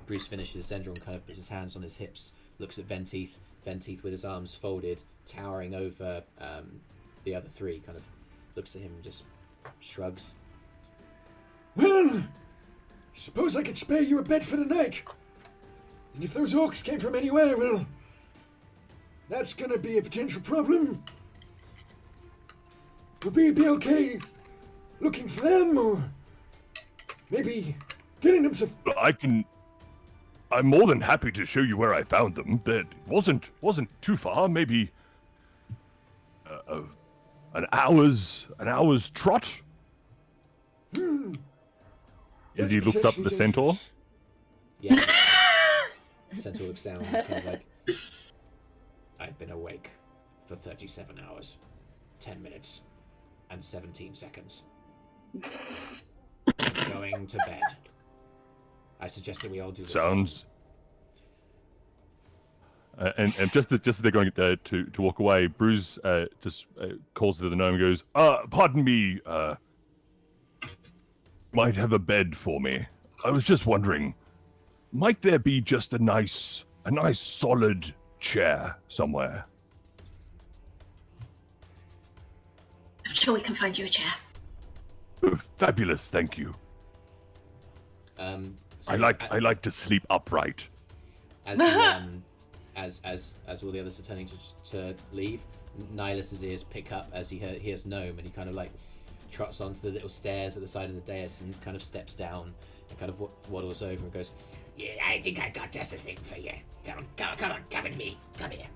Brüz finishes, Zendron kind of puts his hands on his hips, looks at Venteith with his arms folded, towering over the other three, kind of looks at him and just shrugs. Well, suppose I could spare you a bed for the night. And if those orcs came from anywhere, well, that's gonna be a potential problem. Would we be okay looking for them, or maybe getting them some... I'm more than happy to show you where I found them. That wasn't too far, maybe an hour's trot. As he looks up at the centaur. Yeah. Centaur looks down and kind of like, I've been awake for 37 hours, 10 minutes, and 17 seconds. Going to bed. I suggest that we all do the Sounds. And just as they're going to walk away, Brüz just calls to the gnome and goes, pardon me, might have a bed for me. I was just wondering, might there be just a nice solid chair somewhere? I'm sure we can find you a chair. Oh, fabulous, thank you. So I like to sleep upright. as all the others are turning to leave, Nihlus's ears pick up as he hears Gnome, and he kind of like trots onto the little stairs at the side of the dais and kind of steps down and kind of waddles over and goes, Yeah, I think I've got just a thing for you. Come on, come with me. Come here.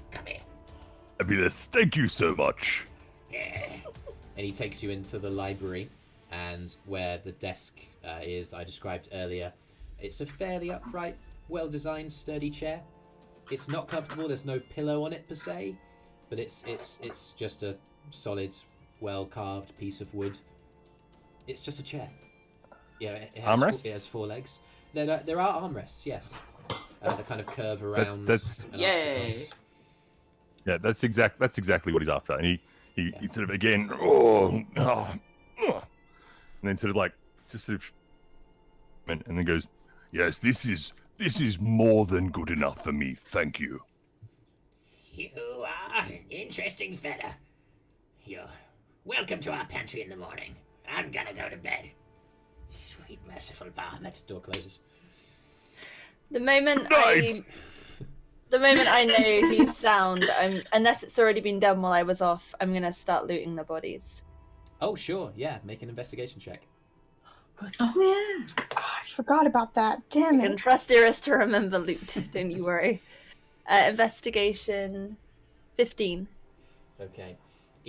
Fabulous, thank you so much. Yeah. and he takes you into the library, and where the desk is I described earlier. It's a fairly upright, well-designed, sturdy chair. It's not comfortable. There's no pillow on it per se, but it's just a solid, well-carved piece of wood. It's just a chair. Yeah, it has 4 legs. There are armrests, yes. That kind of curve around. That's Yay. Yeah, that's exactly what he's after. And he sort of again, and then sort of like just sort of, and then goes, yes, this is more than good enough for me. Thank you. You are an interesting fella. You're welcome to our pantry in the morning. I'm gonna go to bed. Sweet merciful Bahamut. Door closes. The moment Nice. I know he's sound, unless it's already been done while I was off, I'm gonna start looting the bodies. Oh, sure, yeah. Make an investigation check. Oh yeah. Oh, I forgot about that. Damn I can it. trust Eirys to remember loot, don't you worry. Investigation 15. Okay.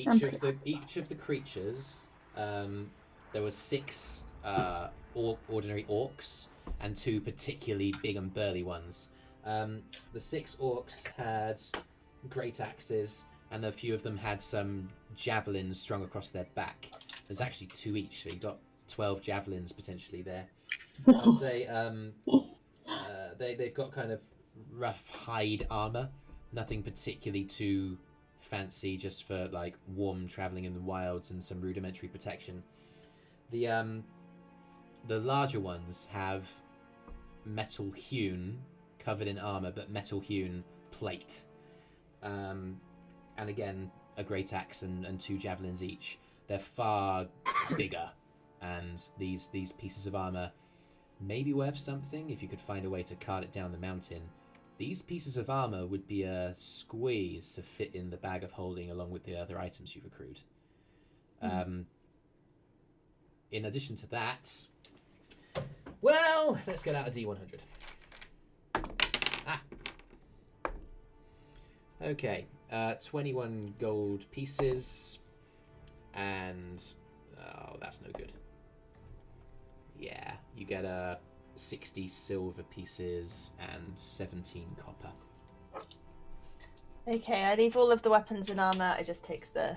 I'm Each of the creatures, there were 6 ordinary orcs and 2 particularly big and burly ones. The 6 orcs had great axes, and a few of them had some javelins strung across their back. There's actually 2 each, so you got 12 javelins potentially there. I'd say they've got kind of rough hide armor, nothing particularly too fancy, just for like warm traveling in the wilds and some rudimentary protection. The larger ones have metal hewn, covered in armor, but metal hewn plate, and again a great axe and 2 javelins each. They're far bigger, and these pieces of armor may be worth something if you could find a way to cart it down the mountain. These pieces of armor would be a squeeze to fit in the bag of holding along with the other items you've accrued. In addition to that, well, let's get out a D100. Okay, 21 gold pieces, and oh, that's no good. Yeah, you get 60 silver pieces and 17 copper. Okay, I leave all of the weapons and armor. I just take the.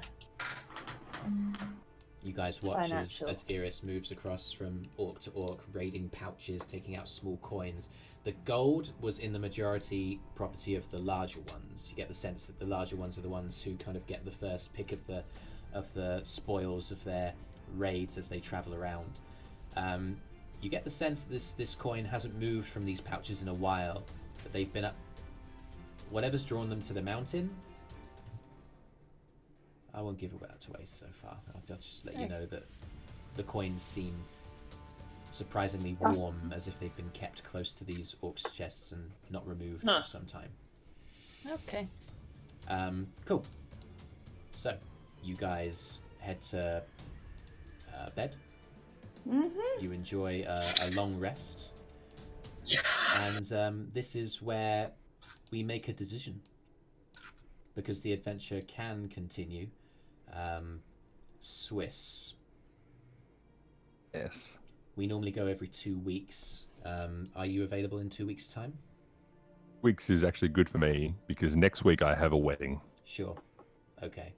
You guys watch as Financial. Eirys moves across from orc to orc, raiding pouches, taking out small coins. The gold was in the majority property of the larger ones. You get the sense that the larger ones are the ones who kind of get the first pick of the spoils of their raids as they travel around. You get the sense that this coin hasn't moved from these pouches in a while, but they've been up. Whatever's drawn them to the mountain. I won't give that away so far. I'll just let you know that the coins seem surprisingly warm, as if they've been kept close to these orcs' chests and not removed for some time. Okay. Cool. So, you guys head to bed. Mm-hmm. You enjoy a long rest. And this is where we make a decision. Because the adventure can continue. TheSwiss. Yes. We normally go every 2 weeks. Are you available in 2 weeks' time? Weeks is actually good for me because next week I have a wedding. Sure. Okay.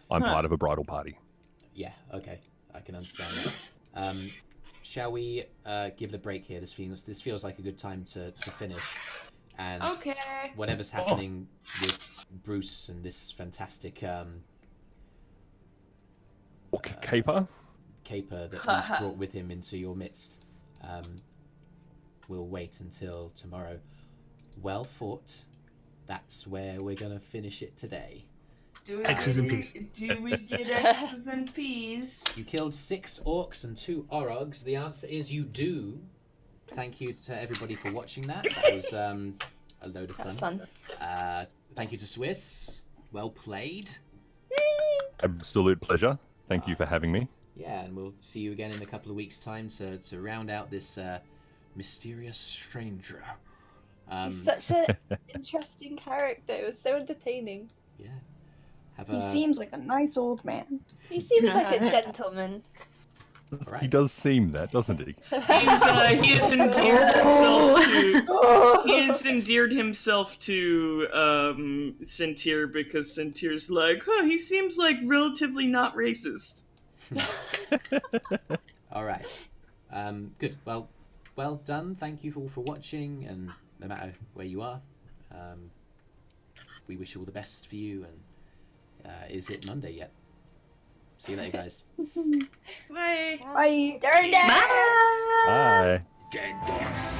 I'm part of a bridal party. Yeah, okay. I can understand that. Shall we give it a break here? This feels like a good time to finish. And Okay. whatever's happening with Brüz and this fantastic Caper? caper that he's brought with him into your midst, we'll wait until tomorrow. Well fought. That's where we're gonna finish it today. X's and P's. Do we get X's and P's? You killed 6 orcs and 2 orogs. The answer is you do. Thank you to everybody for watching that. That was a load of fun. That's fun. Thank you to TheSwiss. Well played. Absolute pleasure. Thank you for having me. Yeah, and we'll see you again in a couple of weeks' time to round out this mysterious stranger. He's such an interesting character. It was so entertaining. Yeah. He seems like a nice old man. He seems like a gentleman. Right. He does seem that, doesn't he? He has endeared himself to. He has endeared himself to Sintyrr because Sintyrr's like, oh, he seems like relatively not racist. All right. Good. Well done. Thank you all for watching, and no matter where you are, we wish you all the best for you. And is it Monday yet? See you later, guys. Bye. Bye. Bye. Bye. Dun, dun.